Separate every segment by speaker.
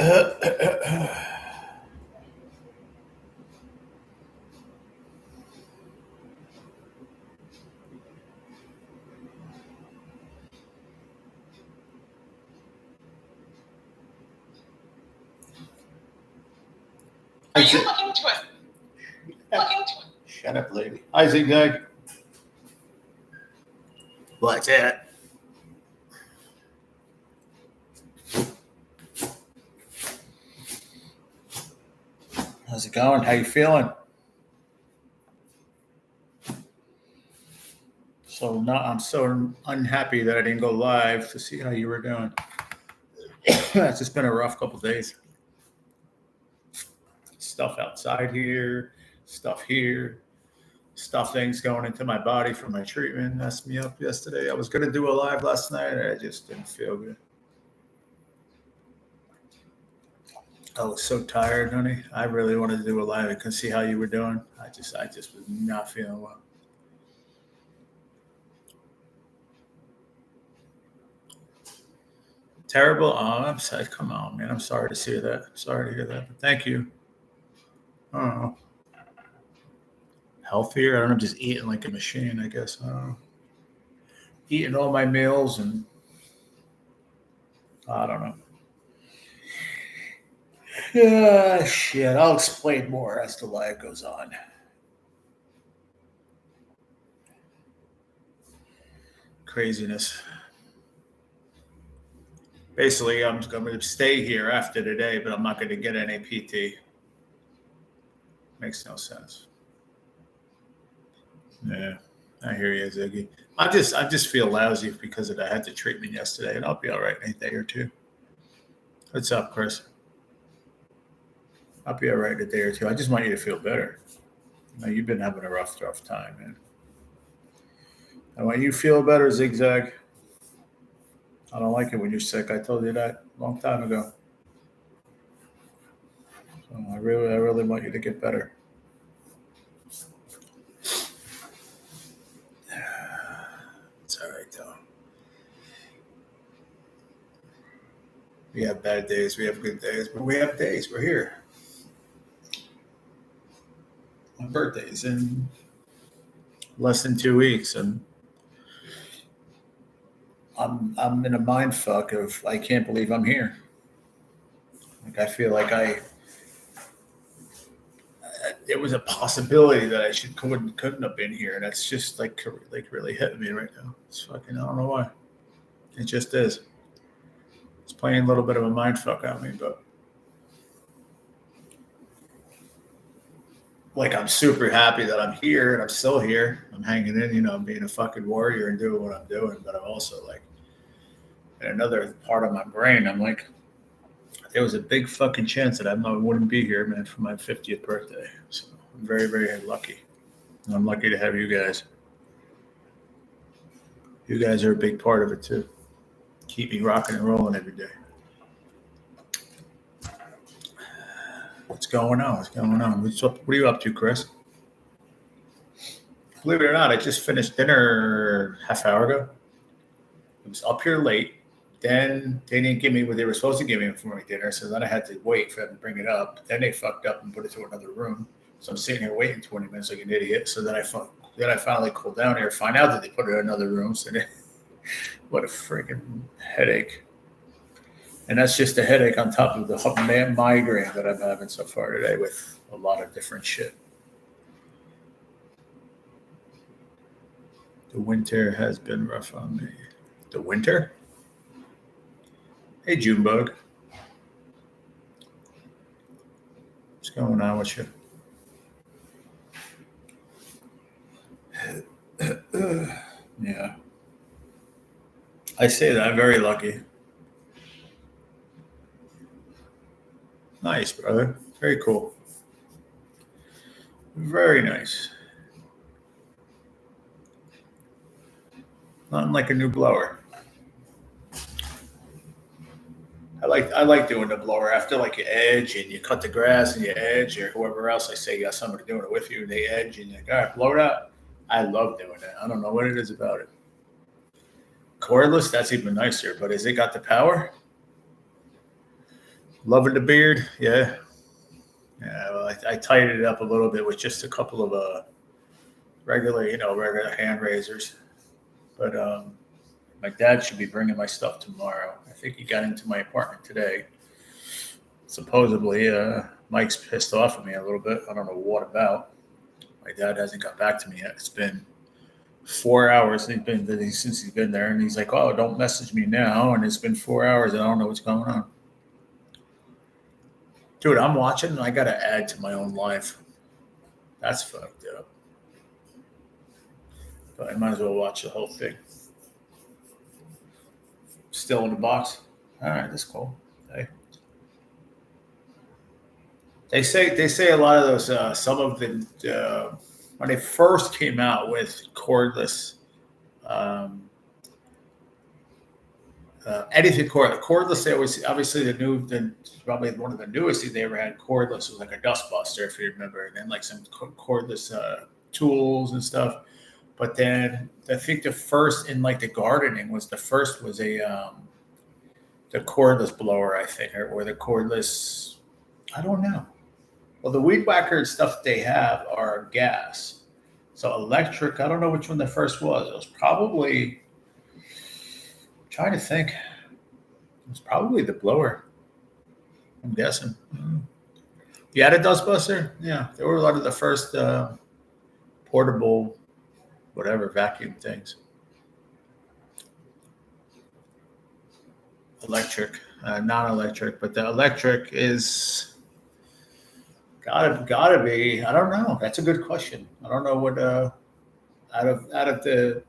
Speaker 1: Are you looking to it?
Speaker 2: Shut up, lady. Hi, Zigzag. What's that? How's it going? How you feeling? I'm so unhappy that I didn't go live to see how you were doing. It's just been a rough couple days. Stuff outside here, stuff here, things going into my body from my treatment messed me up yesterday. I was going to do a live last night. And I just didn't feel good. I was so tired, honey. I really wanted to do a live. I couldn't see how you were doing. I just was not feeling well. Terrible. Oh, I'm sorry. Come on, man. I'm sorry to see that. Sorry to hear that. But thank you. Oh, healthier. I don't know. I'm just eating like a machine, I guess. Eating all my meals and I don't know. Shit. I'll explain more as the live goes on. Craziness. Basically, I'm going to stay here after today, but I'm not going to get any PT. Makes no sense. Yeah, I hear you, Ziggy. I just feel lousy because I had the treatment yesterday, and I'll be all right in a day or two. What's up, Chris? I'll be all right in a day or two. I just want you to feel better. You've been having a rough time, man. I want you to feel better, Zigzag. I don't like it when you're sick. I told you that a long time ago. So I really want you to get better. It's all right, though. We have bad days. We have good days. But we have days. We're here. My birthday's in less than 2 weeks. And I'm in a mind fuck of I can't believe I'm here. Like I feel like it was a possibility that I couldn't have been here. And that's just like really hitting me right now. It's fucking, I don't know why. It just is. It's playing a little bit of a mind fuck on me, but like I'm super happy that I'm here and I'm still here. I'm hanging in, I'm being a fucking warrior and doing what I'm doing. But I'm also like, in another part of my brain, I'm like, there was a big fucking chance that I wouldn't be here, man, for my 50th birthday. So I'm very, very lucky. And I'm lucky to have you guys. You guys are a big part of it too. Keep me rocking and rolling every day. What's going on? What are you up to, Chris? Believe it or not, I just finished dinner half hour ago. I was up here late. Then they didn't give me what they were supposed to give me for my dinner, so then I had to wait for them to bring it up. Then they fucked up and put it to another room. So I'm sitting here waiting 20 minutes like an idiot. So then I finally cooled down here, find out that they put it in another room. So what a freaking headache. And that's just a headache on top of the migraine that I'm having so far today with a lot of different shit. The winter has been rough on me. The winter? Hey, Junebug. What's going on with you? Yeah. I say that I'm very lucky. Nice, brother. Very cool. Very nice. Nothing like a new blower. I like doing the blower after like you edge and you cut the grass and you edge or whoever else I say you got somebody doing it with you and they edge and you're like, all right, blow it out. I love doing that. I don't know what it is about it. Cordless, that's even nicer, but has it got the power? Loving the beard, yeah. Yeah, well, I tightened it up a little bit with just a couple of regular hand razors. But my dad should be bringing my stuff tomorrow. I think he got into my apartment today. Supposedly, Mike's pissed off at me a little bit. I don't know what about. My dad hasn't got back to me yet. It's been 4 hours since he's been there, and he's like, "Oh, don't message me now." And it's been 4 hours, and I don't know what's going on. Dude, I'm watching, and I got to add to my own life. That's fucked up. But I might as well watch the whole thing. Still in the box. All right, that's cool. Hey. They say a lot of those. Some of the when they first came out with cordless. Anything cordless. They always obviously probably one of the newest things they ever had cordless was like a dust buster, if you remember, and then like some cordless tools and stuff. But then I think the first in like the gardening was a the cordless blower, I think, or the cordless. I don't know. Well, the weed whacker stuff they have are gas, so electric. I don't know which one the first was. It was probably. Trying to think. It was probably the blower. I'm guessing. You had a dustbuster? Yeah. There were a lot of the first portable, whatever, vacuum things. Electric, non-electric, but the electric is gotta be. I don't know. That's a good question. I don't know what out of the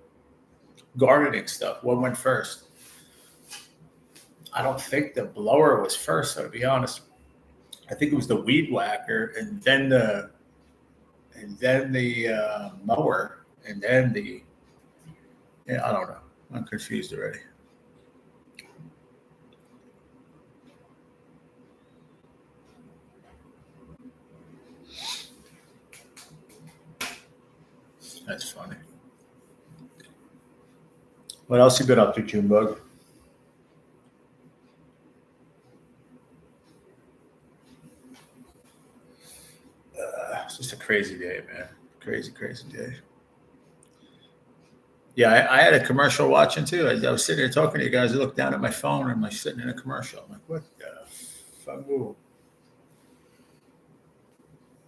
Speaker 2: gardening stuff, what went first? I don't think the blower was first, though, to be honest. I think it was the weed whacker, and then the mower, and then the. Yeah, I don't know. I'm confused already. That's funny. What else you been up to, Junebug? It's just a crazy day, man. Crazy day. Yeah, I had a commercial watching too. I was sitting there talking to you guys. I looked down at my phone and I'm sitting in a commercial. I'm like, what the fuck?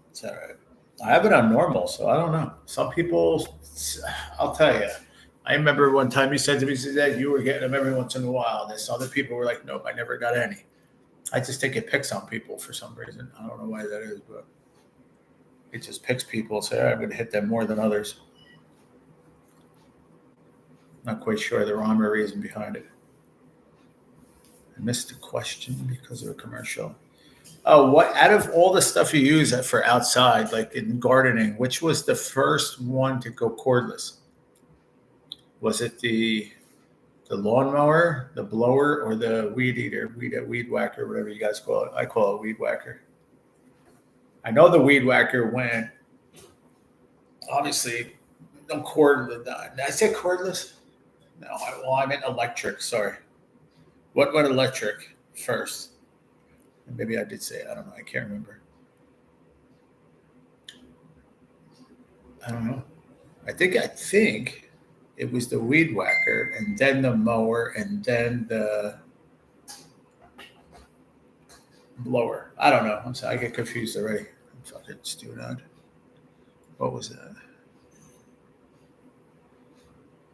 Speaker 2: It's all right. I have it on normal, so I don't know. Some people, I'll tell you. I remember one time you said to me, that you were getting them every once in a while. There's other people were like, nope, I never got any. I just think it picks on people for some reason. I don't know why that is, but it just picks people. So I'm going to hit them more than others. Not quite sure the rhyme or reason behind it. I missed the question because of a commercial. Oh, what out of all the stuff you use for outside, like in gardening, which was the first one to go cordless? Was it the lawnmower, the blower, or the weed eater, weed whacker, whatever you guys call it? I call it weed whacker. I know the weed whacker went. Obviously, no cordless. Did I say cordless? No, I meant electric. Sorry. What went electric first? Maybe I did say it. I don't know. I can't remember. I don't know. I think it was the weed whacker, and then the mower, and then the blower. I don't know. I'm sorry. I get confused already. I'm fucking stupid. What was that?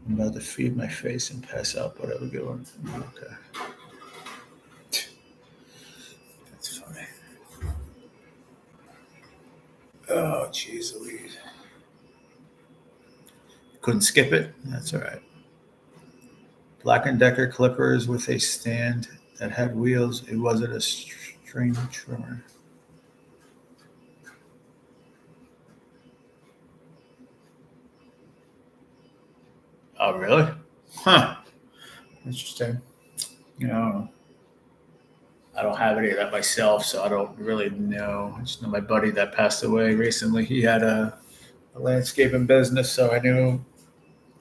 Speaker 2: I'm about to feed my face and pass out, but I would go on. Okay. That's funny. Oh, jeez Louise. Couldn't skip it? That's all right. Black & Decker clippers with a stand that had wheels. It wasn't a string trimmer. Oh, really? Huh. Interesting. You know, I don't have any of that myself, so I don't really know. I just know my buddy that passed away recently. He had a landscaping business, so I knew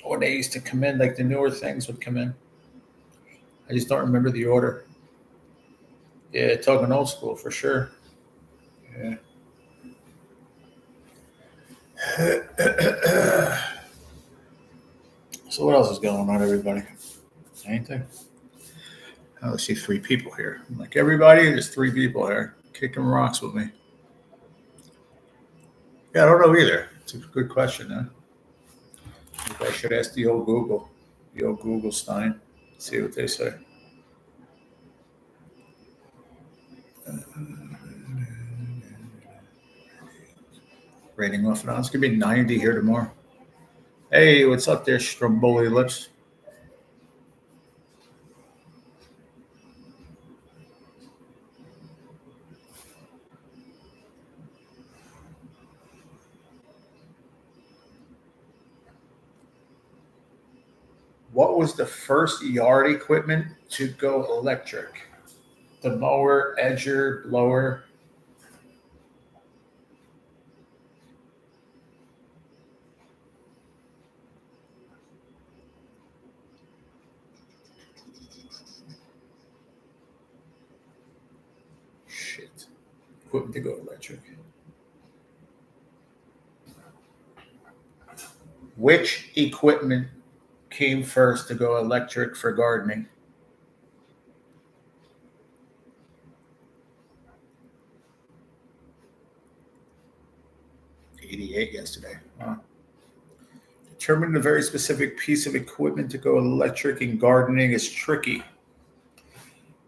Speaker 2: when they used to come in, like the newer things would come in. I just don't remember the order. Yeah, talking old school for sure. Yeah. So what else is going on, everybody? Anything? Oh, I see 3 people here. I'm like, everybody, there's 3 people here kicking rocks with me. Yeah, I don't know either. It's a good question, huh? Maybe I should ask the old Google Stein, see what they say. Rating off and on. It's gonna be 90 here tomorrow. Hey, what's up there, Stromboli Lips? What was the first yard equipment to go electric? The mower, edger, blower. Shit. Equipment to go electric. Which equipment came first to go electric for gardening? '88 yesterday. Huh. Determining a very specific piece of equipment to go electric in gardening is tricky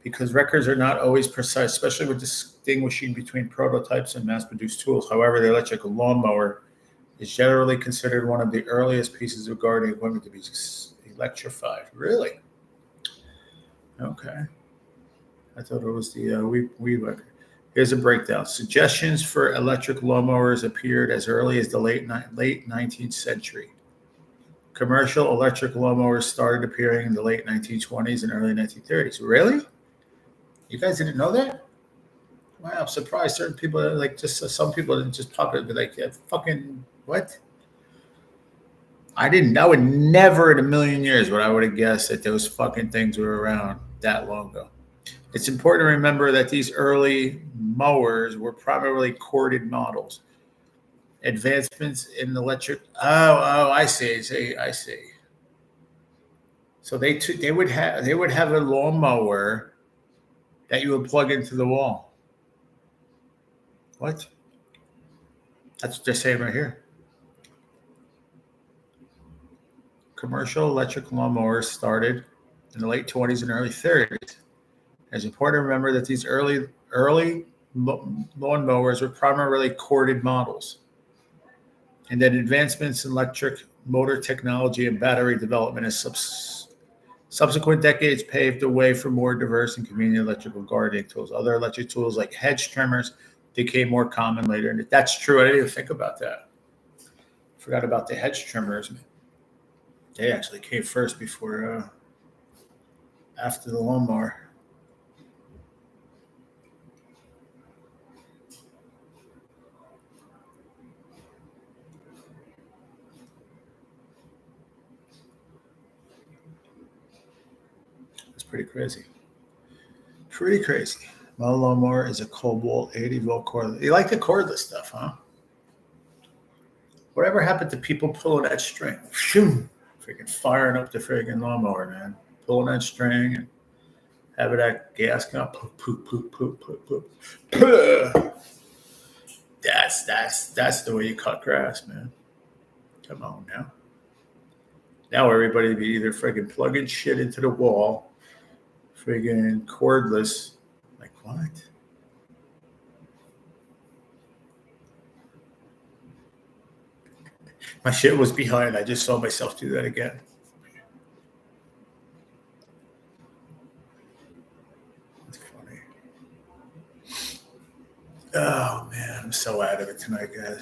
Speaker 2: because records are not always precise, especially with distinguishing between prototypes and mass-produced tools. However, the electric lawnmower is generally considered one of the earliest pieces of gardening equipment to be electrified. Really? Okay. I thought it was the weed whacker. Here's a breakdown. Suggestions for electric lawnmowers appeared as early as the late 19th century. Commercial electric lawnmowers started appearing in the late 1920s and early 1930s. Really? You guys didn't know that? Wow, I'm surprised. Certain people, like just some people didn't just pop it, be like, yeah, fucking what? I didn't. I would never in a million years would I would have guessed that those fucking things were around that long ago. It's important to remember that these early mowers were primarily corded models. Advancements in electric. Oh, I see. I see. So they would have a lawnmower that you would plug into the wall. What? That's what they're saying right here. Commercial electric lawnmowers started in the late 20s and early 30s. It's important to remember that these early lawnmowers were primarily corded models, and that advancements in electric motor technology and battery development as subsequent decades paved the way for more diverse and convenient electrical gardening tools. Other electric tools like hedge trimmers became more common later. And that's true. I didn't even think about that. Forgot about the hedge trimmers. They actually came first before, after the lawnmower. It's pretty crazy. Pretty crazy. My lawnmower is a Cobalt 80 volt cordless. You like the cordless stuff, huh? Whatever happened to people pulling that string? Shoom! Freaking firing up the freaking lawnmower, man. Pulling that string and having that gas come up. Poop, poop, poop, poop, poop, poop. Puh. That's the way you cut grass, man. Come on now. Now everybody be either freaking plugging shit into the wall, freaking cordless. Like what? My shit was behind. I just saw myself do that again. That's funny. Oh man, I'm so out of it tonight, guys.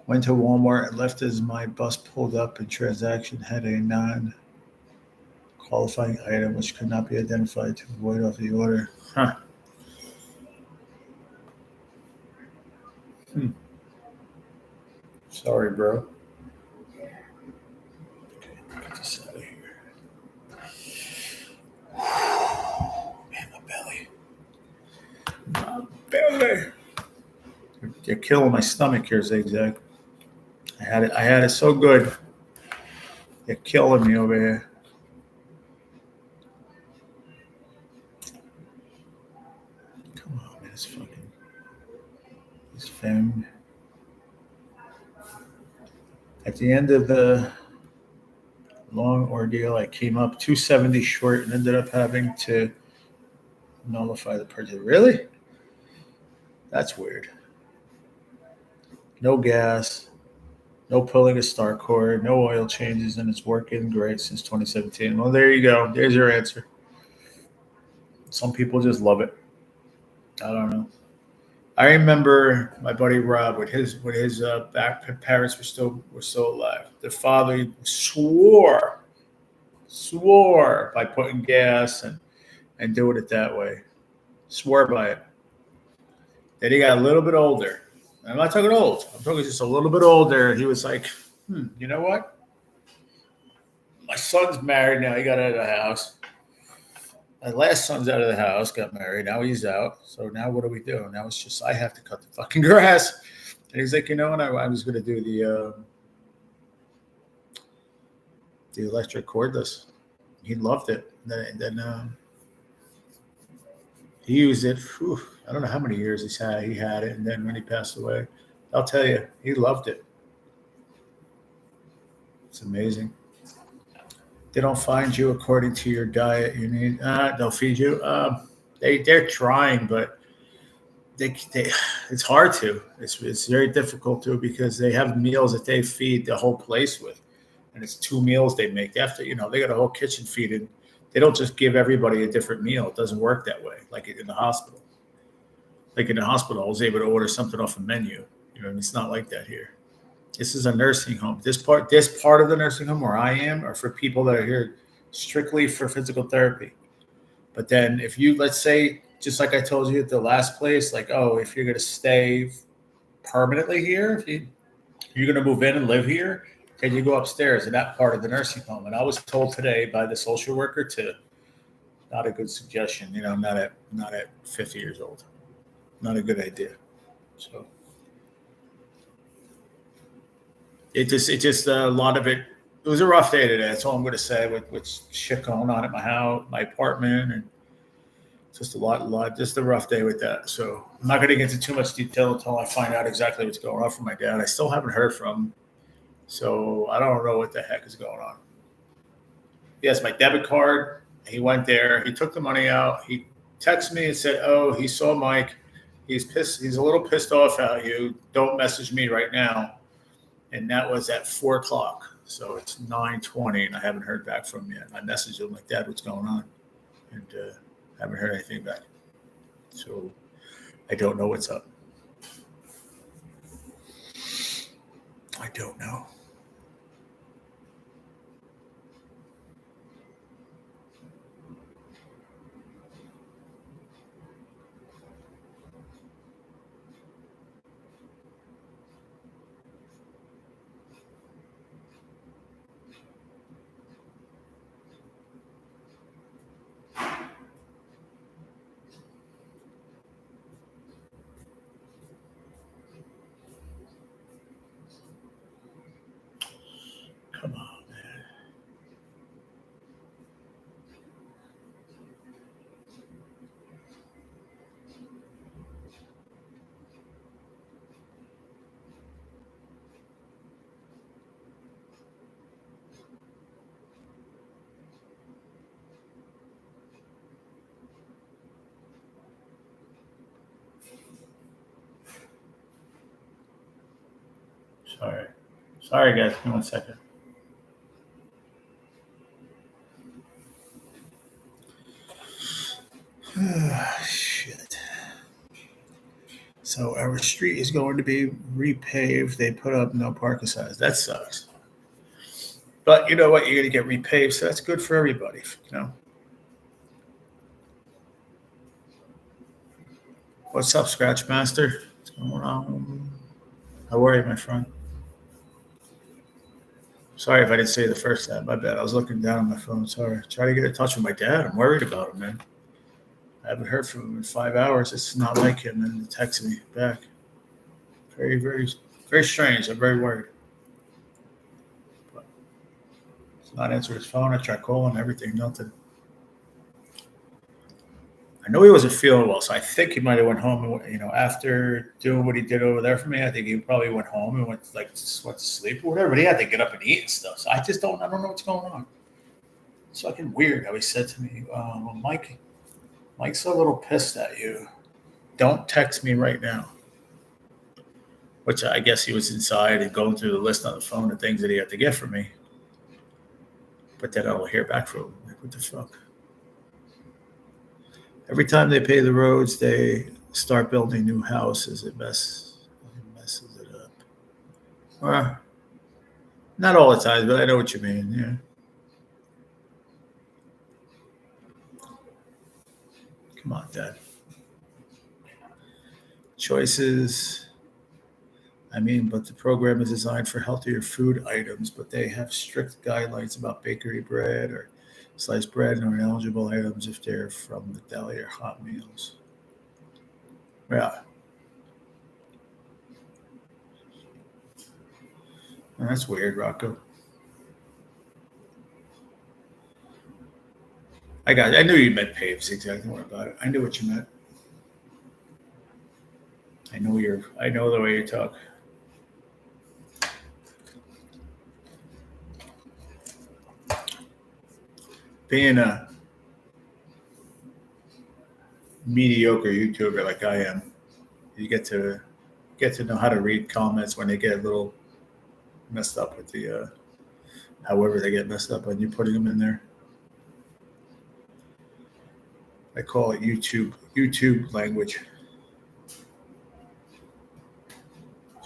Speaker 2: Went to Walmart and left as my bus pulled up and transaction had a non-qualifying item which could not be identified to avoid off the order. Huh. Sorry, bro. Okay, get this out of here. Man, my belly. You're killing my stomach here, Zigzag. I had it so good. You're killing me over here. Come on, man. This femme. At the end of the long ordeal, I came up 270 short and ended up having to nullify the purchase. Really? That's weird. No gas, no pulling a start cord, no oil changes, and it's working great since 2017. Well, there you go. There's your answer. Some people just love it. I don't know. I remember my buddy Rob when his parents were still alive. Their father swore by putting gas and doing it that way. Swore by it. Then he got a little bit older. I'm not talking old. I'm talking just a little bit older. He was like, you know what? My son's married now. He got out of the house. My last son's out of the house, got married. Now he's out. So now what do we do? Now it's just I have to cut the fucking grass. And he's like, you know what? I was going to do the electric cordless. He loved it. And then he used it. I don't know how many years he had it. And then when he passed away, I'll tell you, he loved it. It's amazing. They don't find you according to your diet you need. They'll feed you. They're trying, but it's hard to. It's very difficult to because they have meals that they feed the whole place with, and it's 2 meals they make. After they got a whole kitchen feeding. They don't just give everybody a different meal. It doesn't work that way, like in the hospital. Like in the hospital, I was able to order something off a menu. It's not like that here. This is a nursing home. This part of the nursing home where I am are for people that are here strictly for physical therapy. But then if you, let's say, just like I told you at the last place, like, if you're going to stay permanently here, if you're going to move in and live here, can you go upstairs in that part of the nursing home? And I was told today by the social worker not a good suggestion. Not at 50 years old. Not a good idea. So it just a lot of it. It was a rough day today. That's all I'm going to say with shit going on at my house, my apartment, and just a lot, just a rough day with that. So I'm not going to get into too much detail until I find out exactly what's going on from my dad. I still haven't heard from him. So I don't know what the heck is going on. He has my debit card. He went there. He took the money out. He texted me and said, he saw Mike. He's pissed. He's a little pissed off at you. Don't message me right now. And that was at 4:00. So it's 9:20 and I haven't heard back from him yet. I messaged him like, Dad, what's going on? And haven't heard anything back. So I don't know what's up. I don't know. Come on, man. Sorry, guys. Give me 1 second. Shit. So our street is going to be repaved. They put up no parking signs. That sucks. But you know what? You're going to get repaved, so that's good for everybody. What's up, Scratch Master? What's going on? How are you, my friend? Sorry if I didn't say it the first time. My bad. I was looking down on my phone. Sorry. Try to get in touch with my dad. I'm worried about him, man. I haven't heard from him in 5 hours. It's not like him, and he texted me back. Very, very, very strange. I'm very worried. But he's not answering his phone. I tried calling everything, nothing. I know he wasn't feeling well, so I think he might have went home. And, after doing what he did over there for me, I think he probably went home and went to sleep or whatever. But he had to get up and eat and stuff. So I don't know what's going on. It's fucking weird how he said to me, well, Mike's a little pissed at you. Don't text me right now. Which I guess he was inside and going through the list on the phone of things that he had to get from me. But then I don't hear back from him. Like, what the fuck? Every time they pay the roads, they start building new houses. It messes it up. Well, not all the time, but I know what you mean. Yeah. Come on, Dad. Choices. But the program is designed for healthier food items, but they have strict guidelines about bakery bread or sliced bread and ineligible items if they're from the deli or hot meals. Yeah. Oh, that's weird, Rocco. I knew you meant Paves, exactly what about it. I knew what you meant. I know the way you talk. Being a mediocre YouTuber like I am, you get to know how to read comments when they get a little messed up with the however they get messed up when you're putting them in there. I call it YouTube language.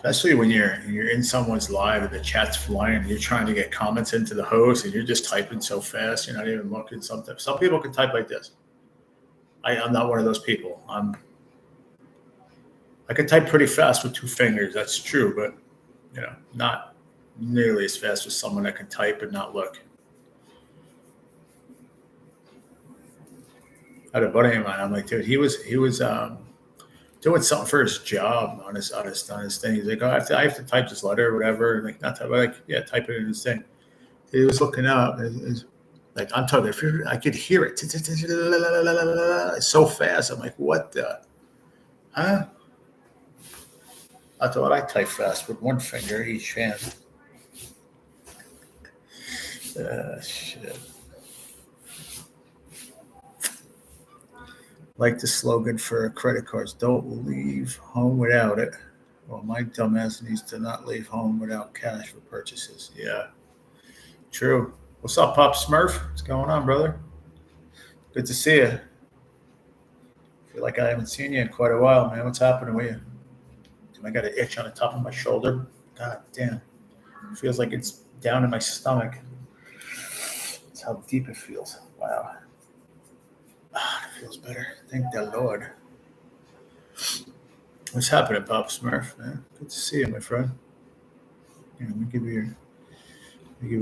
Speaker 2: Especially when you're in someone's live and the chat's flying and you're trying to get comments into the host and you're just typing so fast, you're not even looking. Some people can type like this. I'm not one of those people. I can type pretty fast with 2 fingers. That's true, but not nearly as fast as someone that can type and not look. I had a buddy of mine. I'm like, dude, he was doing something for his job on his thing. He's like, oh, I have to type this letter or whatever. Like, not type, like, yeah, type it in his thing. He was looking up. Like, I'm talking, I could hear it. It's so fast. I'm like, what the? Huh? I thought I type fast with 1 finger each hand. Shit. Like the slogan for credit cards, don't leave home without it. Well, my dumbass needs to not leave home without cash for purchases. Yeah, true. What's up, Pop Smurf? What's going on, brother? Good to see you. I feel like I haven't seen you in quite a while, man. What's happening with you? I got an itch on the top of my shoulder. God damn. It feels like it's down in my stomach. That's how deep it feels. Wow. It feels better. Thank the Lord. What's happening, Papa Smurf? Man? Good to see you, my friend. Let me give you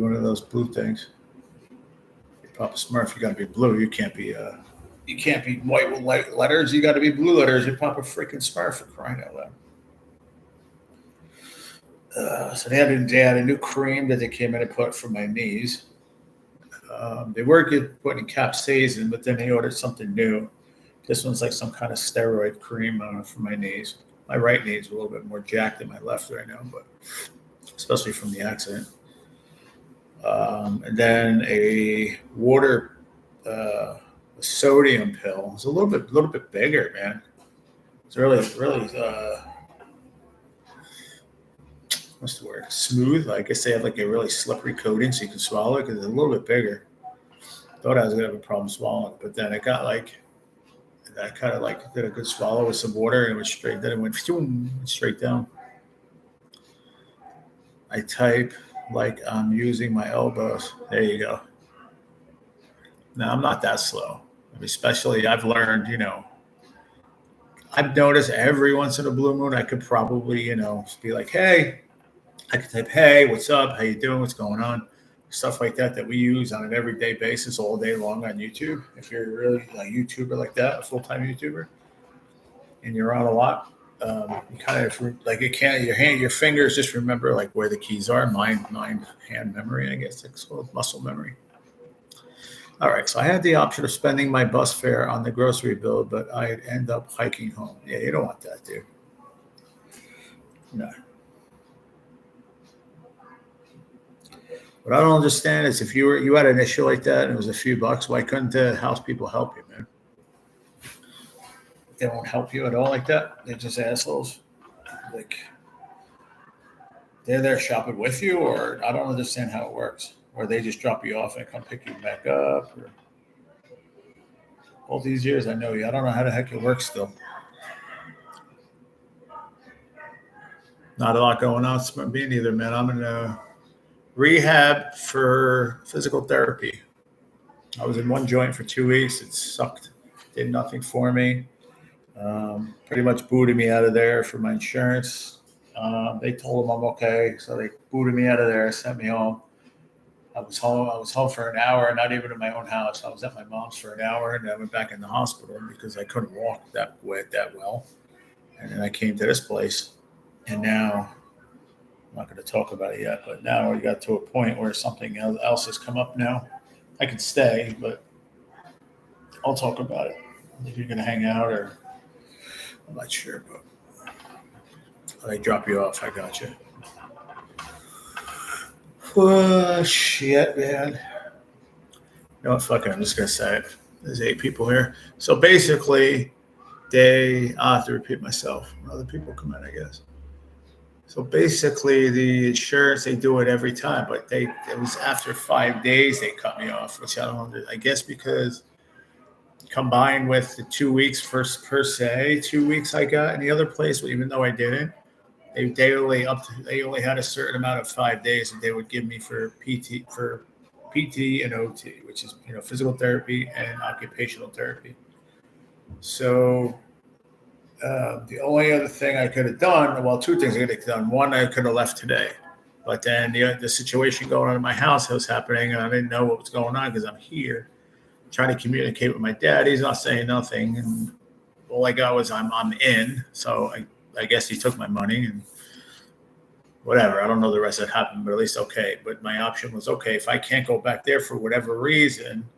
Speaker 2: one of those blue things. Papa Smurf, you got to be blue. You can't be white with light letters. You got to be blue letters. You're Papa freaking Smurf, for crying out loud. So they had a new cream that they came in and put for my knees. They were putting capsaicin, but then they ordered something new. This one's like some kind of steroid cream for my knees. My right knee is a little bit more jacked than my left right now, but especially from the accident. And then a water, sodium pill. It's a little bit bigger, man. It's really, what's the word? Smooth. I guess they have like a really slippery coating so you can swallow it because it's a little bit bigger. Thought I was gonna have a problem swallowing, but then I kind of did a good swallow with some water and it went straight. Then it went straight down. I type like I'm using my elbows. There you go. No, I'm not that slow. Especially, I've learned, I've noticed every once in a blue moon, I could probably, be like, hey, I could type, hey, what's up? How you doing? What's going on? Stuff like that we use on an everyday basis all day long on YouTube. If you're really a YouTuber like that, a full-time YouTuber, and you're on a lot, you kind of like it can't your fingers just remember like where the keys are. Mind hand memory, I guess it's called muscle memory. All right, so I had the option of spending my bus fare on the grocery bill, but I'd end up hiking home. Yeah, you don't want that, dude. No. What I don't understand is if you had an issue like that and it was a few bucks, why couldn't the house people help you, man? They won't help you at all like that. They're just assholes. Like they're there shopping with you, or I don't understand how it works. Or they just drop you off and come pick you back up. Or, all these years I know you. I don't know how the heck it works still. Not a lot going on for me neither, man. I'm in a rehab for physical therapy. I was in one joint for 2 weeks. It sucked. Did nothing for me. Pretty much booted me out of there for my insurance. They told them I'm okay, so they booted me out of there, sent me home. I was home for an hour, not even in my own house. I was at my mom's for an hour, and I went back in the hospital because I couldn't walk that well. And then I came to this place, and now I'm not going to talk about it yet. But now we got to a point where something else has come up. Now I can stay, but I'll talk about it. If you're going to hang out, or I'm not sure, but I drop you off. I got you. Oh, shit, man. You know what? Fuck it. I'm just going to say it. There's 8 people here. So basically, I'll have to repeat myself when other people come in, I guess. So basically, the insurance, they do it every time, but it was after 5 days they cut me off, which I don't understand. I guess because combined with the 2 weeks per se, 2 weeks I got in the other place, even though I didn't, they only had a certain amount of 5 days that they would give me for PT and OT, which is physical therapy and occupational therapy. So the only other thing I could have done, well, 2 things I could have done. One, I could have left today, but then the situation going on in my house was happening, and I didn't know what was going on because I'm here trying to communicate with my dad. He's not saying nothing, and all I got was I'm in. So I guess he took my money and whatever. I don't know the rest that happened, but at least okay. But my option was okay if I can't go back there for whatever reason.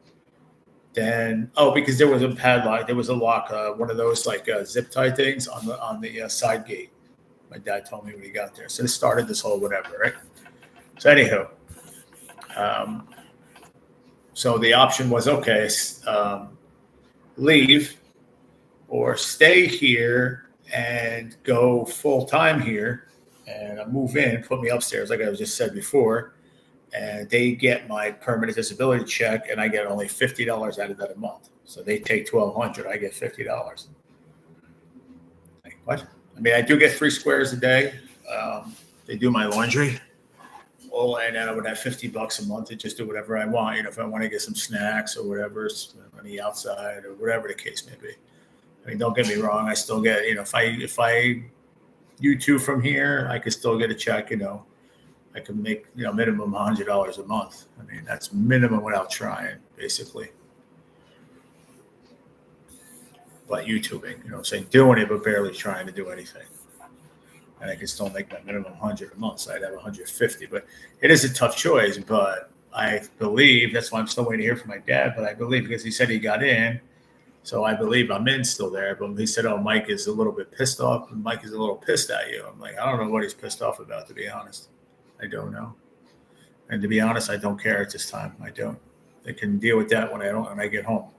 Speaker 2: Then because there was a padlock, there was a lock, one of those like zip tie things on the side gate. My dad told me when he got there, so this started this whole whatever, right? So anyhow, so the option was okay, leave or stay here and go full time here, and move in, put me upstairs like I was just said before. And they get my permanent disability check, and I get only $50 out of that a month. So they take $1,200, I get $50. Like, what? I mean, I do get 3 squares a day. They do my laundry. And then I would have $50 a month to just do whatever I want. If I want to get some snacks or whatever on the outside or whatever the case may be. I mean, don't get me wrong. I still get, if I YouTube from here, I could still get a check, I can make, minimum $100 a month. I mean, that's minimum without trying, basically. But YouTubing, saying doing it, but barely trying to do anything. And I can still make my minimum 100 a month. So I'd have 150, but it is a tough choice. But I believe that's why I'm still waiting to hear from my dad. But I believe because he said he got in. So I believe I'm in still there. But he said, oh, Mike is a little bit pissed off. And Mike is a little pissed at you. I'm like, I don't know what he's pissed off about, to be honest. I don't know. And to be honest, I don't care at this time. I don't. They can deal with that when I get home.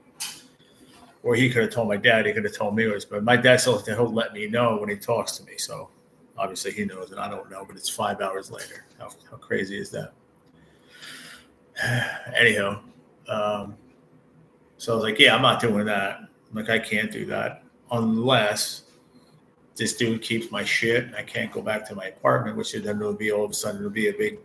Speaker 2: Or he could have told my dad. He could have told me. But my dad still he'll let me know when he talks to me. So obviously he knows, and I don't know. But it's 5 hours later. How crazy is that? Anyhow, so I was like, yeah, I'm not doing that. I'm like, I can't do that unless this dude keeps my shit and I can't go back to my apartment, which then it'll be all of a sudden it'll be a big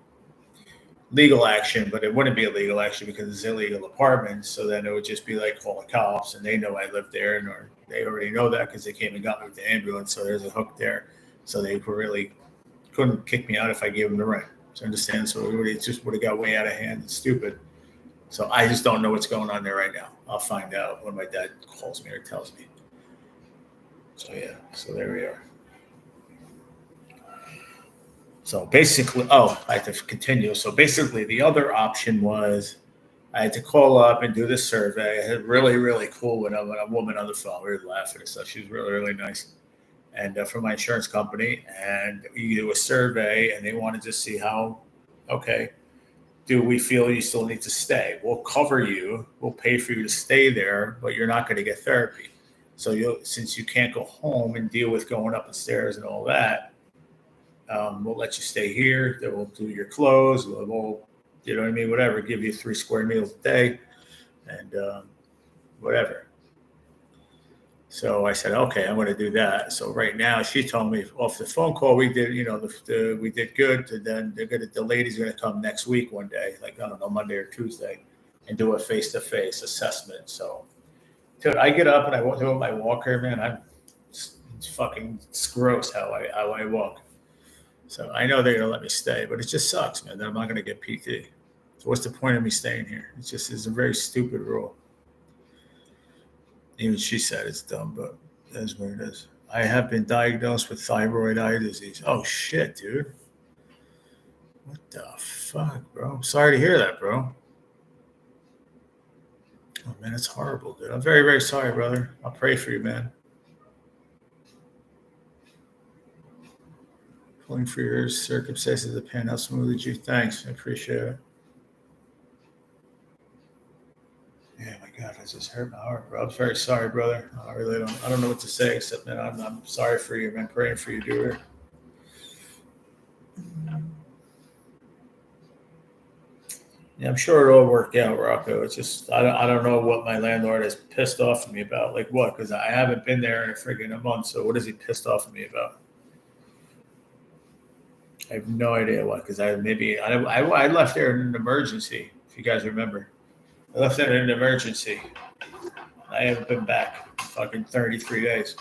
Speaker 2: legal action, but it wouldn't be a legal action because it's illegal apartment. So then it would just be like call the cops, and they know I live there, and or they already know that because they came and got me with the ambulance. So there's a hook there. So they really couldn't kick me out if I gave them the rent. So understand? So it just would have got way out of hand. It's stupid. So I just don't know what's going on there right now. I'll find out when my dad calls me or tells me. So yeah, so there we are. So basically, I had to continue. So basically, the other option was I had to call up and do this survey. I had really cool with a woman on the phone. We were laughing and stuff. She was really nice. And from my insurance company. And you do a survey and they wanted to see how, okay, do we feel you still need to stay? We'll cover you. We'll pay for you to stay there, but you're not going to get therapy. So since you can't go home and deal with going up the stairs and all that, we'll let you stay here. Then we'll do your clothes. We'll, you know what I mean? Whatever. Give you 3 square meals a day, and whatever. So I said, okay, I'm going to do that. So right now, she told me off the phone call we did. You know, we did good. And then the lady's going to come next week one day, like I don't know, Monday or Tuesday, and do a face-to-face assessment. So, dude, I get up and I walk with my walker, man. It's gross how I walk. So I know they're going to let me stay, but it just sucks, man, that I'm not going to get PT. So what's the point of me staying here? It's a very stupid rule. Even she said it's dumb, but that's what it is. I have been diagnosed with thyroid eye disease. Oh, shit, dude. What the fuck, bro? I'm sorry to hear that, bro. Oh, man, it's horrible, dude. I'm very sorry, brother. I'll pray for you, man. Pulling for your circumstances of pain. How smooth did you? Thanks. I appreciate it. Yeah, my God, I just hurt my heart, bro. I'm very sorry, brother. I don't know what to say except that I'm sorry for you, man. Praying for you, dude. Yeah, I'm sure it'll all work out, Rocco. It's just I don't know what my landlord is pissed off at me about. Like what? Because I haven't been there in a month. So what is he pissed off at me about? I have no idea what. Because I left there in an emergency. If you guys remember, I left there in an emergency. I haven't been back in fucking 33 days.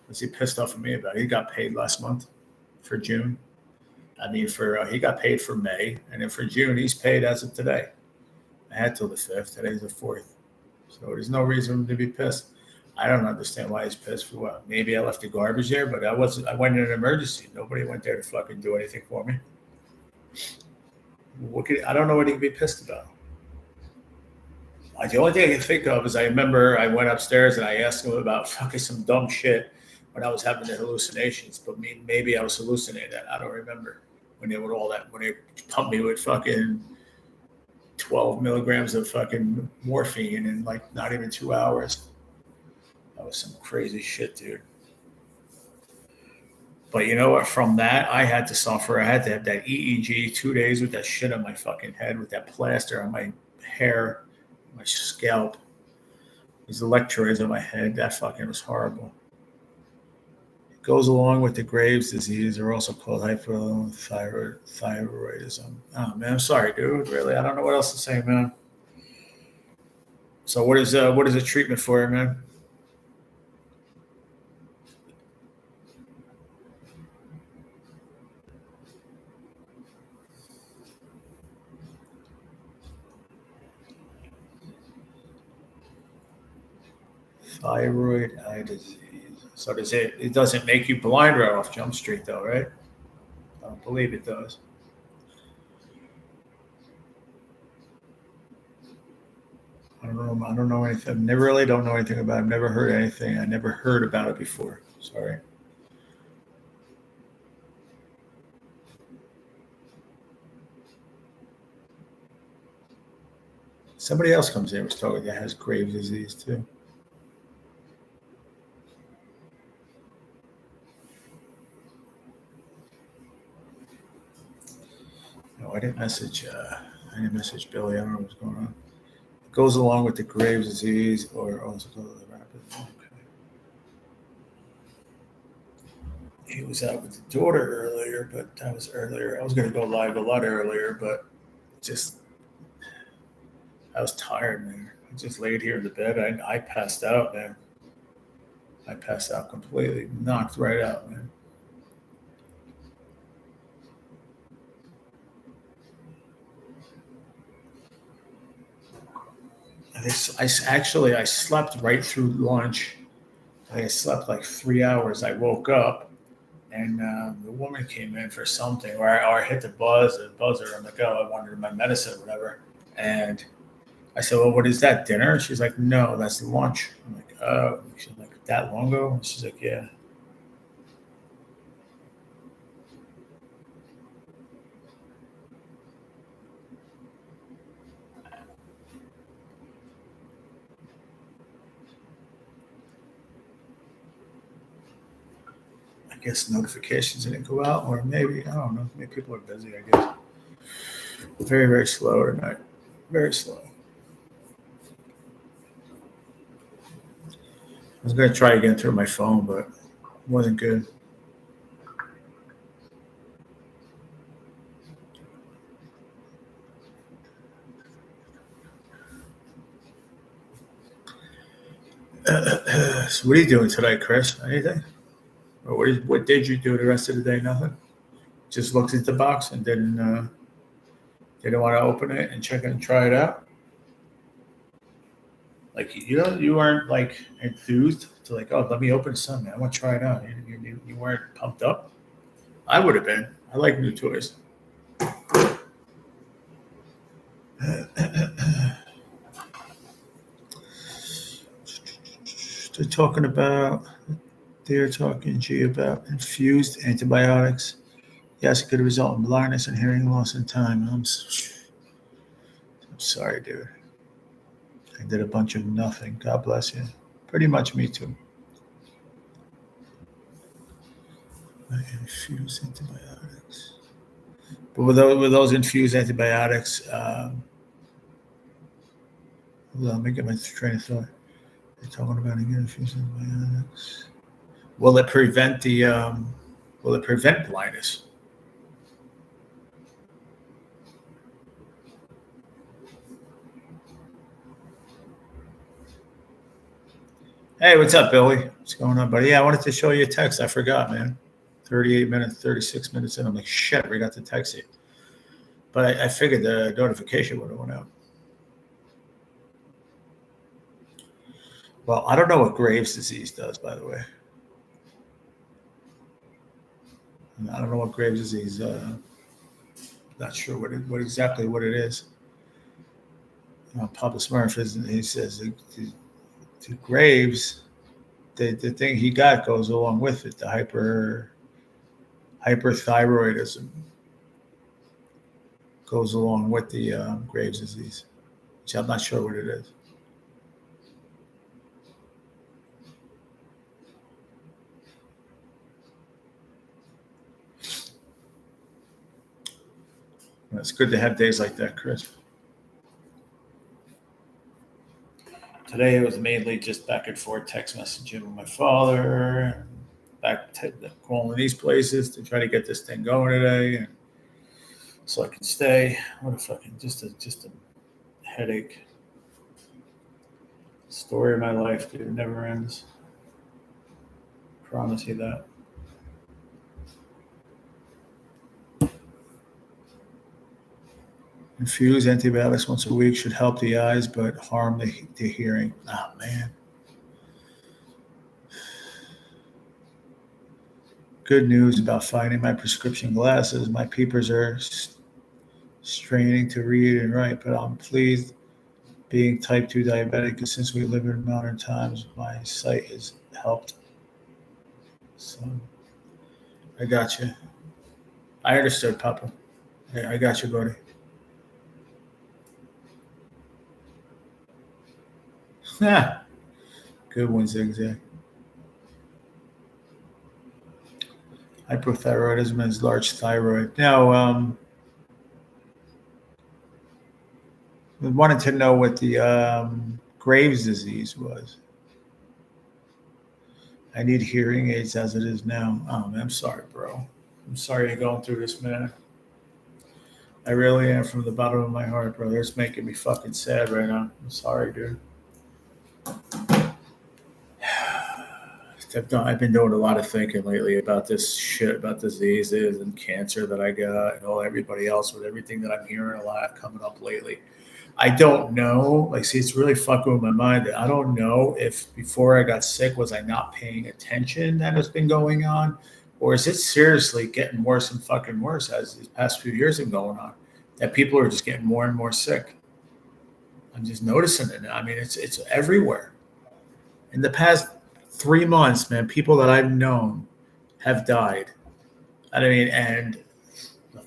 Speaker 2: What's he pissed off at me about? He got paid last month for June. I mean, he got paid for May, and then for June, he's paid as of today. I had till the 5th. Today's the 4th. So there's no reason to be pissed. I don't understand why he's pissed for what. Maybe I left the garbage there, but I went in an emergency. Nobody went there to fucking do anything for me. I don't know what he could be pissed about. The only thing I can think of is I remember I went upstairs and I asked him about fucking some dumb shit when I was having the hallucinations, but maybe I was hallucinating that. I don't remember when they pumped me with fucking 12 milligrams of fucking morphine in like not even 2 hours. That was some crazy shit, dude. But you know what? From that, I had to suffer. I had to have that EEG 2 days with that shit on my fucking head, with that plaster on my hair, my scalp, these electrodes on my head. That fucking was horrible. It goes along with the Graves' disease, or also called hypothyroidism. Oh man, I'm sorry, dude. Really, I don't know what else to say, man. So what is the treatment for it, man? Thyroid eye disease. So it doesn't make you blind right off Jump Street, though, right? I don't believe it does. I don't know anything. I really don't know anything about it. I've never heard anything. I never heard about it before. Sorry. Somebody else comes in was talking that has Graves' disease too. No, I didn't message Billy. I don't know what's going on. It goes along with the Graves' disease, or also called the rapid. Okay. He was out with the daughter earlier, but that was earlier. I was going to go live a lot earlier, but just I was tired, man. I just laid here in the bed. I passed out, man. I passed out completely, knocked right out, man. I slept right through lunch. I slept like 3 hours. I woke up, and woman came in for something, or I hit the buzzer. I'm like, oh, I wanted my medicine or whatever. And I said, well, what is that, dinner? She's like, no, that's lunch. I'm like, oh. She's like, that long ago? And she's like, yeah. I guess notifications didn't go out, or maybe, I don't know. Maybe people are busy, I guess. Very, very slow tonight. Very slow. I was going to try again through my phone, but it wasn't good. So what are you doing today, Chris? Anything? Or what did you do the rest of the day? Nothing? Just looked at the box and didn't want to open it and check it and try it out? Like, you weren't like enthused to like, oh, let me open something. I want to try it out. You weren't pumped up? I would have been. I like new toys. They're talking, G, about infused antibiotics. Yes, it could result in blindness and hearing loss in time. I'm sorry, dude. I did a bunch of nothing. God bless you. Pretty much me too. Infused antibiotics. But with those infused antibiotics, let me get my train of thought. They're talking about again infused antibiotics. Will it prevent blindness? Hey, what's up, Billy? What's going on, buddy? Yeah, I wanted to show you a text. I forgot, man. 38 minutes, 36 minutes in. I'm like, shit, I forgot to text you. But I figured the notification would have went out. Well, I don't know what Graves' disease does, by the way. I don't know what Graves' disease. Not sure what exactly it is. Papa Smurf he says the Graves, the thing he got goes along with it. The hyperthyroidism goes along with the Graves' disease, which I'm not sure what it is. It's good to have days like that, Chris. Today it was mainly just back and forth text messaging with my father, back to calling these places to try to get this thing going today, and so I can stay. What a fucking just a headache. Story of my life, dude. It never ends. Promise you that. Infuse antibiotics once a week should help the eyes, but harm the hearing. Oh, man. Good news about finding my prescription glasses. My peepers are straining to read and write, but I'm pleased being type 2 diabetic, because since we live in modern times, my sight has helped. So I got you. I understood, Papa. Yeah, I got you, buddy. Good one, Zigzag. Hypothyroidism is large thyroid. Now, we wanted to know what the Graves' disease was. I need hearing aids as it is now. Oh, man, I'm sorry, bro. I'm sorry you're going through this, man. I really am, from the bottom of my heart, brother. It's making me fucking sad right now. I'm sorry, dude. I've been doing a lot of thinking lately about this shit, about diseases and cancer that I got, and everybody else, with everything that I'm hearing a lot coming up lately. I don't know. See, it's really fucking with my mind. I don't know if before I got sick, was I not paying attention that it's been going on, Or is it seriously getting worse and fucking worse as these past few years have going on? That people are just getting more and more sick. I'm just noticing it. I mean, it's everywhere. In the past 3 months, man, people that I've known have died. I mean, and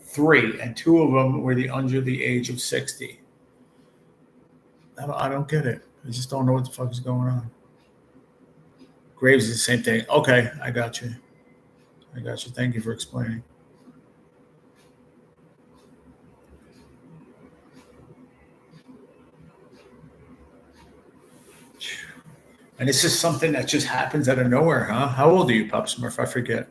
Speaker 2: three, and two of them were under the age of 60. I don't get it. I just don't know what the fuck is going on. Graves is the same thing. Okay, I got you. I got you. Thank you for explaining. And it's just something that just happens out of nowhere, huh? How old are you, Pop Smurf? I forget.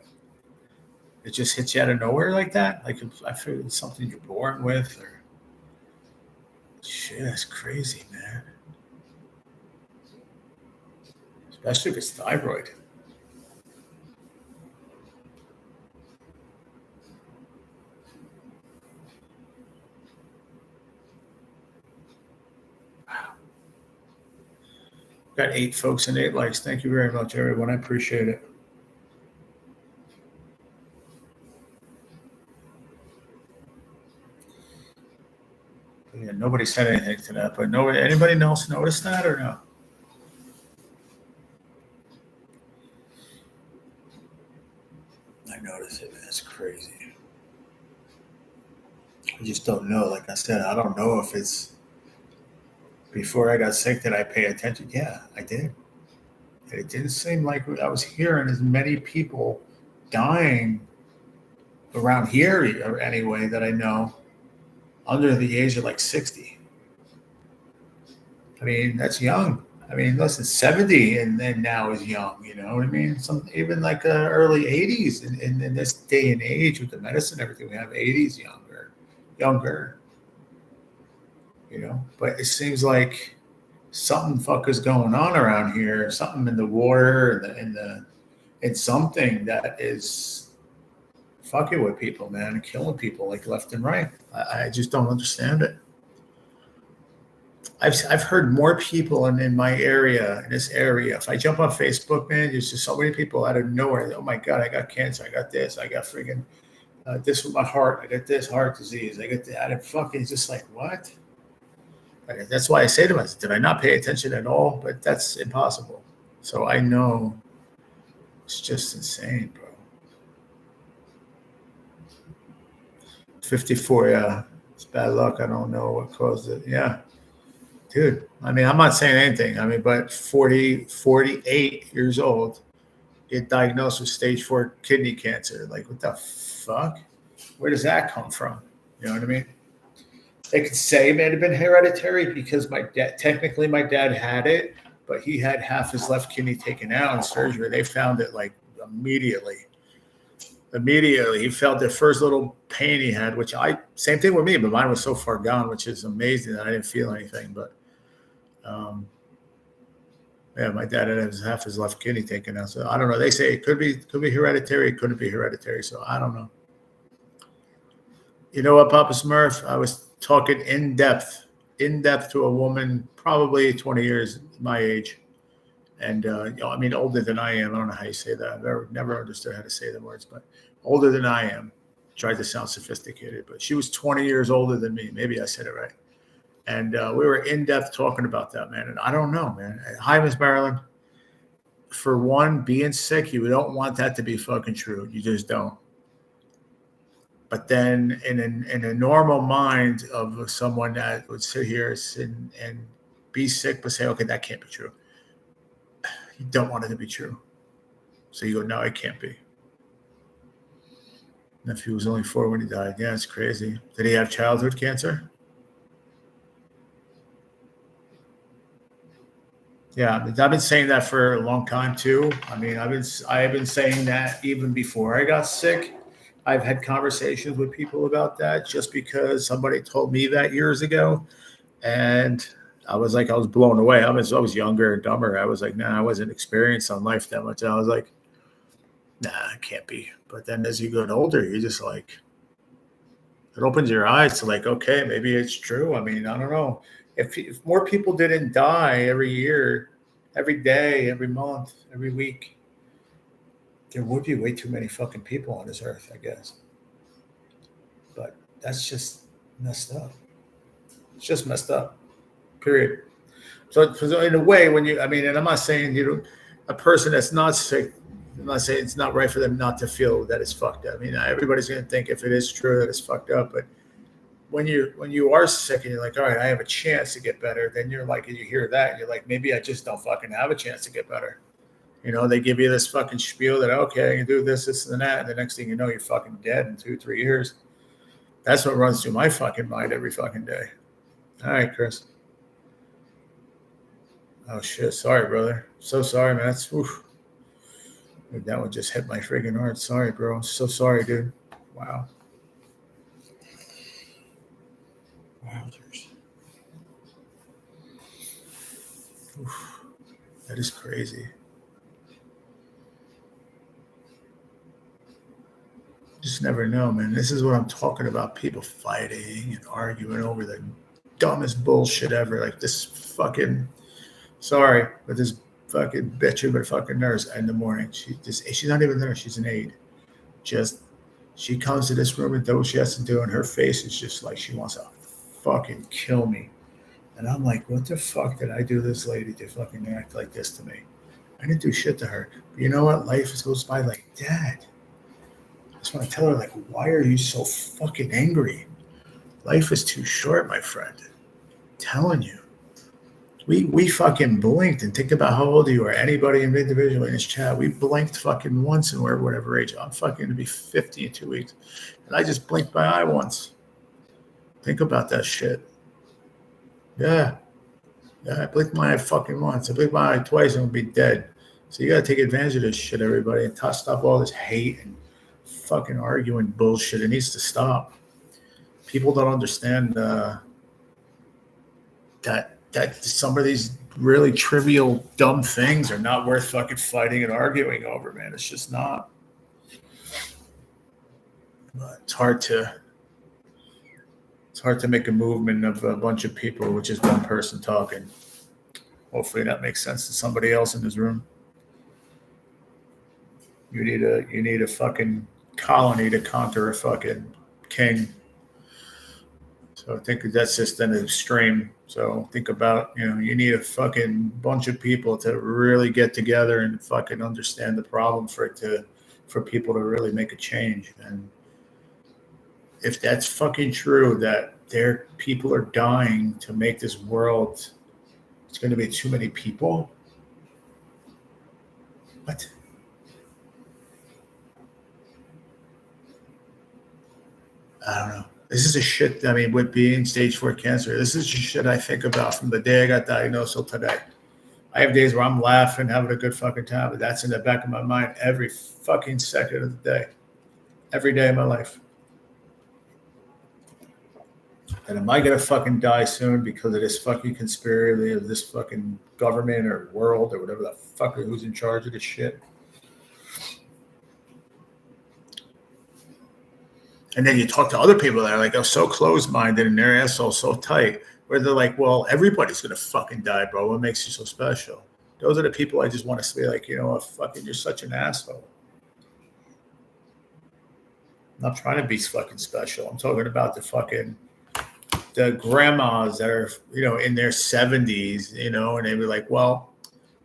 Speaker 2: It just hits you out of nowhere like that? Like I feel it's something you're born with, or shit, that's crazy, man. Especially if it's thyroid. Wow. Got 8 folks and 8 likes. Thank you very much, everyone. I appreciate it. Yeah, nobody said anything to that, but anybody else noticed that or no? I noticed it, man. It's crazy. I just don't know. Like I said, I don't know if it's before I got sick did I pay attention. Yeah, I did. And it didn't seem like I was hearing as many people dying around here, or anyway, that I know under the age of like 60. I mean, that's young. I mean, listen, 70 and then now is young. You know what I mean? Some even like early 80s in this day and age with the medicine and everything, we have 80s younger. You know, but it seems like something fuck is going on around here. Something in the water and something that is fucking with people, man, and killing people like left and right. I just don't understand it. I've heard more people in my area, in this area. If I jump on Facebook, man, there's just so many people out of nowhere. Oh my God, I got cancer. I got this. I got friggin' this with my heart. I got this heart disease. I got that. And fucking just like, what? That's why I say to myself, did I not pay attention at all? But that's impossible. So I know it's just insane, bro. 54, yeah. It's bad luck. I don't know what caused it. Yeah. Dude, I mean, I'm not saying anything. I mean, but 48 years old, get diagnosed with stage 4 kidney cancer. Like, what the fuck? Where does that come from? You know what I mean? They could say it may have been hereditary because technically my dad had it, but he had half his left kidney taken out in surgery. They found it like immediately. He felt the first little pain he had, which same thing with me, but mine was so far gone, which is amazing that I didn't feel anything. But yeah, my dad had half his left kidney taken out. So I don't know. They say it could be hereditary. It couldn't be hereditary. So I don't know. You know what, Papa Smurf? I was talking in depth to a woman, probably 20 years my age. And, I mean, older than I am. I don't know how you say that. I've never understood how to say the words, but older than I am. Tried to sound sophisticated, but she was 20 years older than me. Maybe I said it right. And we were in depth talking about that, man. And I don't know, man. Hi, Miss Marilyn. For one, being sick, you don't want that to be fucking true. You just don't. But then in a normal mind of someone that would sit here and be sick, but say, okay, that can't be true. You don't want it to be true. So you go, no, it can't be. Nephew was only 4 when he died. Yeah, it's crazy. Did he have childhood cancer? Yeah, I've been saying that for a long time too. I mean, I've been saying that even before I got sick. I've had conversations with people about that just because somebody told me that years ago, and I was blown away. I was younger and dumber. I was like, nah, I wasn't experienced on life that much. And I was like, nah, it can't be. But then as you get older, you're just like, it opens your eyes to like, okay, maybe it's true. I mean, I don't know. If more people didn't die every year, every day, every month, every week, there would be way too many fucking people on this earth, I guess. But that's just messed up. It's just messed up. Period. So in a way, and I'm not saying a person that's not sick, I'm not saying it's not right for them not to feel that it's fucked up. I mean, everybody's going to think if it is true that it's fucked up, but when you are sick and you're like, all right, I have a chance to get better, then you're like, and you hear that, and you're like, maybe I just don't fucking have a chance to get better. They give you this fucking spiel that, okay, I can do this, and that, and the next thing you know, you're fucking dead in 2-3 years. That's what runs through my fucking mind every fucking day. All right, Chris. Oh shit, sorry, brother. So sorry, man. That one just hit my freaking heart. Sorry, bro. I'm so sorry, dude. Wow. Wowzers. That is crazy. Just never know, man. This is what I'm talking about. People fighting and arguing over the dumbest bullshit ever. Like this fucking, sorry, but this fucking bitch with fucking nurse in the morning. She's not even there. She's an aide. She comes to this room and does what she has to do, and her face is just like she wants to fucking kill me. And I'm like, what the fuck did I do to this lady to fucking act like this to me? I didn't do shit to her. But you know what? Life goes by like that. I just want to tell her, like, why are you so fucking angry? Life is too short, my friend. I'm telling you. We fucking blinked, and think about how old you are. Anybody individually in this chat, we blinked fucking once, and we're whatever age. I'm fucking going to be 50 in 2 weeks. And I just blinked my eye once. Think about that shit. Yeah, I blinked my eye fucking once. I blinked my eye twice, and I'll be dead. So you got to take advantage of this shit, everybody, and stop all this hate and fucking arguing bullshit. It needs to stop. People don't understand that some of these really trivial, dumb things are not worth fucking fighting and arguing over, man. It's just not. But it's hard to make a movement of a bunch of people with just one person talking. Hopefully that makes sense to somebody else in this room. You need a fucking colony to conquer a fucking king. So I think that's just an extreme. So think about, you need a fucking bunch of people to really get together and fucking understand the problem for people to really make a change. And if that's fucking true, that people are dying to make this world, it's going to be too many people. What? I don't know. This is a shit. I mean, with being stage 4 cancer, this is shit I think about from the day I got diagnosed till today. I have days where I'm laughing, having a good fucking time, but that's in the back of my mind every fucking second of the day, every day of my life. And am I gonna fucking die soon because of this fucking conspiracy of this fucking government or world or whatever the fuck who's in charge of this shit? And then you talk to other people that are like, so closed-minded and their assholes so tight, where they're like, well, everybody's going to fucking die, bro. What makes you so special? Those are the people I just want to be like, fucking, you're such an asshole. I'm not trying to be fucking special. I'm talking about the grandmas that are, in their 70s, and they be like, well,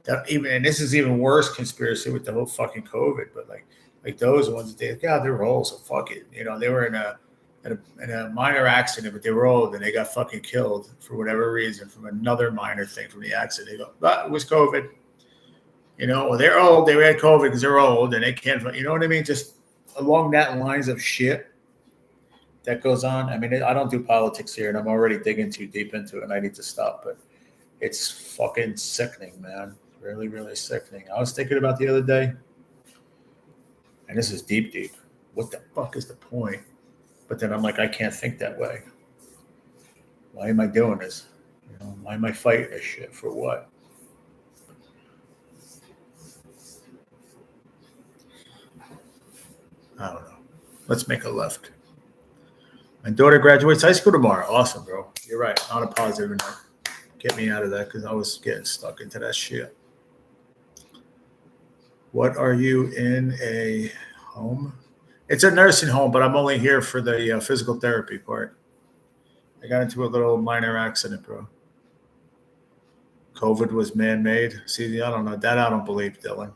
Speaker 2: and this is even worse conspiracy with the whole fucking COVID, but like those ones, they're old, so fuck it. They were in a minor accident, but they were old and they got fucking killed for whatever reason from another minor thing from the accident. They go, but it was COVID. Well, they're old. They had COVID because they're old and they can't, you know what I mean? Just along that lines of shit that goes on. I mean, I don't do politics here and I'm already digging too deep into it and I need to stop, but it's fucking sickening, man. Really, really sickening. I was thinking about the other day, and this is deep. What the fuck is the point? But then I'm like, I can't think that way. Why am I doing this? Why am I fighting this shit? For what? I don't know. Let's make a left. My daughter graduates high school tomorrow. Awesome, bro. You're right. On a positive note. Get me out of that because I was getting stuck into that shit. What are you in a home? It's a nursing home, but I'm only here for the physical therapy part. I got into a little minor accident, bro. COVID was man-made. See, I don't know. That I don't believe, Dylan.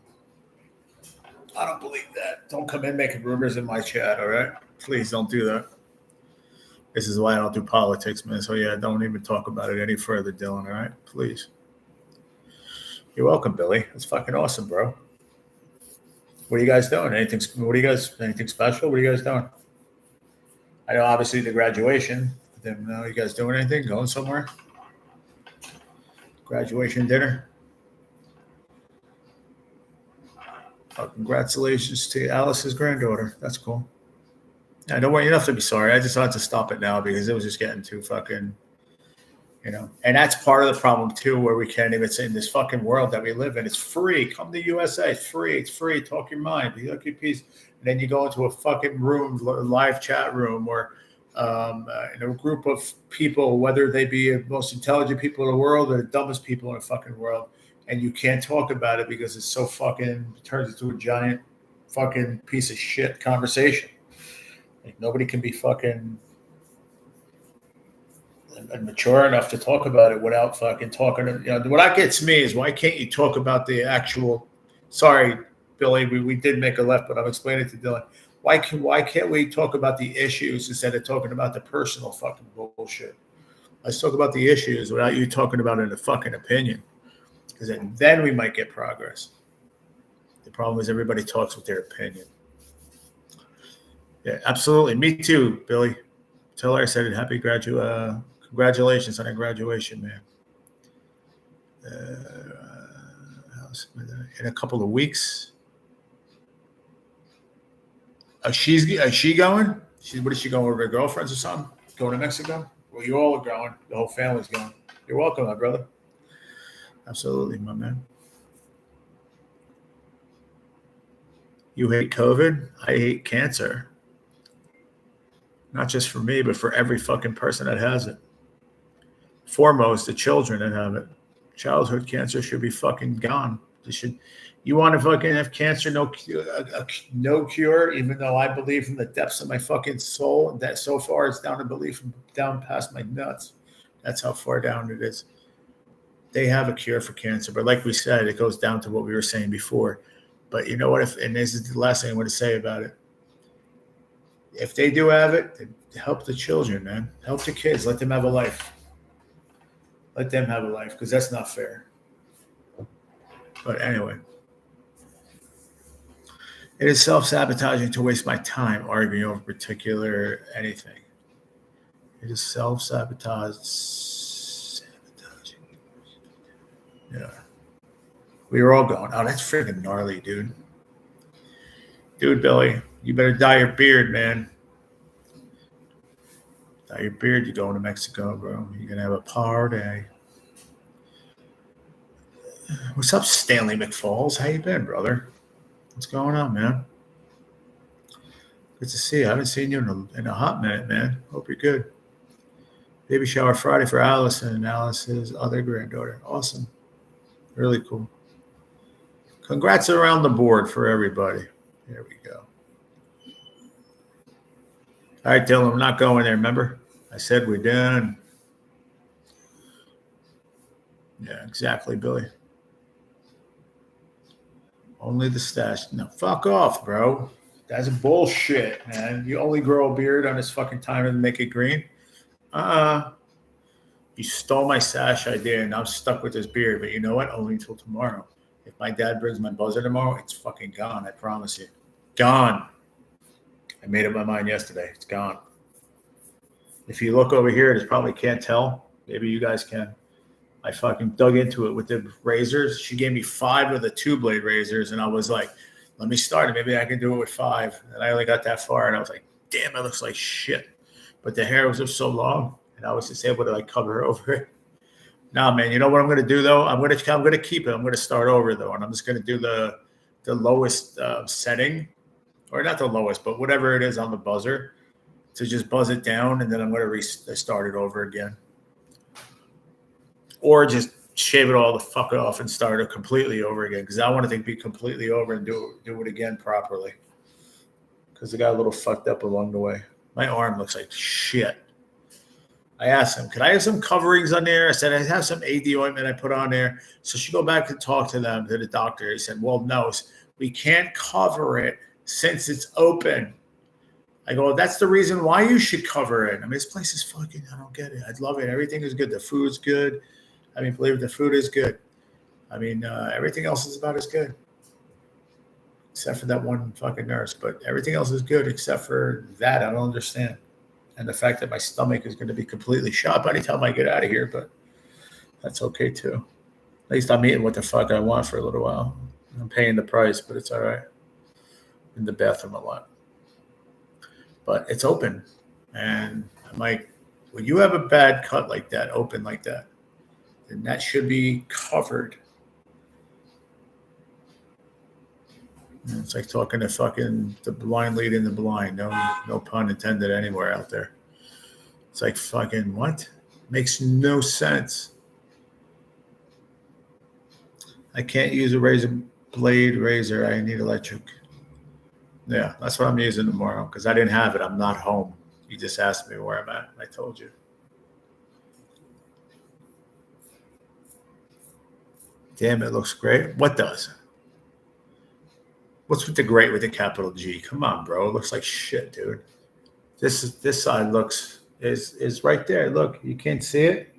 Speaker 2: I don't believe that. Don't come in making rumors in my chat, all right? Please don't do that. This is why I don't do politics, man. So, yeah, don't even talk about it any further, Dylan, all right? Please. You're welcome, Billy. That's fucking awesome, bro. What are you guys doing? Anything special? What are you guys doing? I know, obviously, the graduation. Then, you guys doing anything? Going somewhere? Graduation dinner? Oh, congratulations to Alice's granddaughter. That's cool. I don't want you to be sorry. I just had to stop it now because it was just getting too fucking, And that's part of the problem too, where we can't even say in this fucking world that we live in. It's free. Come to USA. It's free. It's free. Talk your mind. Be like your piece. And then you go into a fucking room, live chat room, or in a group of people, whether they be the most intelligent people in the world or the dumbest people in the fucking world, and you can't talk about it because it's so fucking turns into a giant fucking piece of shit conversation. Like nobody can be fucking mature enough to talk about it without fucking talking. What gets me is why can't you talk about the actual? Sorry, Billy, we did make a left, but I'm explaining to Dylan. Why can't we talk about the issues instead of talking about the personal fucking bullshit? Let's talk about the issues without you talking about it in a fucking opinion, because then we might get progress. The problem is everybody talks with their opinion. Yeah, absolutely. Me too, Billy. Tell her I said happy congratulations on a graduation, man. In a couple of weeks. Is she going? What is she going with her girlfriends or something? Going to Mexico? Well, you all are going. The whole family's going. You're welcome, my brother. Absolutely, my man. You hate COVID? I hate cancer. Not just for me, but for every fucking person that has it. Foremost, the children that have it. Childhood cancer should be fucking gone. You want to fucking have cancer, no cure, even though I believe from the depths of my fucking soul that so far it's down to belief, down past my nuts. That's how far down it is. They have a cure for cancer, but like we said, it goes down to what we were saying before. But you know what? And this is the last thing I want to say about it. If they do have it, help the children, man. Help the kids. Let them have a life. Let them have a life, because that's not fair. But anyway, it is self-sabotaging to waste my time arguing over particular anything. It is self-sabotaging. Yeah. We were all going, oh, that's freaking gnarly, dude. Dude, Billy, you better dye your beard, man. Dye your beard, you're going to Mexico, bro. You're going to have a party. What's up, Stanley McFalls? How you been, brother? What's going on, man? Good to see you. I haven't seen you in a hot minute, man. Hope you're good. Baby shower Friday for Allison and Alice's other granddaughter. Awesome. Really cool. Congrats around the board for everybody. There we go. All right, Dylan, I'm not going there, remember? I said we're done. Yeah, exactly, Billy. Only the stash. No, fuck off, bro. That's bullshit, man. You only grow a beard on this fucking time and make it green? You stole my sash idea, and I'm stuck with this beard. But you know what? Only until tomorrow. If my dad brings my buzzer tomorrow, it's fucking gone. I promise you. Gone. I made up my mind yesterday. It's gone. If you look over here, it probably can't tell. Maybe you guys can. I fucking dug into it with the razors. She gave me 5 of the 2-blade razors, and I was like, let me start it. Maybe I can do it with 5. And I only got that far, and I was like, damn, it looks like shit. But the hair was just so long, and I was just able to like cover over it. Nah, man, you know what I'm gonna do though? I'm gonna keep it. I'm gonna start over though, and I'm just gonna do the lowest setting, or not the lowest, but whatever it is on the buzzer, to just buzz it down, and then I'm gonna start it over again. Or just shave it all the fuck off and start it completely over again because I want to be completely over and do it again properly. Because it got a little fucked up along the way. My arm looks like shit. I asked him, could I have some coverings on there? I said, I have some AD ointment I put on there. So she go back and talk to the doctor. He said, well, no, we can't cover it since it's open. I go, that's the reason why you should cover it. I mean, this place is fucking, I don't get it. I love it. Everything is good. The food's good. I mean, believe it, the food is good. I mean, everything else is about as good. Except for that one fucking nurse. But everything else is good except for that. I don't understand. And the fact that my stomach is going to be completely shot by the time I get out of here. But that's okay, too. At least I'm eating what the fuck I want for a little while. I'm paying the price, but it's all right. In the bathroom a lot. But it's open. And I'm like, when you have a bad cut like that, open like that, then that should be covered. It's like talking to fucking the blind leading the blind. No pun intended anywhere out there. It's like fucking what? Makes no sense. I can't use a razor blade razor. I need electric. Yeah, that's what I'm using tomorrow because I didn't have it. I'm not home. You just asked me where I'm at. I told you. Damn, it looks great. What does? What's with the great with the capital G? Come on, bro. It looks like shit, dude. This side is right there. Look, you can't see it.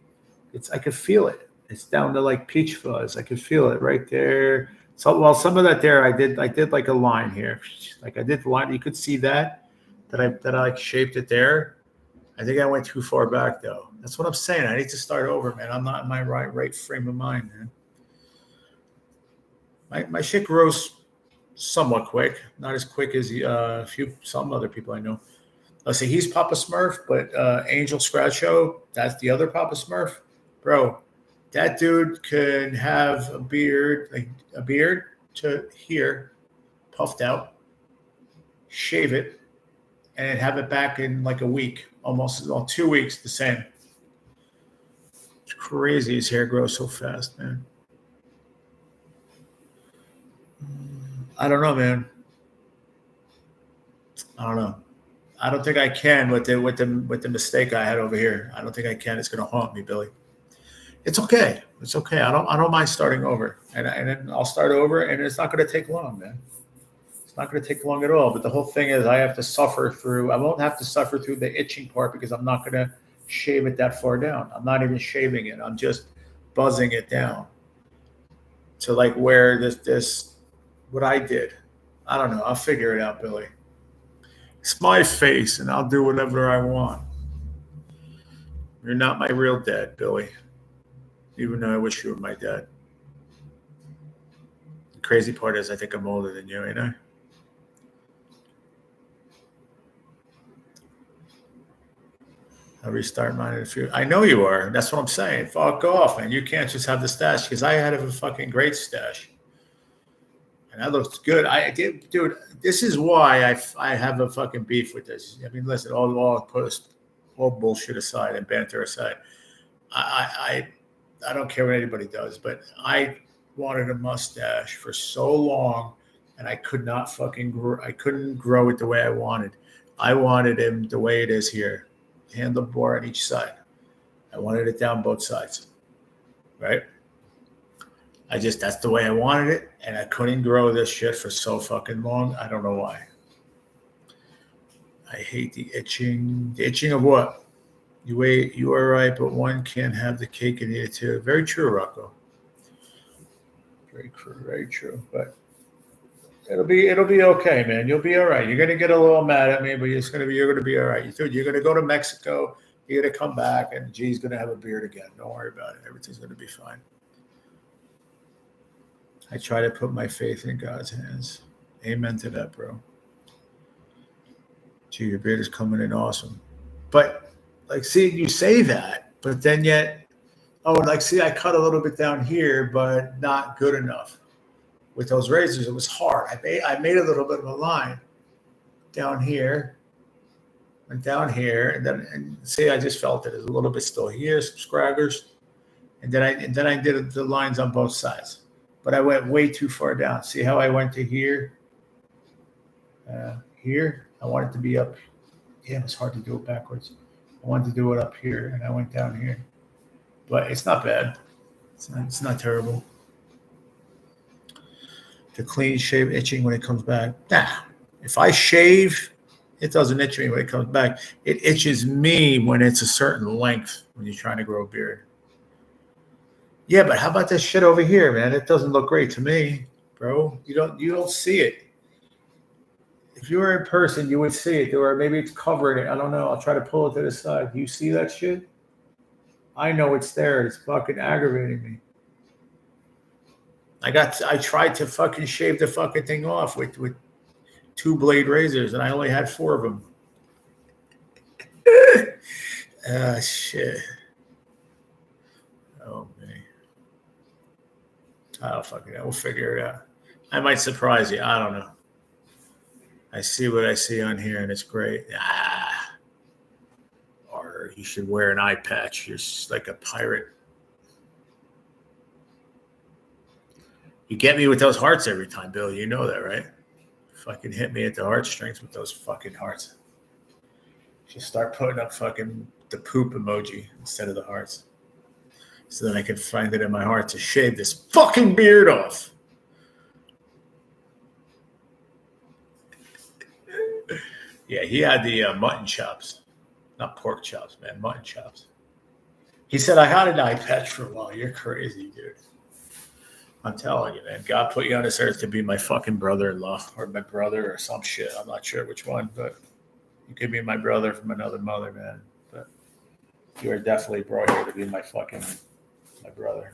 Speaker 2: I could feel it. It's down to like peach fuzz. I could feel it right there. So well, some of that there I did like a line here. Like I did the line. You could see that I like shaped it there. I think I went too far back though. That's what I'm saying. I need to start over, man. I'm not in my right frame of mind, man. My shit grows somewhat quick, not as quick as some other people I know. Let's see, he's Papa Smurf, but Angel Scratcho, that's the other Papa Smurf, bro. That dude could have a beard to here, puffed out, shave it, and have it back in like a week, almost 2 weeks, the same. It's crazy his hair grows so fast, man. I don't know, man. I don't know. I don't think I can with the mistake I had over here. I don't think I can. It's going to haunt me, Billy. It's okay. It's okay. I don't mind starting over, and then I'll start over, and it's not going to take long, man. It's not going to take long at all. But the whole thing is, I have to suffer through. I won't have to suffer through the itching part because I'm not going to shave it that far down. I'm not even shaving it. I'm just buzzing it down to like where this what I did. I don't know. I'll figure it out, Billy. It's my face, and I'll do whatever I want. You're not my real dad, Billy. Even though I wish you were my dad. The crazy part is I think I'm older than you, ain't I? I'll restart mine in a few. I know you are. That's what I'm saying. Fuck off, man. You can't just have the stash because I had a fucking great stash. And that looks good. I did, dude. This is why I have a fucking beef with this. I mean, listen, all bullshit aside and banter aside, I don't care what anybody does, but I wanted a mustache for so long, and I could not fucking grow. I couldn't grow it the way I wanted. I wanted him the way it is here, handlebar on each side. I wanted it down both sides, right? That's the way I wanted it, and I couldn't grow this shit for so fucking long. I don't know why. I hate the itching. The itching of what? You are right, but one can't have the cake and eat it too. Very true, Rocco. Very true. But it'll be okay, man. You'll be all right. You're gonna get a little mad at me, but you're gonna be all right. You're gonna go to Mexico. You're gonna come back, and G's gonna have a beard again. Don't worry about it. Everything's gonna be fine. I try to put my faith in God's hands. Amen to that, bro. Gee, your beard is coming in awesome. But, like, see, you say that, but then yet, I cut a little bit down here, but not good enough. With those razors, it was hard. I made a little bit of a line down here, and down here, and see, I just felt it. There's a little bit still here, some scraggers. And then I did the lines on both sides. But I went way too far down. See how I went to here? Here, I wanted to be up. Yeah, it was hard to do it backwards. I wanted to do it up here, and I went down here. But it's not bad. It's not terrible. The clean shave itching when it comes back. Nah, if I shave, it doesn't itch me when it comes back. It itches me when it's a certain length when you're trying to grow a beard. Yeah, but how about this shit over here, man? It doesn't look great to me, bro. You don't see it. If you were in person, you would see it, or maybe it's covering it. I don't know. I'll try to pull it to the side. Do you see that shit? I know it's there. It's fucking aggravating me. I tried to fucking shave the fucking thing off with 2 blade razors, and I only had 4 of them. Shit. Oh man. Oh fucking hell. We'll figure it out. I might surprise you. I don't know. I see what I see on here, and it's great. Or you should wear an eye patch. You're just like a pirate. You get me with those hearts every time, Bill. You know that, right? Fucking hit me at the heartstrings with those fucking hearts. Just start putting up fucking the poop emoji instead of the hearts. So then I can find it in my heart to shave this fucking beard off. Yeah, he had the mutton chops. Not pork chops, man. Mutton chops. He said, I had an eye patch for a while. You're crazy, dude. I'm telling you, man. God put you on this earth to be my fucking brother-in-law or my brother or some shit. I'm not sure which one, but you could be my brother from another mother, man. But you are definitely brought here to be my brother.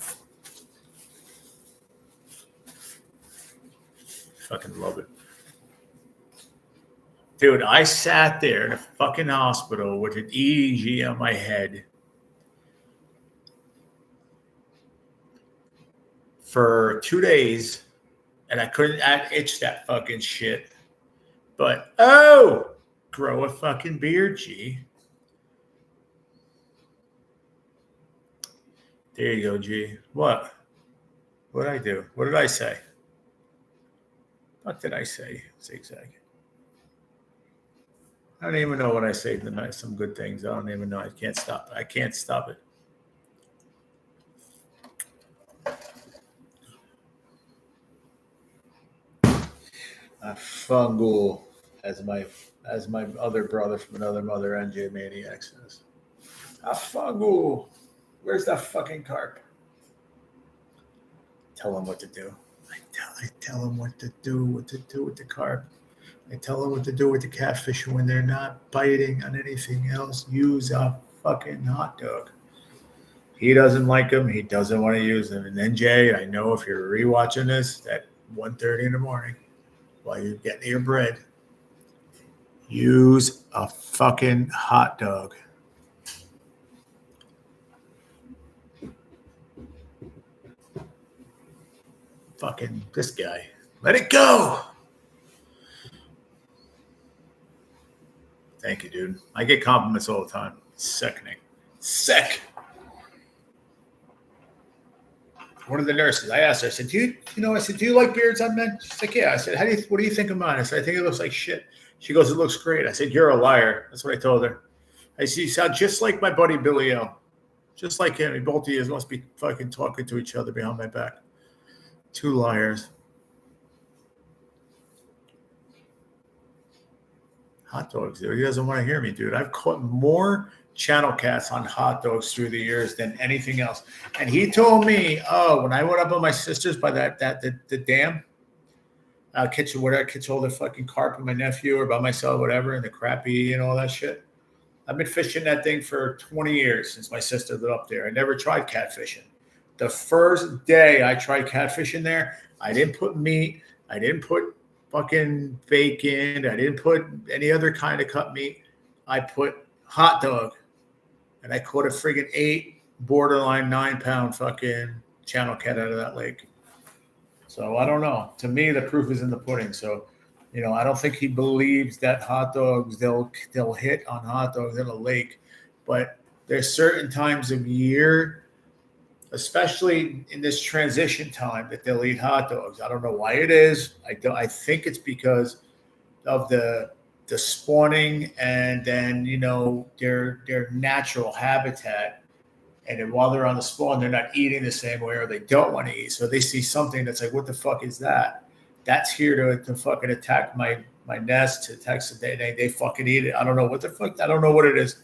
Speaker 2: Fucking love it. Dude, I sat there in a fucking hospital with an EEG on my head for 2 days, and I couldn't itch that fucking shit. But, grow a fucking beard, G. There you go, G. What? What did I do? What did I say? What did I say? Zigzag. I don't even know what I say tonight. Some good things. I don't even know. I can't stop it. I can't stop it. Fungal, as my other brother from another mother, NJ Maniac says. Fungal. Where's that fucking carp? Tell him what to do. I tell him what to do with the carp. I tell them what to do with the catfish when they're not biting on anything else. Use a fucking hot dog. He doesn't like them. He doesn't want to use them. And then, Jay, I know if you're rewatching this at 1:30 in the morning while you're getting your bread, use a fucking hot dog. Fucking this guy. Let it go. Thank you, dude. I get compliments all the time. It's sickening. Sick. One of the nurses, I asked her, I said, do you like beards on men? She's like, yeah. I said, what do you think of mine? I said, I think it looks like shit. She goes, it looks great. I said, you're a liar. That's what I told her. I said, you sound just like my buddy Billy O. Just like him. Both of you must be fucking talking to each other behind my back. 2 liars. Hot dogs, dude. He doesn't want to hear me, dude. I've caught more channel cats on hot dogs through the years than anything else. And he told me, when I went up on my sister's by the dam, kitchen where I catch all the fucking carp with my nephew or by myself, whatever, and the crappie and all that shit. I've been fishing that thing for 20 years since my sister lived up there. I never tried catfishing. The first day I tried catfishing there, I didn't put meat. I didn't put fucking bacon. I didn't put any other kind of cut meat. I put hot dog. And I caught a friggin' 8, borderline 9-pound fucking channel cat out of that lake. So I don't know. To me, the proof is in the pudding. So, I don't think he believes that hot dogs, they'll hit on hot dogs in a lake. But there's certain times of year especially in this transition time that they'll eat hot dogs. I don't know why it is. I think it's because of the spawning and then their natural habitat. And then while they're on the spawn, they're not eating the same way or they don't want to eat. So they see something that's like, what the fuck is that? That's here to fucking attack my nest, to attack the they fucking eat it. I don't know what the fuck. I don't know what it is.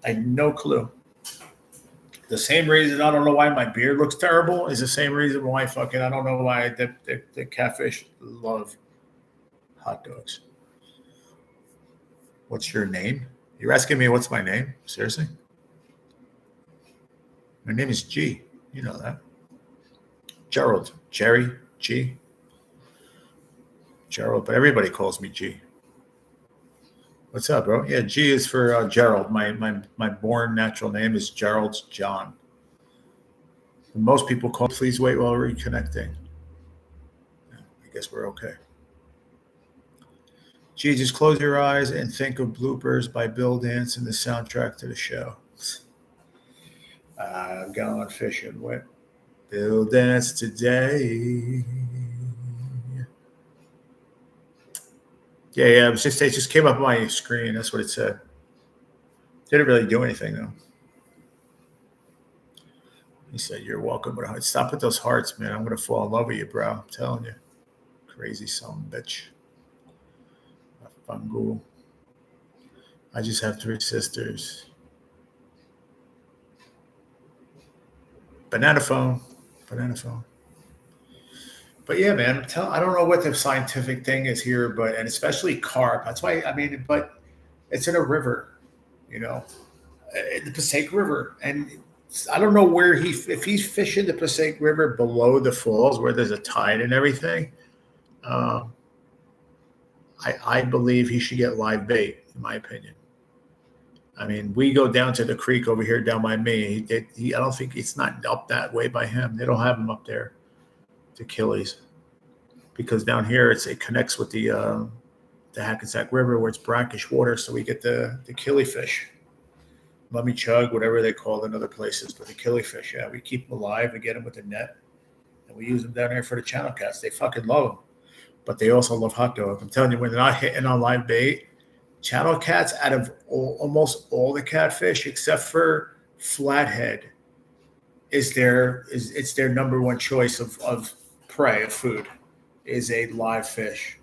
Speaker 2: I have no clue. The same reason I don't know why my beard looks terrible is the same reason why I don't know why the catfish love hot dogs. What's your name? You're asking me what's my name? Seriously? My name is G. You know that. Gerald. Jerry. G. Gerald. But everybody calls me G. What's up, bro? Yeah, G is for Gerald. My born natural name is Gerald John. And most people call, please wait while reconnecting. Yeah, I guess we're okay. G, just close your eyes and think of Bloopers by Bill Dance and the soundtrack to the show. I've gone fishing with Bill Dance today. Yeah. It just came up on my screen. That's what it said. Didn't really do anything though. He said, "You're welcome." But stop with those hearts, man. I'm gonna fall in love with you, bro. I'm telling you, crazy son of a bitch. A fungal. I just have 3 sisters. Banana phone. But yeah, man, I don't know what the scientific thing is here, and especially carp. That's why, but it's in a river, in the Passaic River. And I don't know if he's fishing the Passaic River below the falls where there's a tide and everything. I believe he should get live bait, in my opinion. I mean, we go down to the creek over here down by me. I don't think it's not up that way by him. They don't have him up there to Achilles, because down here it connects with the Hackensack River where it's brackish water, so we get the killifish, mummy chug, whatever they call it in other places, but the killifish. Yeah, we keep them alive and get them with the net, and we use them down here for the channel cats. They fucking love them, but they also love hot dogs. I'm telling you, when they're not hitting on live bait. Channel cats, out of almost all the catfish, except for flathead, it's their number one choice of prey, of food, is a live fish.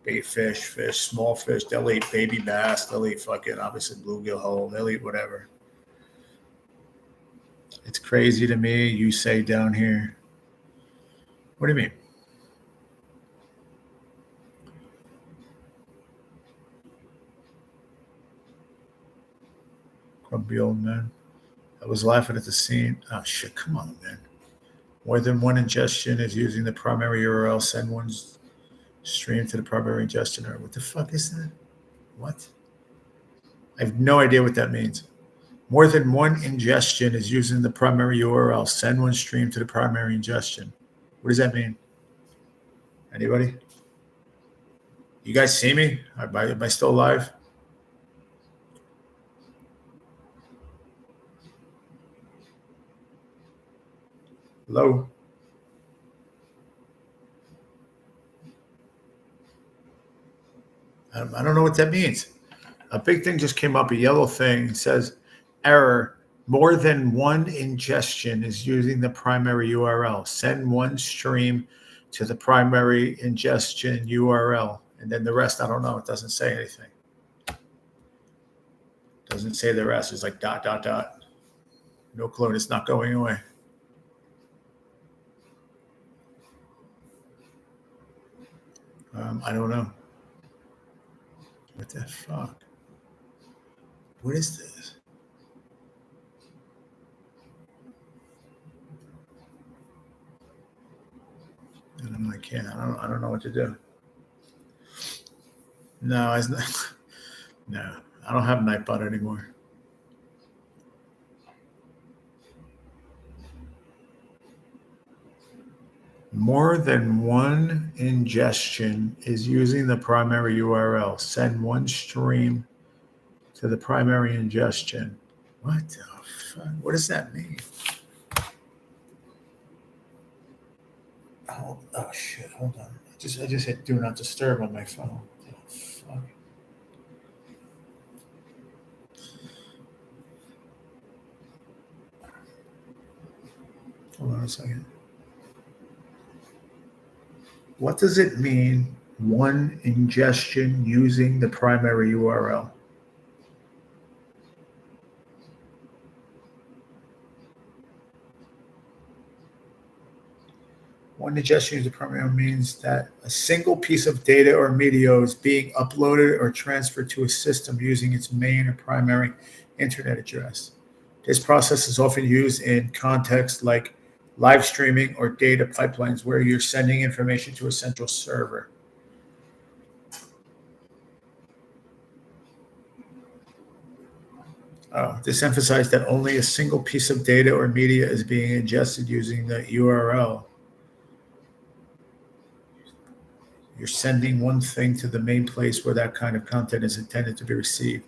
Speaker 2: Bait fish, small fish. They'll eat baby bass. They'll eat fucking, obviously, bluegill whole. They'll eat whatever. It's crazy to me, you say down here. What do you mean? Grumpy old man. I was laughing at the scene. Oh, shit. Come on, man. More than one ingestion is using the primary URL. Send one stream to the primary ingestion. Or what the fuck is that? What? I have no idea what that means. More than one ingestion is using the primary URL. Send one stream to the primary ingestion. What does that mean? Anybody? You guys see me? Am I still live? Hello? I don't know what that means. A big thing just came up, a yellow thing. It says, error, more than one ingestion is using the primary URL. Send one stream to the primary ingestion URL. And then the rest, I don't know. It doesn't say anything. Doesn't say the rest. It's like ... No clue. It's not going away. I don't know. What the fuck? What is this? I don't know. I can't. I don't know what to do. No, it's not. No, I don't have Nightbot anymore. More than one ingestion is using the primary URL. Send one stream to the primary ingestion. What the fuck? What does that mean? Oh shit! Hold on. I just hit do not disturb on my phone. Oh, fuck. Hold on a second. What does it mean? One ingestion using the primary URL. One ingestion using the primary means that a single piece of data or media is being uploaded or transferred to a system using its main or primary internet address. This process is often used in contexts like live streaming or data pipelines where you're sending information to a central server. This emphasized that only a single piece of data or media is being ingested using the URL. You're sending one thing to the main place where that kind of content is intended to be received.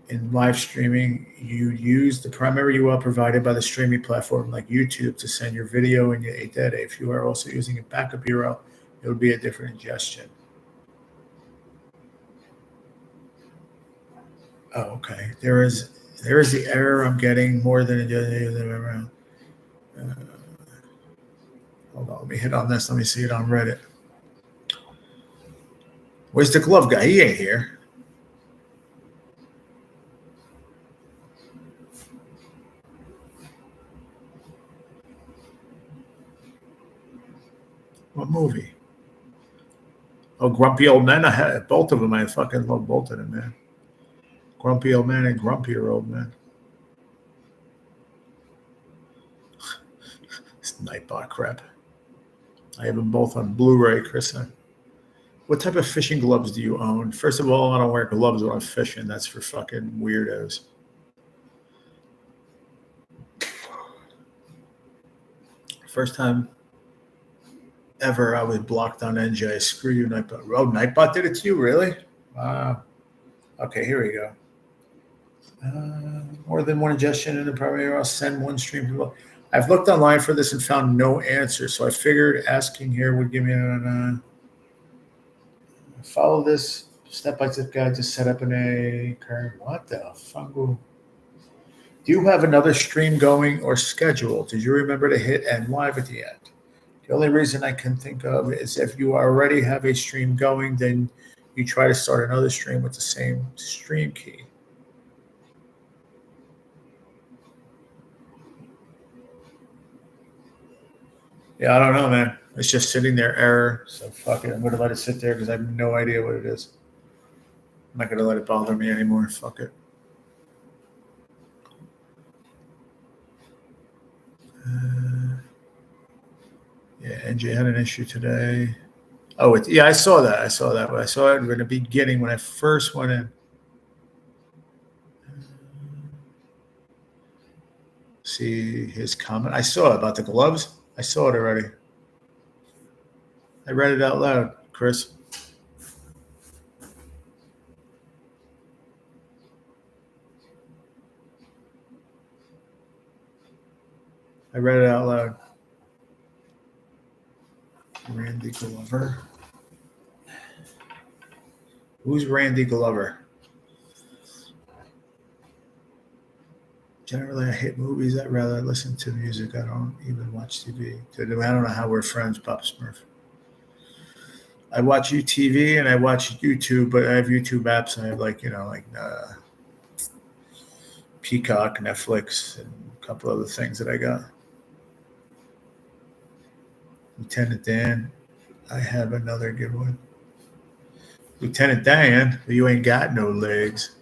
Speaker 2: In live streaming, you use the primary URL provided by the streaming platform like YouTube to send your video and your data. If you are also using a backup URL, it would be a different ingestion. Oh, okay. There is the error I'm getting more than around. Hold on, let me hit on this. Let me see it on Reddit. Where's the glove guy? He ain't here. What movie? Oh, Grumpy Old Men. I had both of them. I fucking love both of them, man. Grumpy Old Man and Grumpier Old Man. It's Nightbot crap. I have them both on Blu-ray, Chris. What type of fishing gloves do you own? First of all, I don't wear gloves when I'm fishing. That's for fucking weirdos. First time ever I was blocked on NJ. Screw you, Nightbot. Oh, Nightbot did it to you? Really? Wow. Okay, here we go. More than one ingestion in the primary URL. Send one stream to. I've looked online for this and found no answer, so I figured asking here would give me an. Follow this step-by-step guide to set up a current. What the fungal? Do you have another stream going or scheduled? Did you remember to hit end live at the end? The only reason I can think of is if you already have a stream going, then you try to start another stream with the same stream key. Yeah, I don't know, man. It's just sitting there, error. So fuck it. I'm going to let it sit there because I have no idea what it is. I'm not going to let it bother me anymore. Fuck it. Yeah, NJ had an issue today. Oh, yeah, I saw that. But I saw it in the beginning when I first went in. See his comment. I saw it about the gloves. I saw it already. I read it out loud, Chris. I read it out loud. Randy Glover. Who's Randy Glover? Generally, I hate movies. I'd rather listen to music. I don't even watch TV. I don't know how we're friends, Pop Smurf. I watch UTV and I watch YouTube, but I have YouTube apps. I have Peacock, Netflix, and a couple other things that I got. Lieutenant Dan, I have another good one. Lieutenant Dan, you ain't got no legs.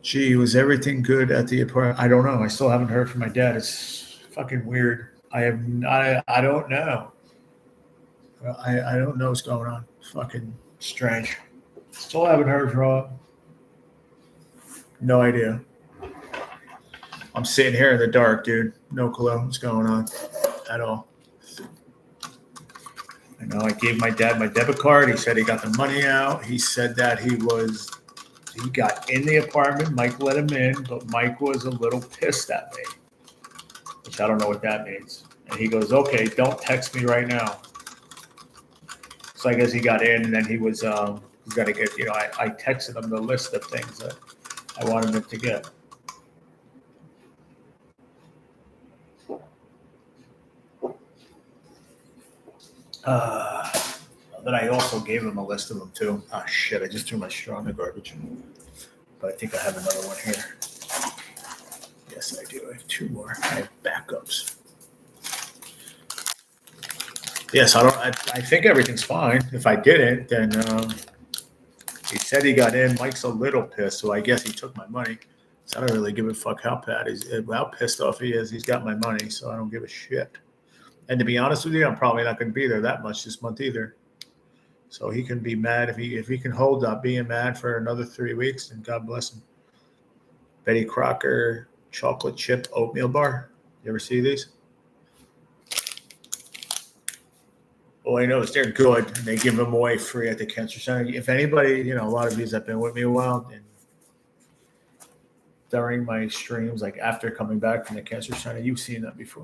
Speaker 2: Gee, was everything good at the apartment? I don't know. I still haven't heard from my dad. It's fucking weird. I don't know. I don't know what's going on. Fucking strange. Still haven't heard from him. No idea. I'm sitting here in the dark, dude. No clue what's going on at all. I know I gave my dad my debit card. He said he got the money out. He said that he He got in the apartment. Mike let him in, but Mike was a little pissed at me, which I don't know what that means. And he goes, "Okay, don't text me right now." So I guess he got in, and then he was he's got to get. I texted him the list of things that I wanted him to get. Then I also gave him a list of them too. Ah, shit! I just threw my straw in the garbage. But I think I have another one here. Yes, I do. I have 2 more. I have backups. Yes, I think everything's fine. If I didn't, then he said he got in. Mike's a little pissed, so I guess he took my money. So I don't really give a fuck how pissed off he is. He's got my money, so I don't give a shit. And to be honest with you, I'm probably not going to be there that much this month either. So he can be mad if he can hold up being mad for another 3 weeks, then God bless him. Betty Crocker chocolate chip oatmeal bar. You ever see these? All I know is they're good, and they give them away free at the Cancer Center. If anybody, a lot of these have been with me a while, and during my streams, like after coming back from the Cancer Center, you've seen that before.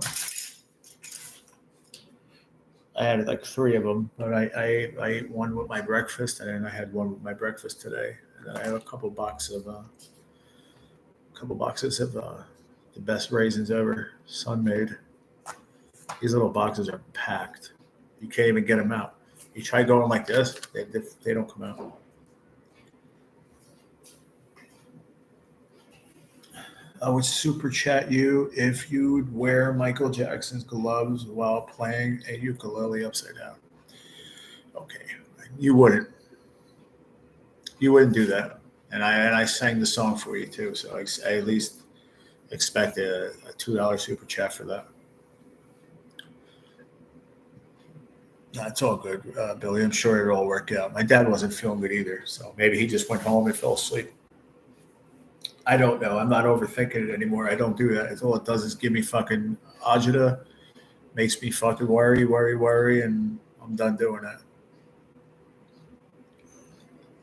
Speaker 2: I had like 3 of them, but I ate one with my breakfast, and then I had one with my breakfast today, and then I have a couple boxes of the best raisins ever, Sun made. These little boxes are packed. You can't even get them out. You try going like this, they don't come out. I would super chat you if you'd wear Michael Jackson's gloves while playing a ukulele upside down. Okay, you wouldn't. You wouldn't do that. And I sang the song for you too, so I at least expect a $2 super chat for that. It's all good, Billy. I'm sure it'll all work out. My dad wasn't feeling good either, so maybe he just went home and fell asleep. I don't know. I'm not overthinking it anymore. I don't do that. It's all it does is give me fucking agita, makes me fucking worry, and I'm done doing that.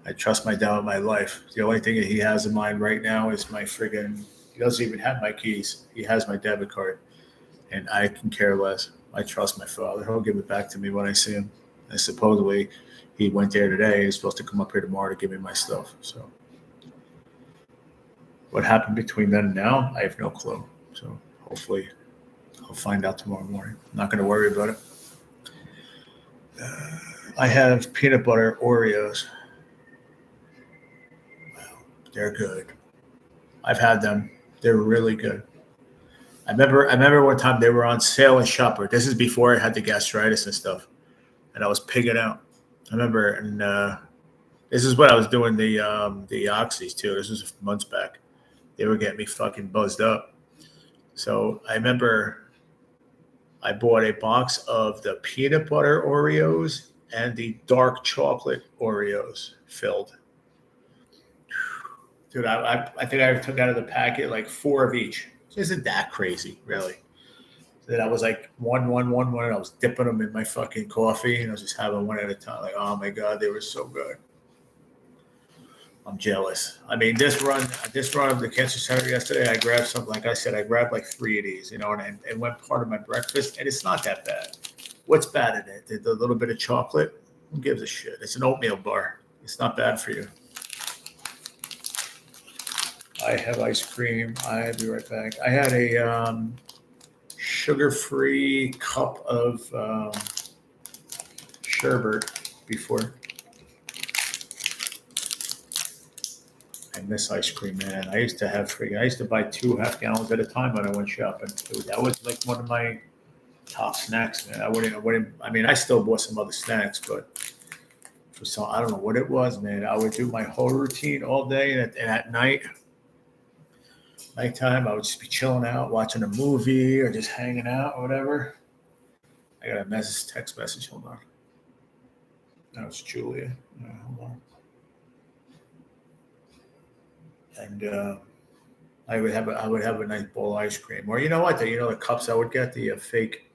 Speaker 2: I trust my dad with my life. The only thing that he has in mind right now is my friggin', he doesn't even have my keys. He has my debit card, and I can care less. I trust my father. He'll give it back to me when I see him. And supposedly he went there today. He's supposed to come up here tomorrow to give me my stuff. So what happened between then and now, I have no clue. So hopefully I'll find out tomorrow morning. I'm not going to worry about it. I have peanut butter Oreos. Wow, they're good. I've had them. They're really good. I remember one time they were on sale in Shopper. This is before I had the gastritis and stuff, and I was pigging out. I remember, and this is when I was doing the oxys too. This was months back. They were getting me fucking buzzed up. So I remember I bought a box of the peanut butter Oreos and the dark chocolate Oreos filled. Dude, I think I took out of the packet like 4 of each. Isn't that crazy, really? Then I was like one, and I was dipping them in my fucking coffee, and I was just having one at a time. Like, oh my God, they were so good. I'm jealous. I mean, this run of the Cancer Center yesterday, I grabbed something. Like I said, I grabbed like 3 of these, and it went part of my breakfast, and it's not that bad. What's bad in it? The little bit of chocolate? Who gives a shit? It's an oatmeal bar. It's not bad for you. I have ice cream. I'll be right back. I had a sugar-free cup of sherbet before. I miss ice cream, man. I used to buy 2 half-gallons at a time when I went shopping. That was like one of my top snacks, man. I still bought some other snacks, but for some, I don't know what it was, man. I would do my whole routine all day, and at nighttime, I would just be chilling out, watching a movie or just hanging out or whatever. I got a text message. Hold on. That was Julia. Hold on. And I would have a nice bowl of ice cream. Or you know what? The cups I would get, the fake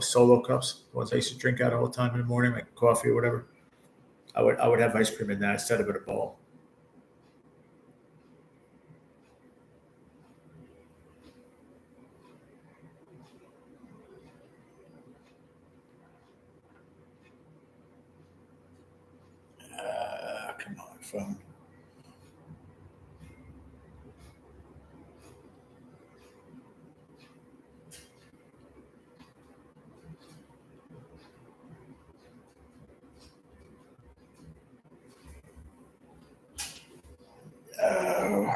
Speaker 2: solo cups, the ones I used to drink out all the time in the morning, like coffee or whatever. I would have ice cream in that instead of in a bowl. phone. Oh.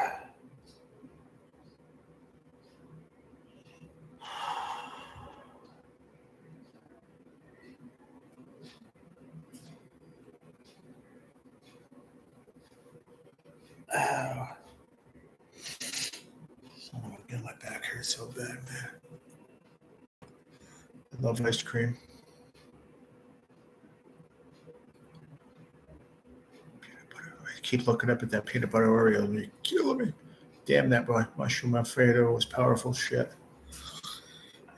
Speaker 2: Oh. Oh, get my back hurts so bad, man. I love ice cream. Peanut butter. I keep looking up at that peanut butter Oreo. You're killing me. Damn that boy. Mushroom Alfredo was powerful shit.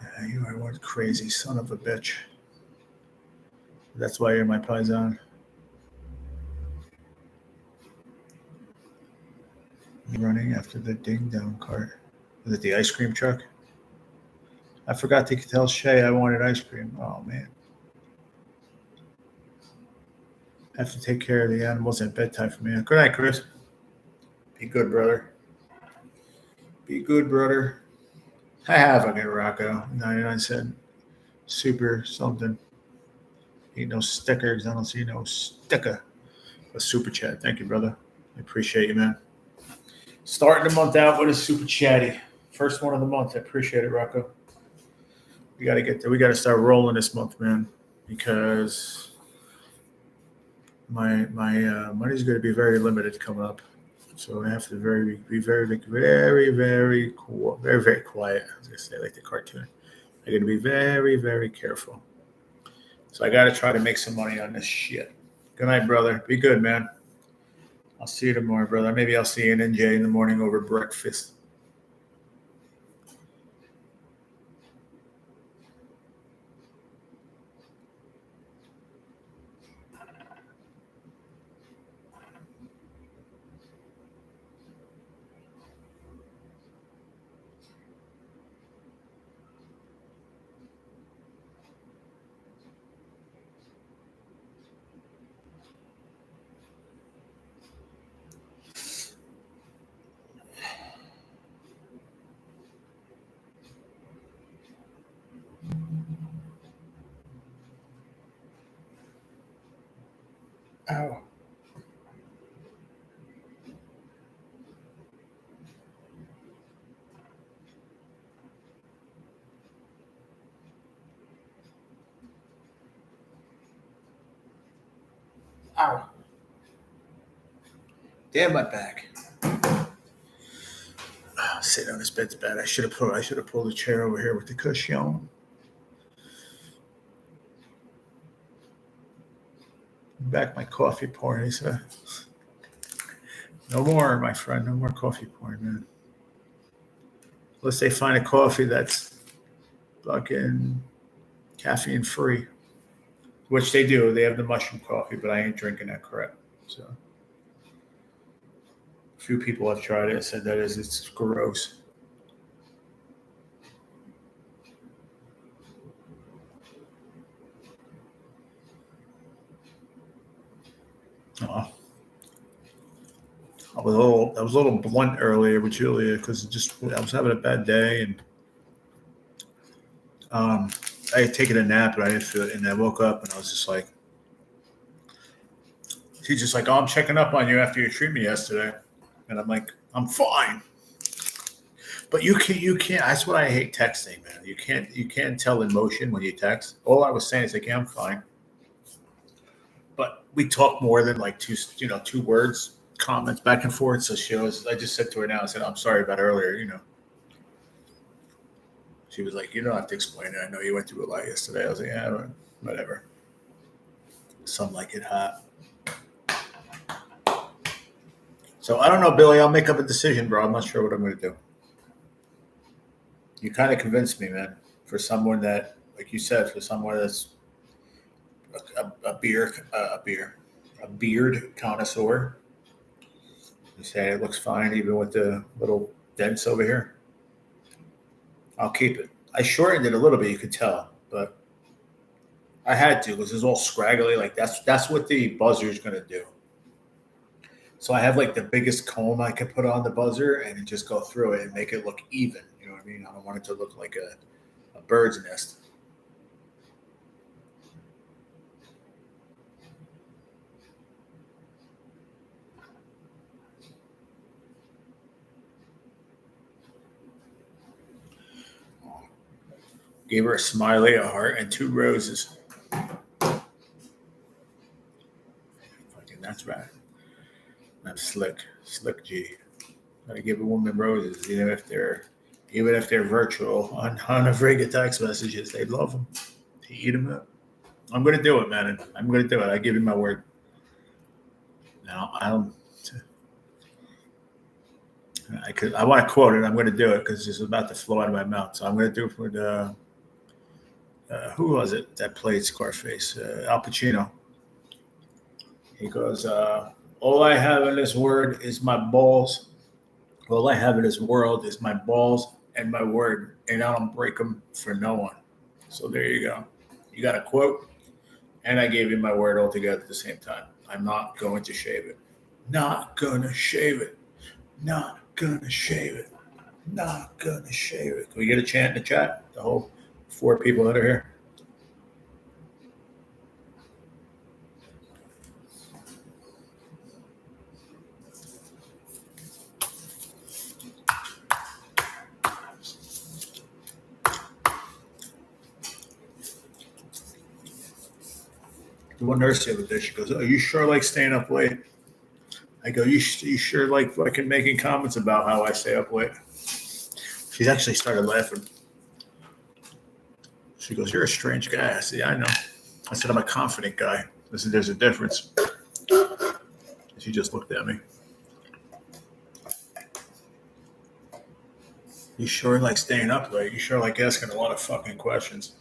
Speaker 2: Yeah, you are one crazy son of a bitch. That's why you're my paisan. Running after the ding dong cart. Was it the ice cream truck? I forgot to tell Shay I wanted ice cream. Oh man. I have to take care of the animals at bedtime for me. Good night, Chris. Be good, brother. Be good, brother. I have a good Rocco. 99 cent. Super something. Ain't no stickers. I don't see no sticker. A super chat. Thank you, brother. I appreciate you, man. Starting the month out with a super chatty. First one of the month. I appreciate it, Rocco. We got to get there. We got to start rolling this month, man, because my money's going to be very limited coming up. So I have to be very quiet. I was going to say like the cartoon. I got to be very, very careful. So I got to try to make some money on this shit. Good night, brother. Be good, man. I'll see you tomorrow, brother. Maybe I'll see you in NJ in the morning over breakfast. Ow. Ow. Damn my back. Sitting on this bed's bad. I should have pulled a chair over here with the cushion. Back my coffee pouring. He said, no more, my friend. No more coffee pouring, man. Unless they find a coffee that's fucking caffeine free, which they do. They have the mushroom coffee, but I ain't drinking that crap. So a few people have tried it and said it's gross. Oh. I was a little blunt earlier with Julia because I was having a bad day and I had taken a nap but I didn't feel it, and I woke up and I was just like, she's just like, oh, I'm checking up on you after your treatment yesterday, and I'm like, I'm fine. But you can't. That's what I hate texting, man. You can't tell emotion when you text. All I was saying is like, yeah, I'm fine. But we talk more than like two words. Comments back and forth. So I just said to her now, I said, I'm sorry about earlier, She was like, you don't have to explain it. I know you went through a lot yesterday. I was like, yeah, whatever. Some like it hot. So I don't know, Billy. I'll make up a decision, bro. I'm not sure what I'm going to do. You kind of convinced me, man. For someone that, like you said, for someone that's a beard connoisseur. You say it looks fine even with the little dents over here. I'll keep it. I shortened it a little bit, you could tell, but I had to because it's all scraggly. Like that's what the buzzer's going to do. So I have like the biggest comb I could put on the buzzer and just go through it and make it look even. You know what I mean? I don't want it to look like a bird's nest. Gave her a smiley, a heart, and 2 roses. Fucking, that's right. I'm slick G. Gotta give a woman roses, even if they're virtual on a regular text messages. They love them. To eat them up. I'm gonna do it, man. I'm gonna do it. I give you my word. Now I want to quote it. I'm going to do it because it's about to flow out of my mouth. So I'm going to do it for the who was it that played Scarface? Al Pacino. He goes, "All I have in this word is my balls. All I have in this world is my balls and my word, and I don't break them for no one." So there you go. You got a quote, and I gave you my word all together at the same time. I'm not going to shave it. Not gonna shave it. Not gonna shave it. Not gonna shave it. Can we get a chant in the chat? The whole 4 people that are here. The one nurse the other day, she goes, "Oh, you sure like staying up late?" I go, you sure like fucking making comments about how I stay up late?" She's actually started laughing. She goes, "You're a strange guy." I said, "Yeah, I know." I said, "I'm a confident guy." I said, "There's a difference." She just looked at me. "You sure like staying up late? You sure like asking a lot of fucking questions?"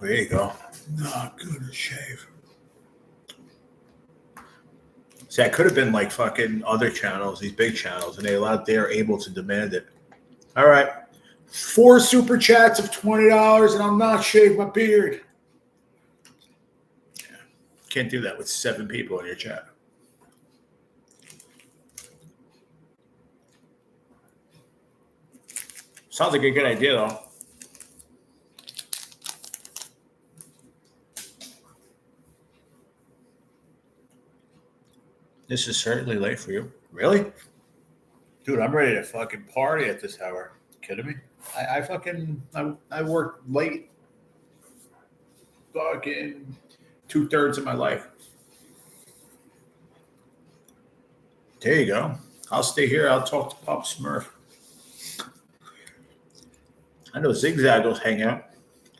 Speaker 2: There you go. Not gonna shave. See, I could have been like fucking other channels, these big channels, and they're able to demand it. All right. 4 super chats of $20 and I'll not shave my beard. Yeah. Can't do that with 7 people in your chat. Sounds like a good idea, though. This is certainly late for you. Really? Dude, I'm ready to fucking party at this hour. You kidding me? I work late. Fucking 2/3 of my life. There you go. I'll stay here. I'll talk to Pop Smurf. I know Zigzag will hang out.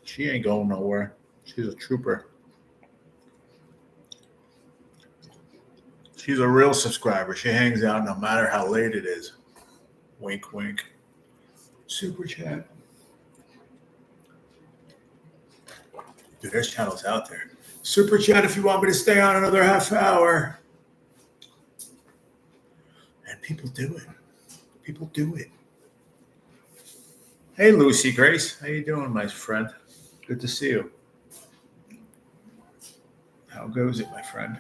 Speaker 2: She ain't going nowhere. She's a trooper. She's a real subscriber. She hangs out no matter how late it is. Wink, wink. Super chat. Dude, there's channels out there. Super chat if you want me to stay on another half hour. And people do it. People do it. Hey, Lucy Grace. How you doing, my friend? Good to see you. How goes it, my friend?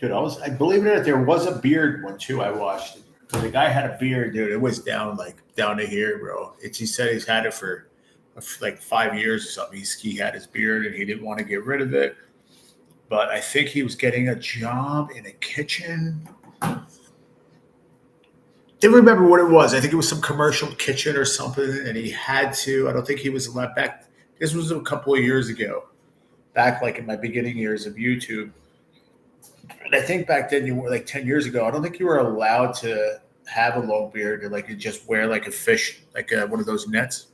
Speaker 2: Dude, I believe it or not, there was a beard one too. I watched it. The guy had a beard, dude. It was down to here, bro. He said he's had it for like 5 years or something. He had his beard and he didn't want to get rid of it. But I think he was getting a job in a kitchen. Didn't remember what it was. I think it was some commercial kitchen or something, and he had to. I don't think he was allowed back. This was a couple of years ago, back like in my beginning years of YouTube. And I think back then you were like 10 years ago. I don't think you were allowed to have a long beard or like just wear like a fish, like one of those nets.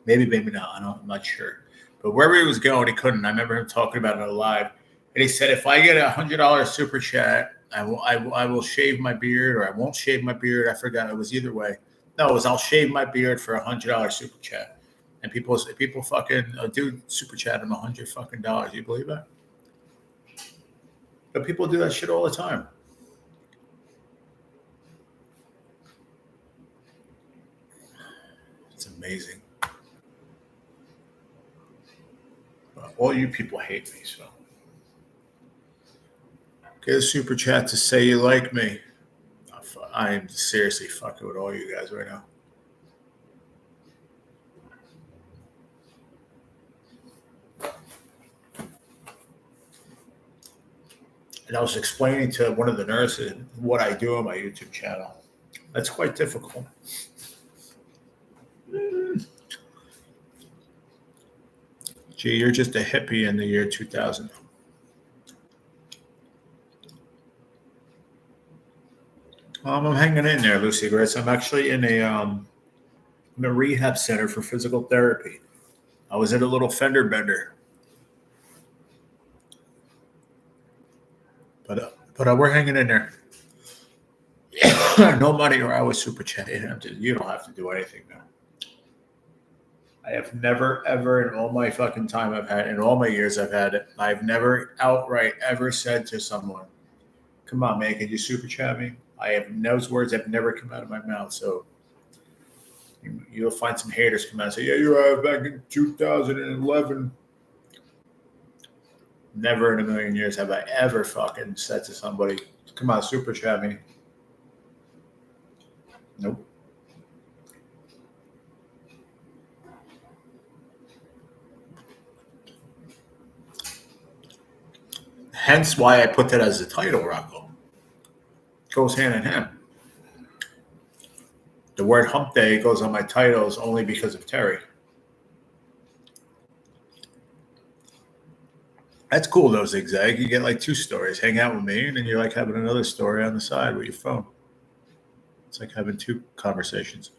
Speaker 2: Maybe not. I'm not sure. But wherever he was going, he couldn't. I remember him talking about it live. And he said, if I get $100 super chat, I will shave my beard, or I won't shave my beard. I forgot. It was either way. No, it was I'll shave my beard for $100 super chat. And people fucking dude super chat him $100 fucking dollars. You believe that? But people do that shit all the time. It's amazing. But all you people hate me, so. Get a super chat to say you like me. I am seriously fucking with all you guys right now. And I was explaining to one of the nurses what I do on my YouTube channel. That's quite difficult. Gee, you're just a hippie in the year 2000. I'm hanging in there, Lucy Grace. I'm actually in a rehab center for physical therapy. I was in a little fender bender. But we're hanging in there. No money or I was super chatting. You don't have to do anything now. I have never, ever in all my fucking time I've had, in all my years I've had it, I've never outright ever said to someone, come on, man, can you super chat me? Those words have never come out of my mouth. So you'll find some haters come out and say, yeah, you're right, back in 2011. Never in a million years have I ever fucking said to somebody, come on, super chat me. Nope. Hence why I put that as the title, Rocco. It goes hand in hand. The word Humpday goes on my titles only because of Terry. That's cool, though, Zigzag. You get like 2 stories. Hang out with me, and then you're like having another story on the side with your phone. It's like having 2 conversations.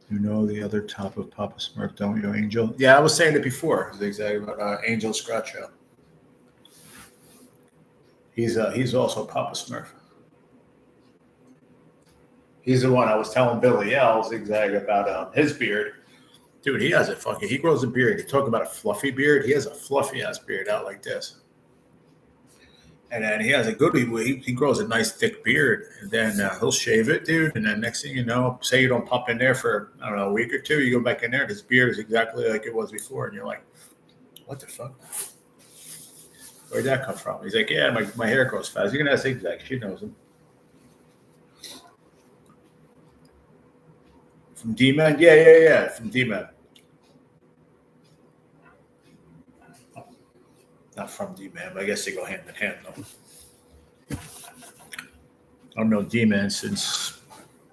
Speaker 2: You know the other top of Papa Smurf, don't you, Angel? Yeah, I was saying it before, Zigzag, about Angel Scratcho. He's also Papa Smurf. He's the one I was telling Billy L, Zigzag, about his beard. Dude, he grows a beard. You talk about a fluffy beard. He has a fluffy ass beard out like this. And then he has he grows a nice thick beard. And then he'll shave it, dude. And then next thing you know, say you don't pop in there for, I don't know, a week or 2, you go back in there, and his beard is exactly like it was before. And you're like, what the fuck? Where'd that come from? He's like, yeah, my hair grows fast. You're going to ask Zigzag. She knows him. From D-Man? Yeah. From D-Man. Not from D-Man, but I guess they go hand in hand, though. I don't know D-Man since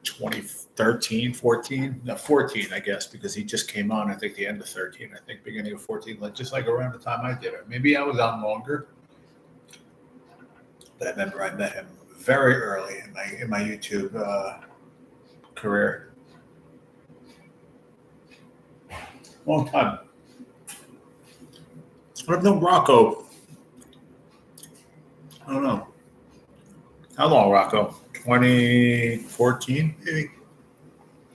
Speaker 2: 2013, 14. No, 14, I guess, because he just came on, I think, the end of 13. I think beginning of 14, just like around the time I did it. Maybe I was on longer. But I remember I met him very early in my YouTube career. Long time. I've known Rocco. I don't know. How long, Rocco? 2014, maybe?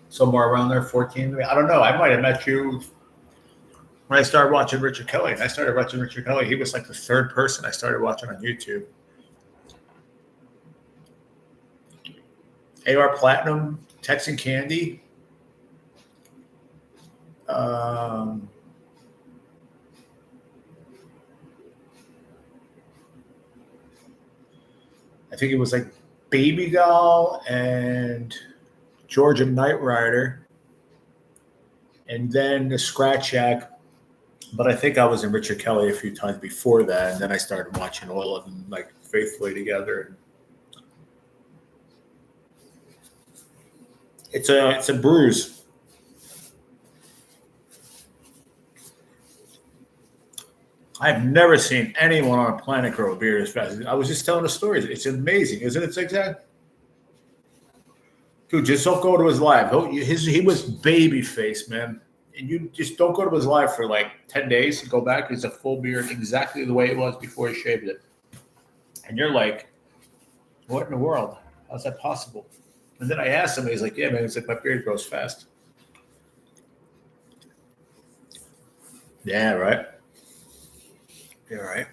Speaker 2: Somewhere around there, 14. I don't know. I might have met you when I started watching Richard Kelly. I started watching Richard Kelly. He was like the 3rd person I started watching on YouTube. AR Platinum, Texan Candy. I think it was like Baby Doll and Georgia Knight Rider, and then the Scratch Shack. But I think I was in Richard Kelly a few times before that, and then I started watching all of them like faithfully together. It's a bruise. I've never seen anyone on a planet grow a beard as fast. I was just telling the stories. It's amazing, isn't it, Zigzag? Dude, just don't go to his live. He was baby face, man. And you just don't go to his live for like 10 days and go back. It's a full beard exactly the way it was before he shaved it. And you're like, what in the world? How's that possible? And then I asked him, he's like, yeah, man, it's like my beard grows fast. Yeah, right. You're right.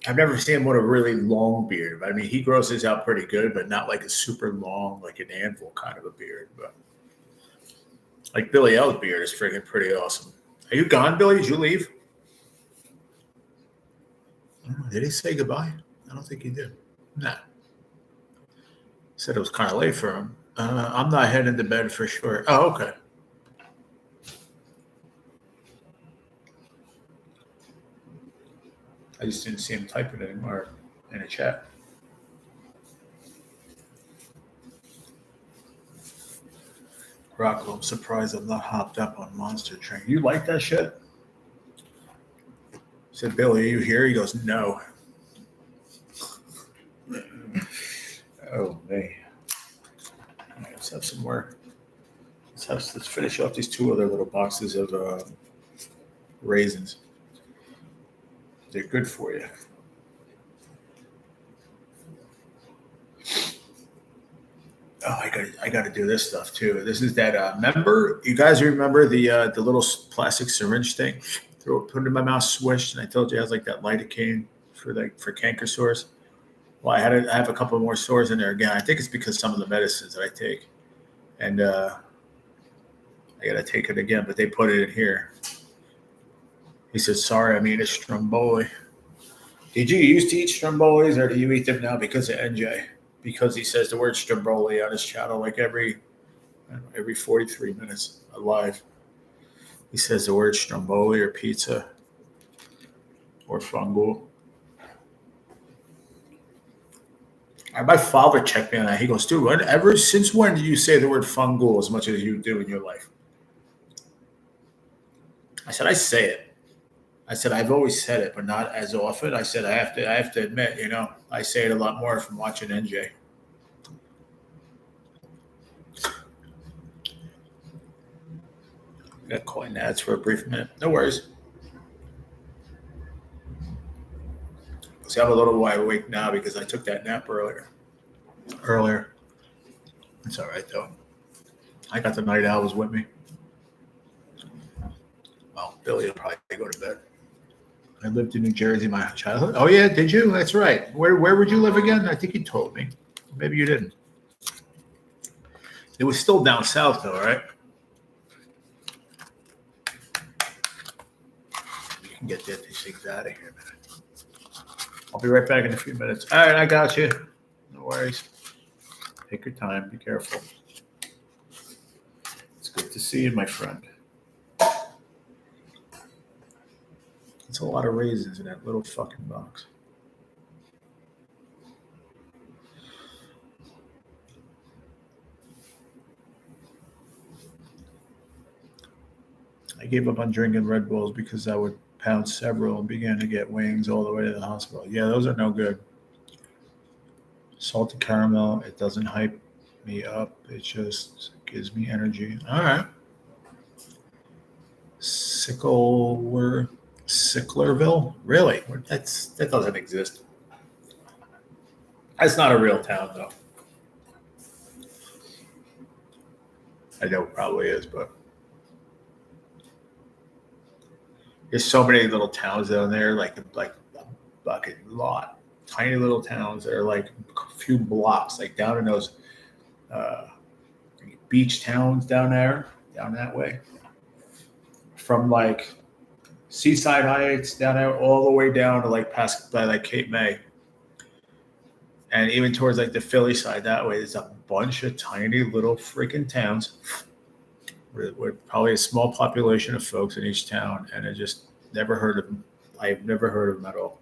Speaker 2: I've never seen him with a really long beard. I mean, he grows his out pretty good, but not like a super long, like an anvil kind of a beard. But like Billy L's beard is freaking pretty awesome. Are you gone, Billy? Did you leave? Did he say goodbye? I don't think he did. Nah. Said it was kind of late for him. I'm not heading to bed for sure. Oh, okay. I just didn't see him typing it anymore in a chat. Rocco, I'm surprised I'm not hopped up on Monster Train. You like that shit? I said, Billy, are you here? He goes, no. Oh, man. All right, let's have some more. Let's finish off these two other little boxes of raisins. They're good for you. Oh, I got to do this stuff too. This is that. Remember, you guys remember the little plastic syringe thing? Put it in my mouth, swished, and I told you I was like that lidocaine for canker sores. Well, I have a couple more sores in there again. I think it's because some of the medicines that I take, and I got to take it again. But they put it in here. He said, "Sorry, I mean it's Stromboli." Did you used to eat Strombolis, or do you eat them now because of NJ? Because he says the word Stromboli on his channel like every 43 minutes alive. He says the word Stromboli or pizza or fungal. My father checked me on that. He goes, dude, since when do you say the word fungal as much as you do in your life? I said, I say it. I said, I've always said it, but not as often. I said, I have to admit, I say it a lot more from watching NJ. Got coin ads for a brief minute. No worries. See, I'm a little wide awake now because I took that nap earlier. It's all right, though. I got the night owls with me. Well, Billy will probably go to bed. I lived in New Jersey my childhood. Oh, yeah, did you? That's right. Where would you live again? I think you told me. Maybe you didn't. It was still down south, though, right? You can get these things out of here, man. I'll be right back in a few minutes. All right, I got you. No worries. Take your time. Be careful. It's good to see you, my friend. It's a lot of raisins in that little fucking box. I gave up on drinking Red Bulls because I would pound several and began to get wings all the way to the hospital. Yeah, those are no good. Salted caramel, it doesn't hype me up. It just gives me energy. All right. Sicklerville? Really? That doesn't exist. That's not a real town, though. I know it probably is, but there's so many little towns down there, like a bucket lot. Tiny little towns that are like a few blocks, like down in those beach towns down that way. From like Seaside Heights down there all the way down to like past by like Cape May. And even towards like the Philly side that way, there's a bunch of tiny little freaking towns with probably a small population of folks in each town. And I just never heard of them. I've never heard of them at all.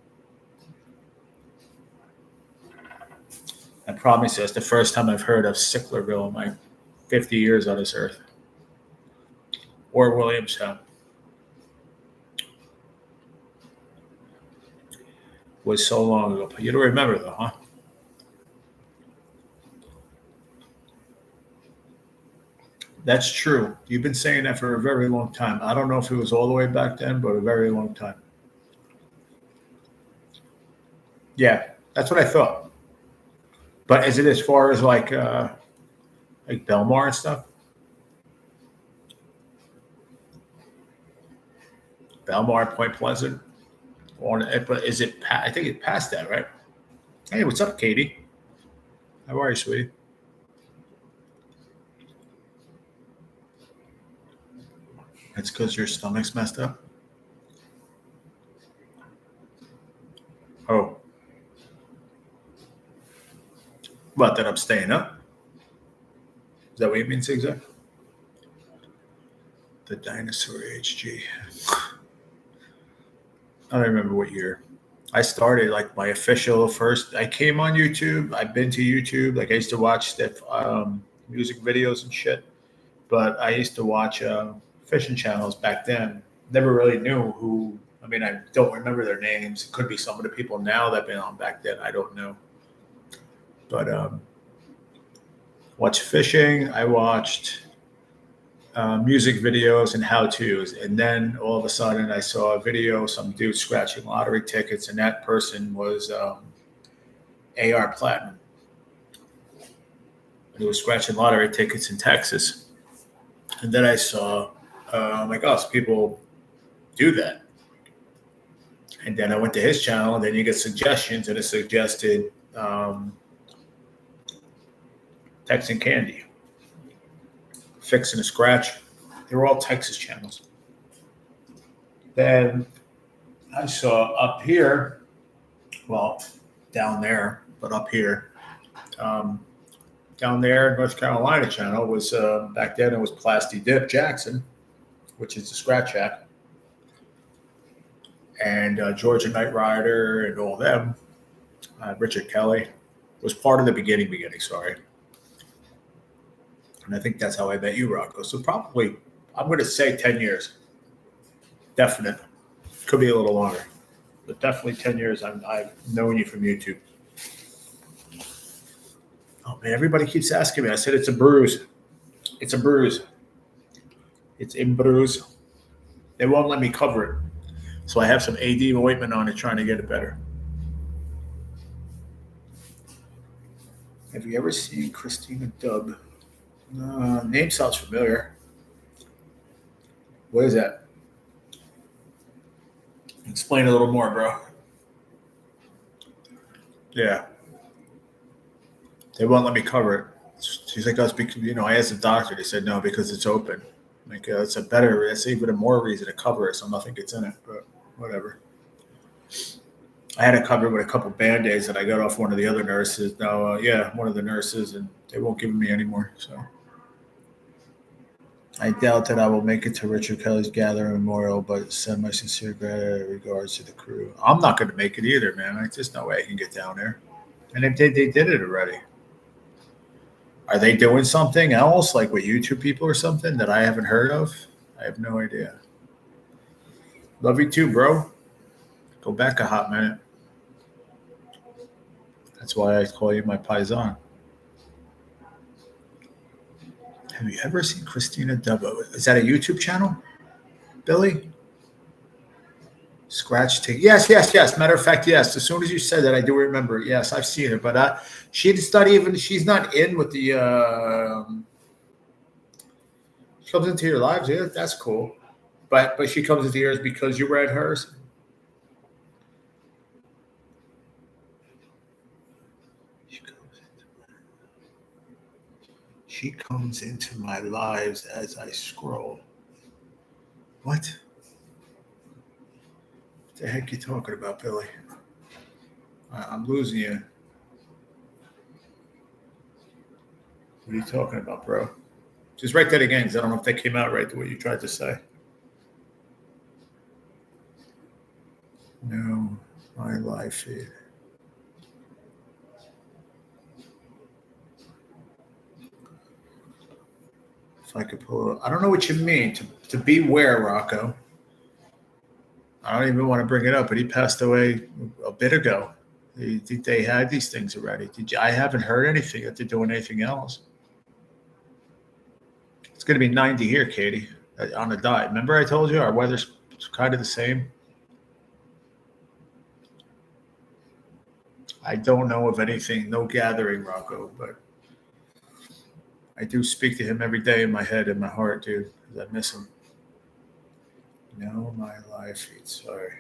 Speaker 2: I promise you, it's the first time I've heard of Sicklerville in my 50 years on this earth. Or Williamstown. Was so long ago. You don't remember though, huh? That's true. You've been saying that for a very long time. I don't know if it was all the way back then, but a very long time. Yeah, that's what I thought. But is it as far as like Belmar and stuff? Belmar, Point Pleasant. But is it? I think it passed that, right? Hey, what's up, Katie? How are you, sweetie? It's because your stomach's messed up. Oh, what? That I'm staying up? Is that what you mean, Zigzag? The Dinosaur HG. I don't remember what year. I started like my official first. I came on YouTube. I've been to YouTube. Like I used to watch that music videos and shit. But I used to watch fishing channels back then. Never really knew who. I mean, I don't remember their names. It could be some of the people now that have been on back then. I don't know. But watched fishing. I watched music videos and how-tos. And then all of a sudden I saw a video, some dude scratching lottery tickets, and that person was AR Platinum. He was scratching lottery tickets in Texas. And then I saw, I'm like, oh, so people do that. And then I went to his channel, and then you get suggestions, and it suggested Texan Candy, Fixing a Scratch. They were all Texas channels. Then I saw up here, well, down there, but up here, down there, North Carolina channel was back then it was Plasty Dip Jackson, which is the Scratch Hack, and Georgia Knight Rider and all them. Richard Kelly was part of the beginning. Sorry, and I think that's how I met you, Rocco. So probably I'm going to say 10 years. Definite. Could be a little longer, but definitely 10 years. I've known you from YouTube. Oh man, everybody keeps asking me. I said it's a bruise. It's a bruise. It's in bruise. They won't let me cover it. So I have some AD ointment on it trying to get it better. Have you ever seen Christina Dubb? Name sounds familiar. What is that? Explain a little more, bro. Yeah. They won't let me cover it. She's like, I asked the doctor. They said no because it's open. Like it's even a more reason to cover it so nothing gets in it. But whatever. I had it covered with a couple Band-Aids that I got off one of the other nurses. No, one of the nurses, and they won't give me anymore. So I doubt that I will make it to Richard Kelly's gathering memorial, but send my sincere regards to the crew. I'm not going to make it either, man. There's no way I can get down there. And if they did it already. Are they doing something else, like with YouTube people or something that I haven't heard of? I have no idea. Love you too, bro. Go back a hot minute. That's why I call you my paisan. Have you ever seen Christina Dubbo? Is that a YouTube channel, Billy? Scratch ticket. Yes. Matter of fact, yes. As soon as you said that, I do remember. Yes, I've seen her, but she's not in with the. She comes into your lives. Yeah, that's cool. But she comes into yours because you read hers. She comes into my lives as I scroll. What? What the heck are you talking about, Billy? I'm losing you. What are you talking about, bro? Just write that again, because I don't know if that came out right the way you tried to say. No, my live feed. If I could pull it, I don't know what you mean. To be where, Rocco? I don't even want to bring it up, but he passed away a bit ago. They had these things already. I haven't heard anything that they're doing anything else. It's going to be 90 here, Katie, on the dot. Remember I told you our weather's kind of the same? I don't know of anything, no gathering, Rocco, but I do speak to him every day in my head and my heart, dude, because I miss him. No, my live feed. Sorry.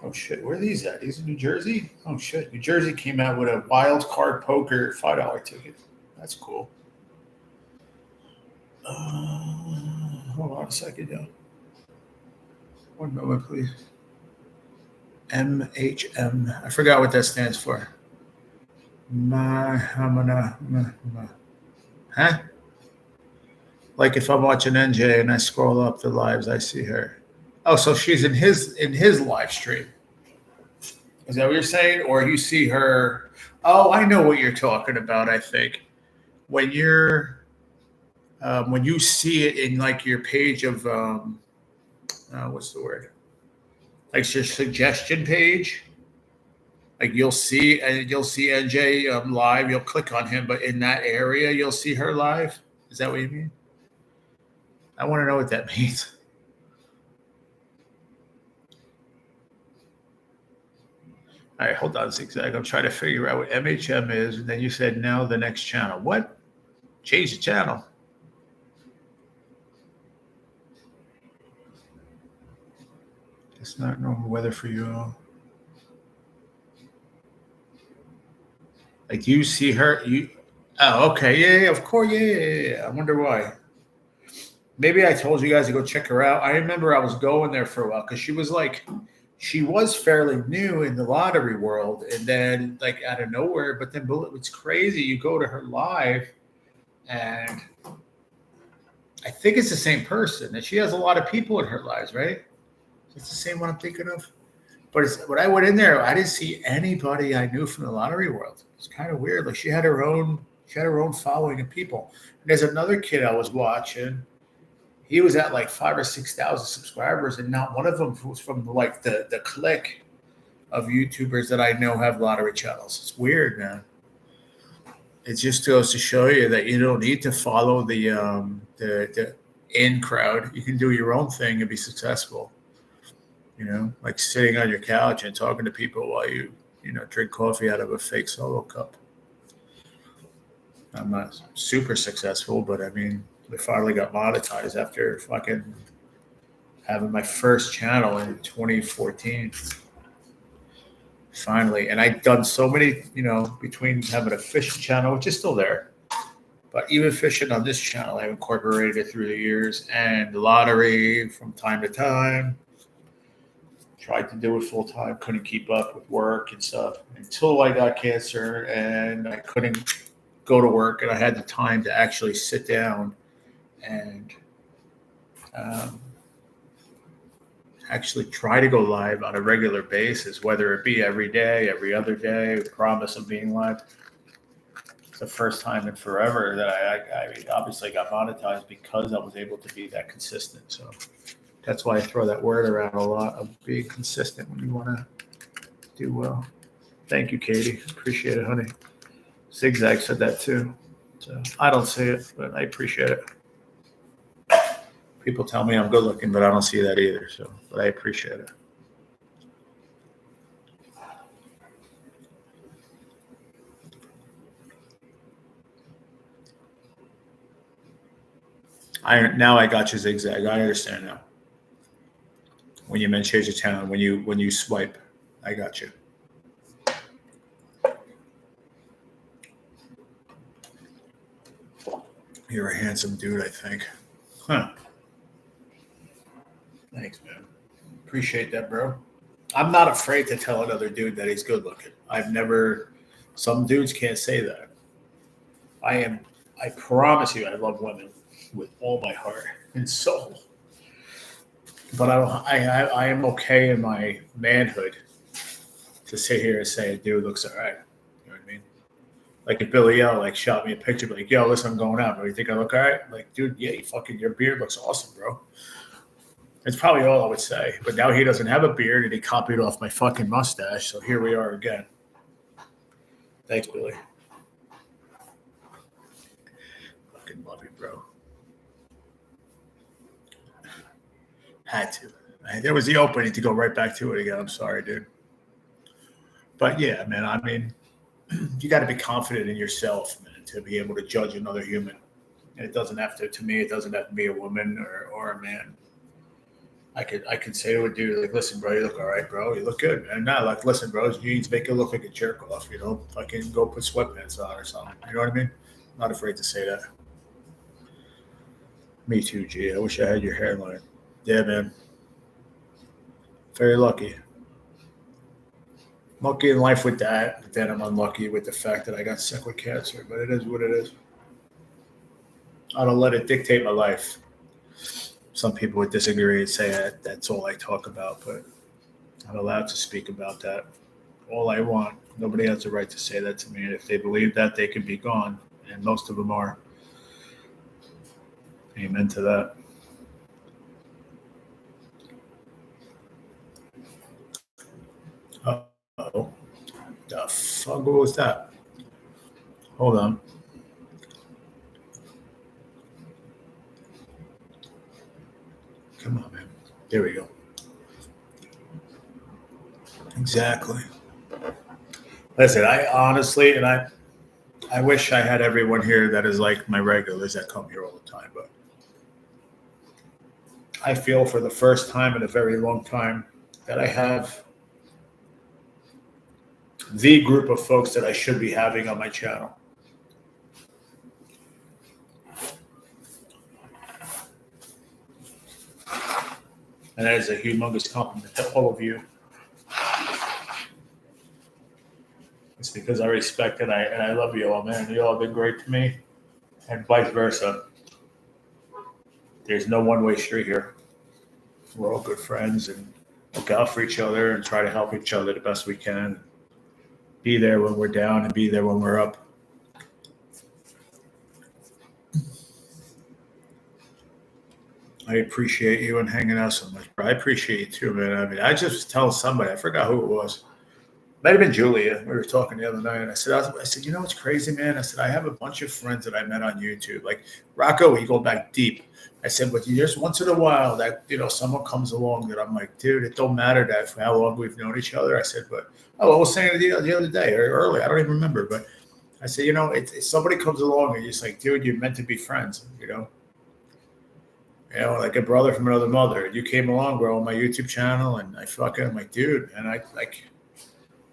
Speaker 2: Oh shit, where are these at? These in New Jersey? Oh shit, New Jersey came out with a wild card poker $5 ticket. That's cool. Hold on a second, yo. One moment, please. MHM. I forgot what that stands for. Huh? Like if I'm watching NJ and I scroll up the lives, I see her. Oh, so she's in his live stream. Is that what you're saying? Or you see her? Oh, I know what you're talking about. I think when when you see it in like your page of what's the word? Like your suggestion page. Like you'll see NJ live. You'll click on him, but in that area, you'll see her live. Is that what you mean? I want to know what that means. All right, hold on, Zigzag. I'm trying to figure out what MHM is. And then you said now the next channel. What? Change the channel. It's not normal weather for you all. Like you see her, oh, okay, yeah, of course, yeah. I wonder why. Maybe I told you guys to go check her out. I remember I was going there for a while because she was fairly new in the lottery world, and then like out of nowhere. But then it's crazy. You go to her live, and I think it's the same person, and she has a lot of people in her lives, right? It's the same one I'm thinking of. But when I went in there, I didn't see anybody I knew from the lottery world. It's kind of weird. Like she had her own following of people. And there's another kid I was watching. He was at like 5,000 or 6,000 subscribers, and not one of them was from like the clique of YouTubers that I know have lottery channels. It's weird, man. It just goes to show you that you don't need to follow the in crowd. You can do your own thing and be successful. You know, like sitting on your couch and talking to people while you drink coffee out of a fake Solo cup. I'm not super successful, but I mean, we finally got monetized after fucking having my first channel in 2014. Finally. And I've done so many, between having a fishing channel, which is still there, but even fishing on this channel, I've incorporated it through the years, and the lottery from time to time. Tried to do it full time, couldn't keep up with work and stuff until I got cancer and I couldn't go to work, and I had the time to actually sit down and actually try to go live on a regular basis, whether it be every day, every other day, with promise of being live. It's the first time in forever that I obviously got monetized because I was able to be that consistent. So that's why I throw that word around a lot of being consistent when you want to do well. Thank you, Katie. Appreciate it, honey. Zigzag said that too. So I don't see it, but I appreciate it. People tell me I'm good looking, but I don't see that either. So, but I appreciate it. Now I got you, Zigzag. I understand now. When you mention change the town, when you swipe, I got you. You're a handsome dude, I think. Huh. Thanks, man. Appreciate that, bro. I'm not afraid to tell another dude that he's good looking. Some dudes can't say that. I promise you, I love women with all my heart and soul. But I am okay in my manhood to sit here and say a dude looks all right. You know what I mean? Like if Billy L shot me a picture, like, yo, listen, I'm going out, bro. You think I look all right? Like, dude, yeah, your beard looks awesome, bro. That's probably all I would say. But now he doesn't have a beard, and he copied off my fucking mustache. So here we are again. Thanks, Billy. Fucking love you, bro. Had to. There was the opening to go right back to it again. I'm sorry, dude. But yeah, man, I mean, you got to be confident in yourself, man, to be able to judge another human. And it doesn't have to me, it doesn't have to be a woman or a man. I could say to a dude, like, listen, bro, you look all right, bro. You look good. And not like, listen, bro, your jeans make you look like a jerk off, you know? Fucking go put sweatpants on or something. You know what I mean? I'm not afraid to say that. Me too, G. I wish I had your hairline. Yeah, man. Very lucky. Lucky in life with that, but then I'm unlucky with the fact that I got sick with cancer. But it is what it is. I don't let it dictate my life. Some people would disagree and say that's all I talk about, but I'm allowed to speak about that all I want. Nobody has the right to say that to me. And if they believe that, they can be gone. And most of them are. Amen to that. Uh-oh. The fuck was that? Hold on. Come on, man. There we go. Exactly. Listen, I honestly, and I wish I had everyone here that is like my regulars that come here all the time, but I feel for the first time in a very long time that I have the group of folks that I should be having on my channel. And that is a humongous compliment to all of you. It's because I respect and I love you all, man. You all have been great to me, and vice versa. There's no one-way street here. We're all good friends and look out for each other and try to help each other the best we can. Be there when we're down and be there when we're up. I appreciate you and hanging out so much. I appreciate you too, man. I mean, I just tell somebody, I forgot who it was. Might have been Julia. We were talking the other night, and I said, you know what's crazy, man? I said, I have a bunch of friends that I met on YouTube. Like Rocco, we go back deep. I said, but just once in a while that, someone comes along that I'm like, dude, it don't matter that for how long we've known each other. I said, but, I was saying the other day or early, I don't even remember, but I said, if somebody comes along and you're just like, dude, you're meant to be friends, like a brother from another mother. You came along, bro, on my YouTube channel, and I'm like, dude, and I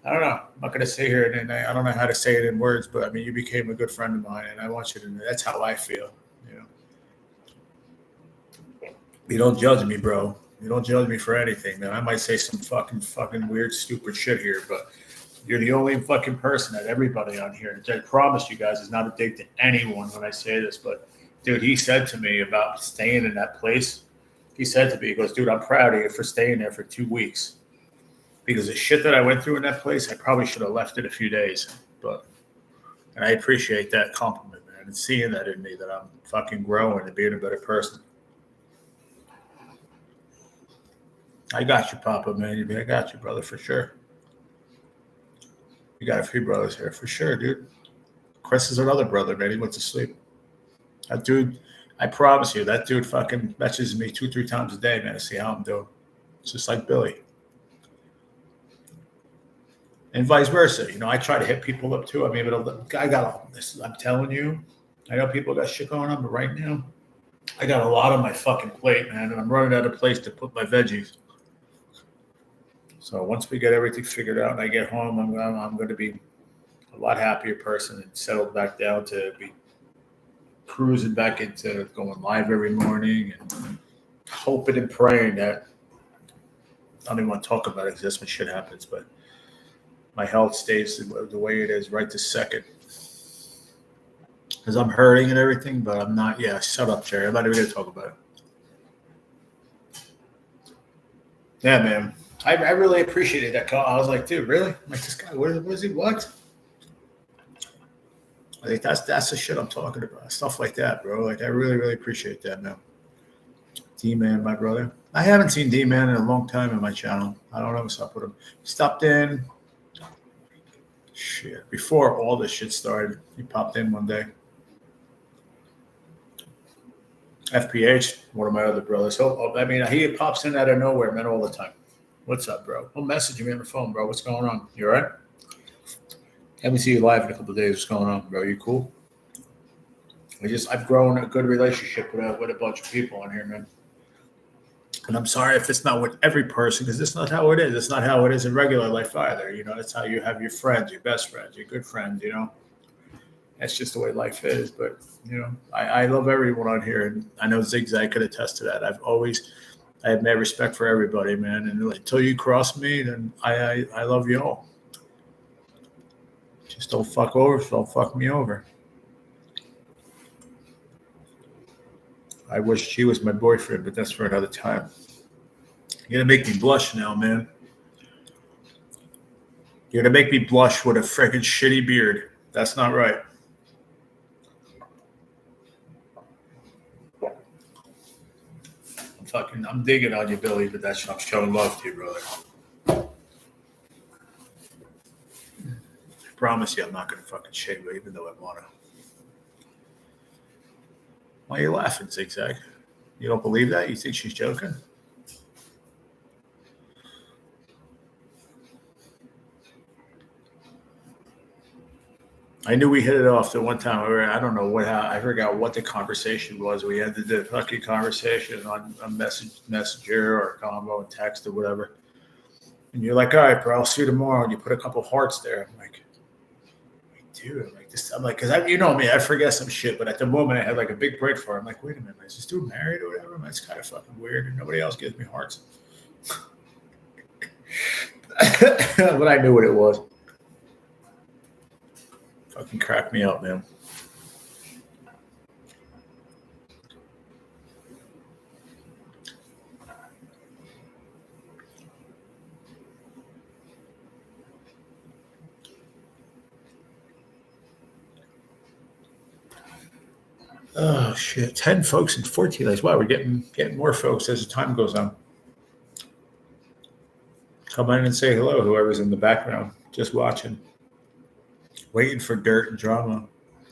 Speaker 2: don't know. I'm not going to sit here and I don't know how to say it in words, but I mean, you became a good friend of mine, and I want you to know that's how I feel. You don't judge me, bro. You don't judge me for anything. Man, I might say some fucking weird, stupid shit here, but you're the only fucking person that everybody on here, I promise you guys, is not a dig to anyone when I say this, but dude, he said to me about staying in that place. He said to me, he goes, dude, I'm proud of you for staying there for 2 weeks. Because the shit that I went through in that place, I probably should have left it a few days. And I appreciate that compliment, man, and seeing that in me, that I'm fucking growing and being a better person. I got you, Papa, man. I got you, brother, for sure. You got a few brothers here, for sure, dude. Chris is another brother, man. He went to sleep. That dude, I promise you, that dude fucking messages me 2-3 times a day, man, to see how I'm doing. It's just like Billy. And vice versa. I try to hit people up too. I mean, I got all this. I'm telling you, I know people got shit going on, but right now, I got a lot on my fucking plate, man, and I'm running out of place to put my veggies. So once we get everything figured out and I get home, I'm going to be a lot happier person and settled back down to be cruising back into going live every morning and hoping and praying that I don't even want to talk about it because that's when shit happens, but my health stays the way it is right this second. Because I'm hurting and everything, but I'm not. Yeah, shut up, Jerry. I'm not even going to talk about it. Yeah, man. I really appreciated that call. I was like, dude, really? I'm like, this guy, what is he? What? I think that's the shit I'm talking about. Stuff like that, bro. Like, I really, really appreciate that, man. D-Man, my brother. I haven't seen D-Man in a long time on my channel. I don't know what's up with him. Stopped in. Shit. Before all this shit started, he popped in one day. FPH, one of my other brothers. He pops in out of nowhere, man, all the time. What's up, bro? He'll message me on the phone, bro. What's going on? You all right? Haven't seen you live in a couple of days. What's going on, bro? You cool? I've grown a good relationship with a bunch of people on here, man. And I'm sorry if it's not with every person, because it's not how it is. It's not how it is in regular life either. You know, that's how you have your friends, your best friends, your good friends, you know. That's just the way life is. But, you know, I love everyone on here. And I know Zigzag could attest to that. I have mad respect for everybody, man. And until you cross me, then I love you all. Just don't fuck me over. I wish she was my boyfriend, but that's for another time. You're gonna make me blush now, man. You're gonna make me blush with a freaking shitty beard. That's not right. I'm digging on you, Billy, but I'm showing love to you, brother. I promise you I'm not gonna fucking shave it, even though I wanna. Why are you laughing, Zigzag? You don't believe that? You think she's joking? I knew we hit it off the one time. I don't know I forgot what the conversation was. We had the fucking conversation on a messenger or combo and text or whatever. And you're like, all right, bro, I'll see you tomorrow. And you put a couple hearts there. I'm like, dude, I'm like, because you know me, I forget some shit. But at the moment, I had like a big break for it. I'm like, wait a minute, is this dude married or whatever? That's kind of fucking weird. And nobody else gives me hearts. But I knew what it was. Fucking crack me up, man. Oh shit! 10 folks in 14 days. Wow, we're getting more folks as the time goes on. Come in and say hello, whoever's in the background, just watching, waiting for dirt and drama.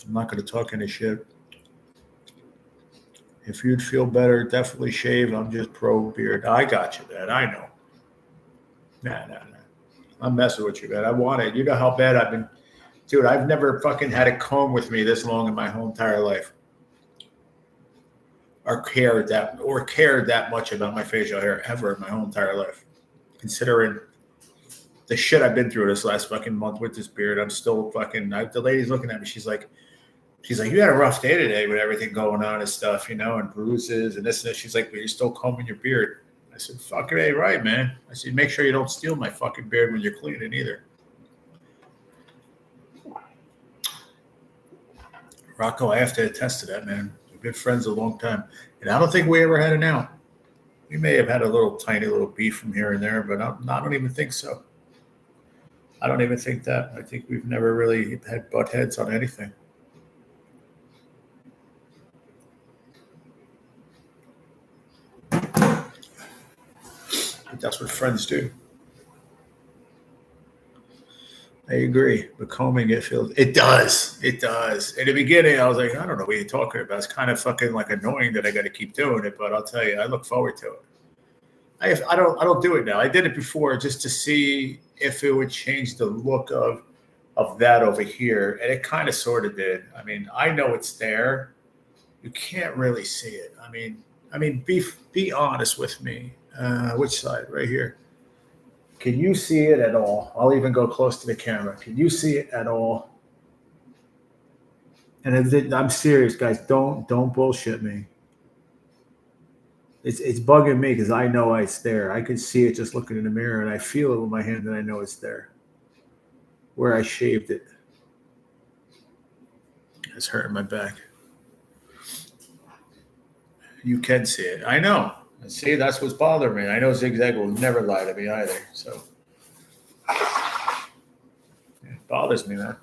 Speaker 2: I'm not going to talk any shit. If you'd feel better, definitely shave. I'm just pro beard. I got you, man. I know. Nah. I'm messing with you, man. I want it. You know how bad I've been. Dude, I've never fucking had a comb with me this long in my whole entire life. Or cared that much about my facial hair ever in my whole entire life. Considering the shit I've been through this last fucking month with this beard, I'm still fucking. The lady's looking at me. She's like, you had a rough day today with everything going on and stuff, you know, and bruises and this and that. She's like, but you're still combing your beard. I said, fuck it, ain't right, man. I said, make sure you don't steal my fucking beard when you're cleaning either. Rocco, I have to attest to that, man. We've been friends a long time. And I don't think we ever had an out. We may have had a tiny little beef from here and there, but I don't even think so. I don't even think that. I think we've never really had butt heads on anything. But that's what friends do. I agree. But combing it does. In the beginning, I was like, I don't know what you're talking about. It's kind of fucking like annoying that I got to keep doing it. But I'll tell you, I look forward to it. I don't do it now. I did it before just to see if it would change the look of that over here, and it kind of sort of did. I mean, I know it's there. You can't really see it. I mean, be honest with me. Which side? Right here. Can you see it at all? I'll even go close to the camera. Can you see it at all? And I'm serious, guys. Don't bullshit me. It's bugging me because I know it's there. I can see it just looking in the mirror, and I feel it with my hand, and I know it's there. Where I shaved it. It's hurting my back. You can see it. I know. See, that's what's bothering me. I know Zigzag will never lie to me either. So it bothers me, man.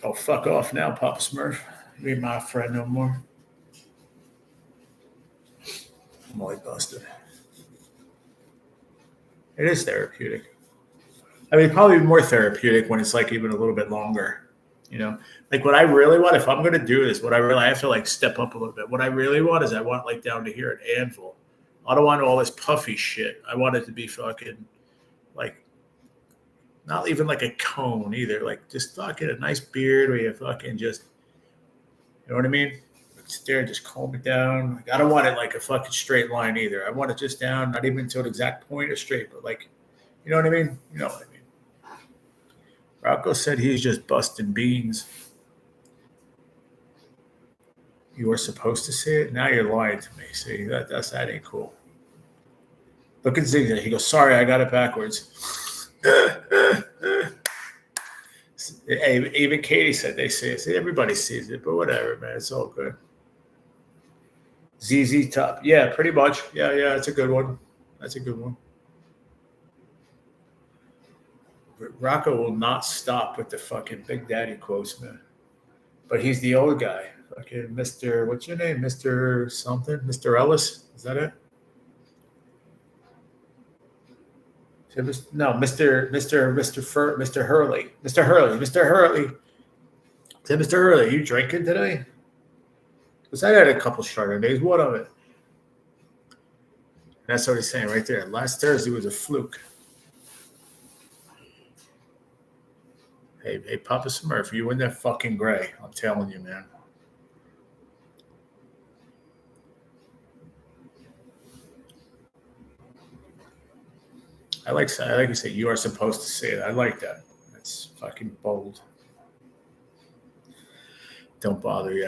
Speaker 2: Oh, fuck off now, Papa Smurf. You ain't my friend no more. I'm only busted. It is therapeutic. I mean, probably more therapeutic when it's like even a little bit longer. You know, like what I really want, if I'm going to do this, I have to like step up a little bit. What I really want is I want like down to here an anvil. I don't want all this puffy shit. I want it to be fucking like Not even like a cone either. Like just fucking a nice beard where you fucking just, you know what I mean? Sit there and just comb it down. Like, I don't want it like a fucking straight line either. I want it just down, not even to an exact point or straight, but like, you know what I mean? You know what I mean? Rocco said he's just busting beans. You were supposed to see it. Now you're lying to me. See, that ain't cool. Look at Zigzag. He goes, sorry, I got it backwards. Hey, even Katie said they see it. See, everybody sees it, but whatever, man. It's all good. ZZ Top. Yeah, pretty much. Yeah, it's a good one. That's a good one. But Rocco will not stop with the fucking Big Daddy quotes, man. But he's the old guy. Fucking Mr. What's your name? Mr. something? Mr. Ellis? Is that it? No, Mr. Hurley. Mr. Hurley. Said Mr. Hurley, you drinking today? Because I had a couple Chardonnays. What of it? That's what he's saying right there. Last Thursday was a fluke. Hey, Papa Smurf, you in that fucking gray. I'm telling you, man. I like you say, you are supposed to say it. I like that. That's fucking bold. Don't bother. You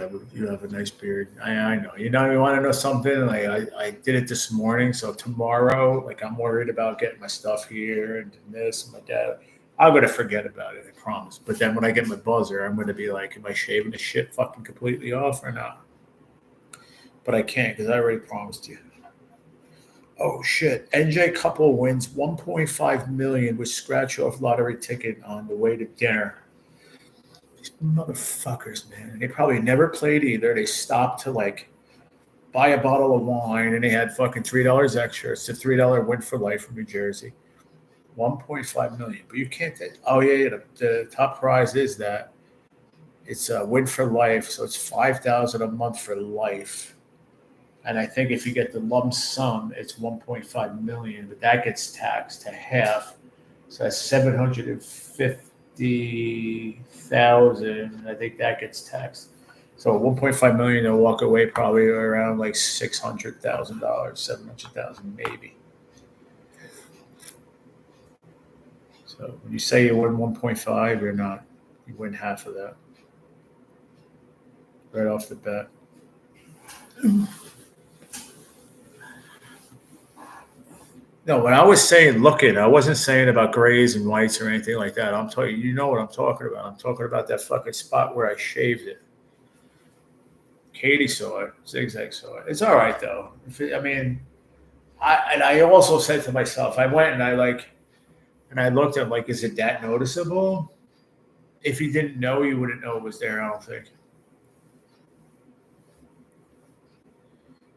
Speaker 2: have a nice beard. I know. You know, you want to know something? Like I did it this morning, so tomorrow, like I'm worried about getting my stuff here and this and my dad. I'm gonna forget about it. I promise. But then when I get my buzzer, I'm gonna be like, am I shaving the shit fucking completely off or not? But I can't because I already promised you. Oh shit! NJ couple wins 1.5 million with scratch off lottery ticket on the way to dinner. These motherfuckers, man. They probably never played either. They stopped to like buy a bottle of wine and they had fucking $3 extra. It's a $3 win for life from New Jersey. 1.5 million. But you can't. Oh yeah. The top prize is that it's a win for life. So it's $5,000 a month for life. And I think if you get the lump sum, it's 1.5 million, but that gets taxed to half. So that's 750,000. I think that gets taxed. So 1.5 million, they'll walk away probably around like $600,000, 700,000 maybe. So when you say you win 1.5, you're not. You win half of that right off the bat. No, when I was saying looking, I wasn't saying about grays and whites or anything like that. I'm telling you, you know what I'm talking about. I'm talking about that fucking spot where I shaved it. Katie saw it. Zigzag saw it. It's all right though. I also said to myself, I went and I looked at like, is it that noticeable? If you didn't know, you wouldn't know it was there. I don't think.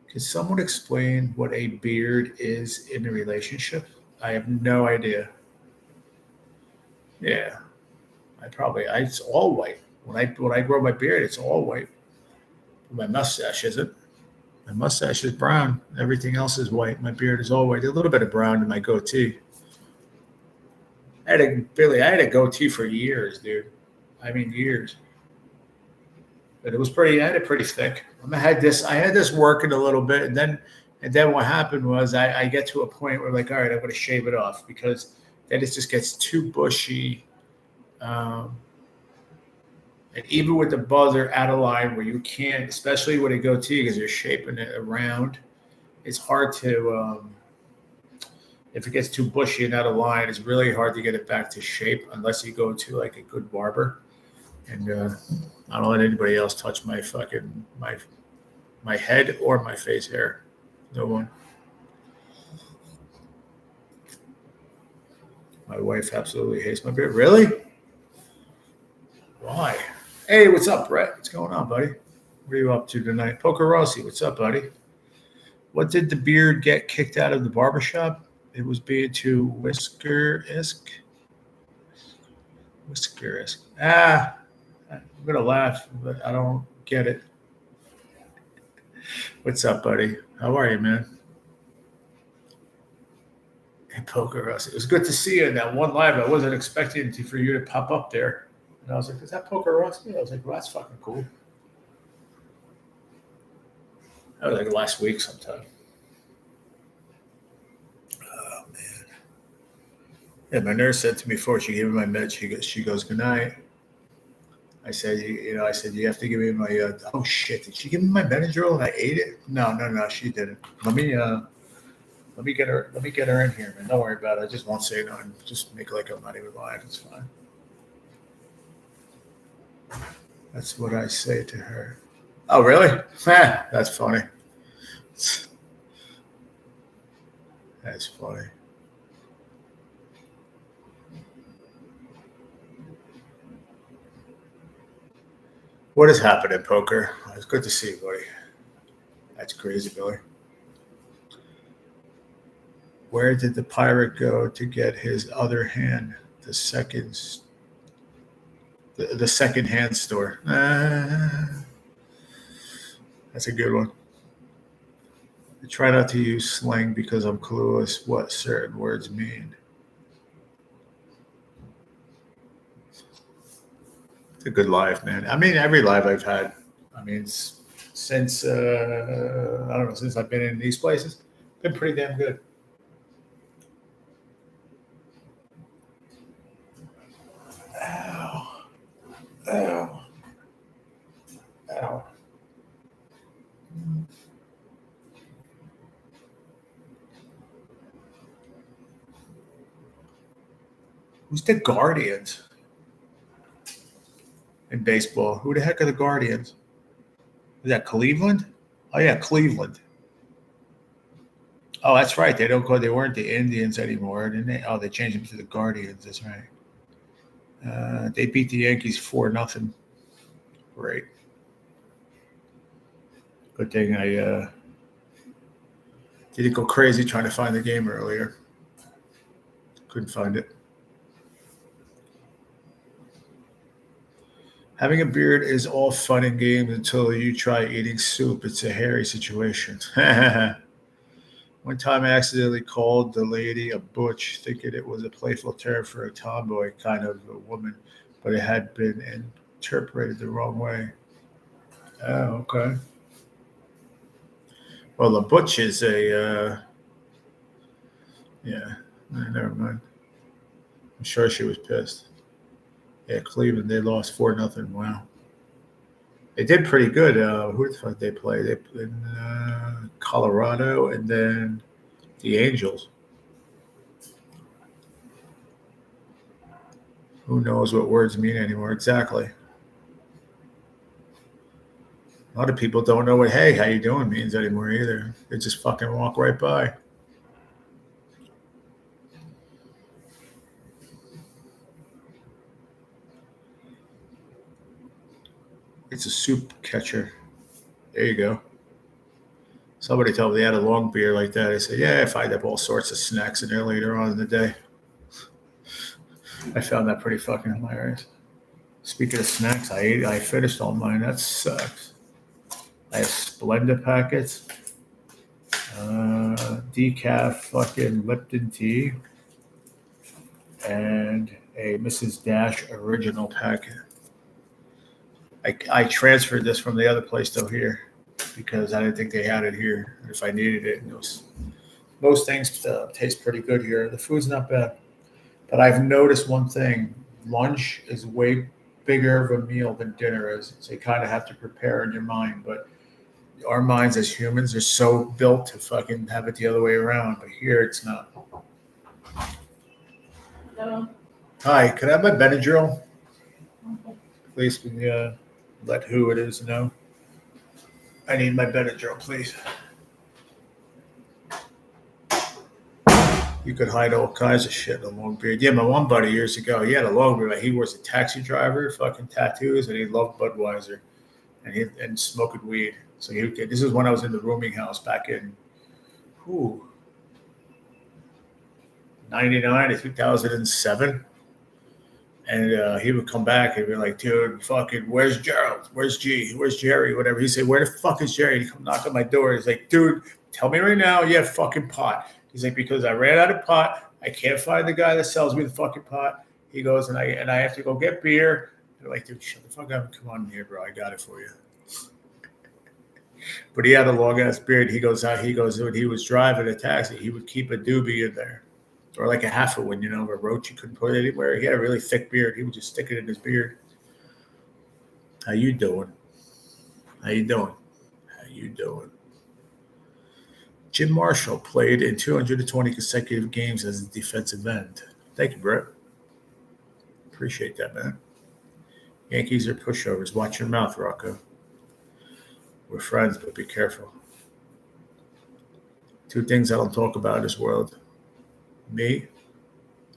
Speaker 2: Can someone explain what a beard is in a relationship? I have no idea. Yeah, it's all white. When I grow my beard, it's all white. My mustache isn't. My mustache is brown. Everything else is white. My beard is all white. A little bit of brown in my goatee. I had a goatee for years, dude. I mean, years. But it was I had it pretty thick. I had this working a little bit, and then what happened was I get to a point where like, all right, I'm going to shave it off because then it just gets too bushy. And even with the buzzer out of line where you can't, especially with a goatee because you're shaping it around, it's hard to, if it gets too bushy and out of line, it's really hard to get it back to shape unless you go to like a good barber. And I don't let anybody else touch my fucking my head or my face hair. No one. My wife absolutely hates my beard. Really? Why? Hey, what's up, Brett? What's going on, buddy? What are you up to tonight? Poker Rossi, what's up, buddy? What did the beard get kicked out of the barbershop? It was being too whisker-esque. Whisker-esque. I'm going to laugh, but I don't get it. What's up, buddy? How are you, man? Hey, Poker Russ, it was good to see you in that one live. I wasn't expecting for you to pop up there. And I was like, is that Poker Russ? I was like, well, that's fucking cool. That was like last week sometime. Oh, man. Yeah, my nurse said to me before she gave me my meds, she goes, good night. I said, I said, you have to give me my, oh shit, did she give me my Benadryl and I ate it? No, she didn't. Let me get her in here, man. Don't worry about it. I just won't say nothing. Just make like I'm not even live. It's fine. That's what I say to her. Oh, really? That's funny. That's funny. What is happening, Poker? It's good to see you, buddy. That's crazy, Billy. Where did the pirate go to get his other hand? The second hand store. That's a good one. I try not to use slang because I'm clueless what certain words mean. It's a good live, man. I mean, every live I've had. I mean, since I don't know, since I've been in these places, been pretty damn good. Ow. Ow. Ow. Who's the Guardians in baseball? Who the heck are the Guardians? Is that Cleveland? Oh yeah, Cleveland. Oh, that's right. They weren't the Indians anymore, didn't they? Oh, they changed them to the Guardians. That's right. They beat the Yankees 4-0. Great. Good thing I didn't go crazy trying to find the game earlier. Couldn't find it. Having a beard is all fun and games until you try eating soup. It's a hairy situation. One time I accidentally called the lady a butch, thinking it was a playful term for a tomboy kind of a woman, but it had been interpreted the wrong way. Oh, okay. Well, the butch is a, never mind. I'm sure she was pissed. Yeah, Cleveland, they lost 4-0. Wow. They did pretty good. Who the fuck they play? They played in Colorado and then the Angels. Who knows what words mean anymore exactly? A lot of people don't know what "Hey, how you doing" means anymore either. They just fucking walk right by. It's a soup catcher. There you go. Somebody told me they had a long beer like that. I said, yeah, I find up all sorts of snacks in there later on in the day. I found that pretty fucking hilarious. Speaking of snacks, I finished all mine. That sucks. I have Splenda packets, decaf fucking Lipton tea, and a Mrs. Dash original packet. I transferred this from the other place to here because I didn't think they had it here. If I needed it, and most things taste pretty good here. The food's not bad, but I've noticed one thing: lunch is way bigger of a meal than dinner is. So you kind of have to prepare in your mind, but our minds as humans are so built to fucking have it the other way around. But here it's not.
Speaker 3: No.
Speaker 2: Hi, could I have my Benadryl? Please, can you let who it is know? I need my Benadryl, please. You could hide all kinds of shit in a long beard. Yeah, my one buddy years ago, he had a long beard. He was a taxi driver, fucking tattoos, and he loved Budweiser and smoking weed. So this is when I was in the rooming house back in 99 to 2007. And he would come back and be like, dude, fucking, where's Gerald? Where's G? Where's Jerry? Whatever. He'd say, where the fuck is Jerry? And he'd come knock on my door. He's like, dude, tell me right now you have fucking pot. He's like, because I ran out of pot. I can't find the guy that sells me the fucking pot. He goes, and I have to go get beer. They're like, dude, shut the fuck up and come on in here, bro. I got it for you. But he had a long ass beard. He goes, when he was driving a taxi, he would keep a doobie in there. Or like a half a one, a roach you couldn't put it anywhere. He had a really thick beard. He would just stick it in his beard. How you doing? How you doing? How you doing? Jim Marshall played in 220 consecutive games as a defensive end. Thank you, Brett. Appreciate that, man. Yankees are pushovers. Watch your mouth, Rocco. We're friends, but be careful. 2 things I don't talk about in this world. Me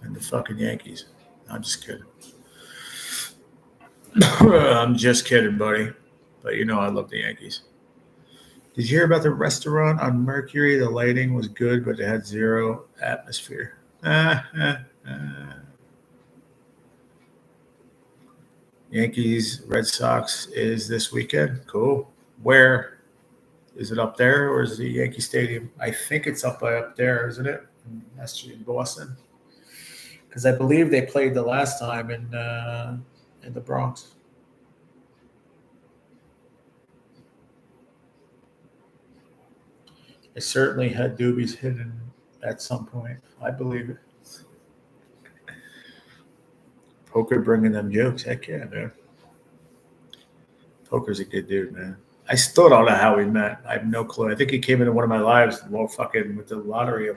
Speaker 2: and the fucking Yankees. I'm just kidding. I'm just kidding, buddy. But I love the Yankees. Did you hear about the restaurant on Mercury? The lighting was good, but it had zero atmosphere. Yankees, Red Sox is this weekend. Cool. Where? Is it up there or is it Yankee Stadium? I think it's up there, isn't it? That's in Boston. Because I believe they played the last time in the Bronx. I certainly had doobies hidden at some point. I believe it. Poker bringing them jokes. Heck yeah, man. Poker's a good dude, man. I still don't know how we met. I have no clue. I think he came into one of my lives fucking with the lottery a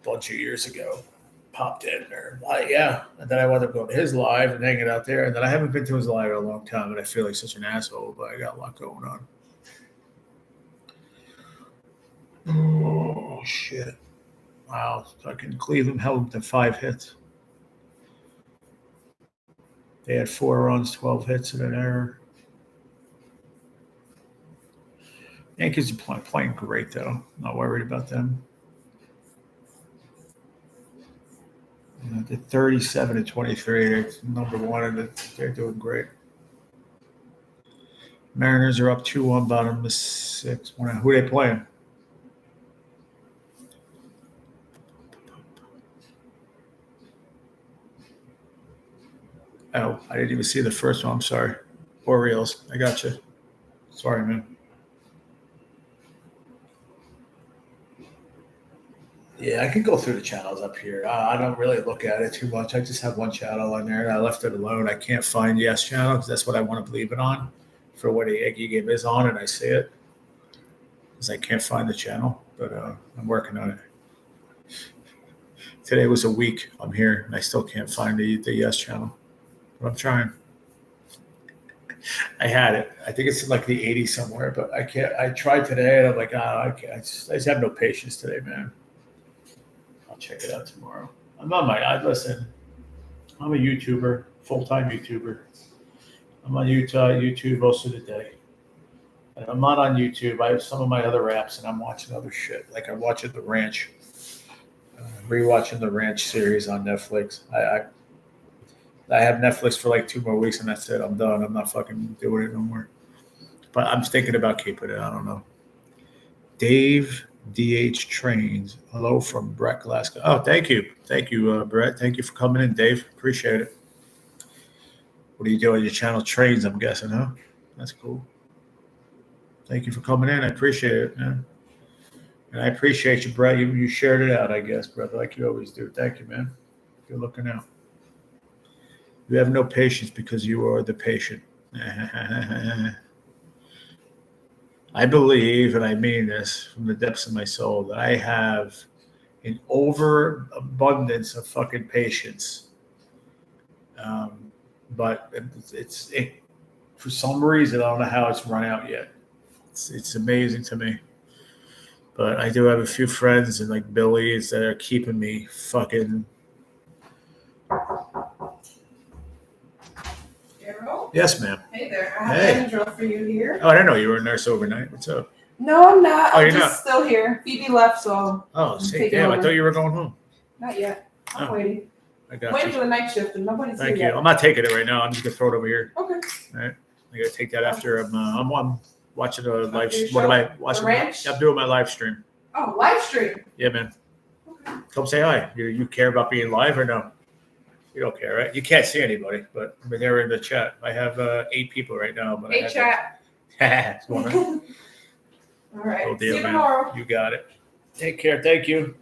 Speaker 2: bunch of years ago. Popped in there. Yeah. And then I wound up going to his live and hanging out there. And then I haven't been to his live in a long time, and I feel like such an asshole, but I got a lot going on. Oh, shit. Wow. Fucking Cleveland held them to 5 hits. They had 4 runs, 12 hits, and an error. Yankees are playing great, though. Not worried about them. They're 37-23. They're number 1, and they're doing great. Mariners are up 2-1, bottom of 6. Who are they playing? Oh, I didn't even see the first one. I'm sorry. Orioles. I got you. Sorry, man. Yeah, I can go through the channels up here. I don't really look at it too much. I just have one channel on there, and I left it alone. I can't find Yes channel because that's what I want to believe it on for what a Yankee game is on, and I see it because I can't find the channel, but I'm working on it. Today was a week. I'm here, and I still can't find the Yes channel. But I'm trying. I had it. I think it's in like the 80s somewhere, but I can't. I tried today, and I'm like, I can't. I just have no patience today, man. I'll check it out tomorrow. Listen, I'm a YouTuber, full-time YouTuber. I'm on YouTube most of the day. And I'm not on YouTube. I have some of my other apps, and I'm watching other shit. Like I'm watching The Ranch, rewatching The Ranch series on Netflix. I have Netflix for like 2 more weeks, and that's it. I'm done. I'm not fucking doing it no more. But I'm thinking about keeping it. I don't know. Dave DH Trains. Hello from Brett Glasgow. Oh, thank you. Thank you, Brett. Thank you for coming in, Dave. Appreciate it. What do you do on your channel? Trains, I'm guessing, huh? That's cool. Thank you for coming in. I appreciate it, man. And I appreciate you, Brett. You shared it out, I guess, brother, like you always do. Thank you, man. Good looking out. You have no patience because you are the patient. I believe, and I mean this from the depths of my soul, that I have an overabundance of fucking patience. But it's for some reason, I don't know how it's run out yet. It's amazing to me. But I do have a few friends and like Billy's that are keeping me fucking.
Speaker 3: Daryl?
Speaker 2: Yes, ma'am.
Speaker 3: Hey there. I have a drill for you here.
Speaker 2: Oh, I didn't know you were a nurse overnight. What's up?
Speaker 3: No, I'm not.
Speaker 2: Oh,
Speaker 3: I'm
Speaker 2: you're
Speaker 3: just still here. Phoebe left, so.
Speaker 2: Oh, see,
Speaker 3: taking
Speaker 2: damn, I
Speaker 3: over.
Speaker 2: thought you were going home.
Speaker 3: Not yet. I'm
Speaker 2: Oh.
Speaker 3: waiting.
Speaker 2: I got
Speaker 3: Waiting
Speaker 2: you.
Speaker 3: for the night shift, and nobody's
Speaker 2: Thank
Speaker 3: here
Speaker 2: you.
Speaker 3: yet.
Speaker 2: I'm not taking it right now. I'm just gonna throw it over here.
Speaker 3: Okay.
Speaker 2: All right. I gotta take that after I'm watching a live.
Speaker 3: After your
Speaker 2: What am
Speaker 3: show?
Speaker 2: I watching?
Speaker 3: The ranch?
Speaker 2: I'm doing my live stream.
Speaker 3: Oh, live stream.
Speaker 2: Yeah, man.
Speaker 3: Okay.
Speaker 2: Come say hi. You care about being live or no? You don't care, right? You can't see anybody, but they're in the chat. I have 8 people right now. But
Speaker 3: Hey, chat.
Speaker 2: Chat.
Speaker 3: All right.
Speaker 2: Cool
Speaker 3: See
Speaker 2: deal,
Speaker 3: you
Speaker 2: man.
Speaker 3: tomorrow.
Speaker 2: You got it. Take care. Thank you.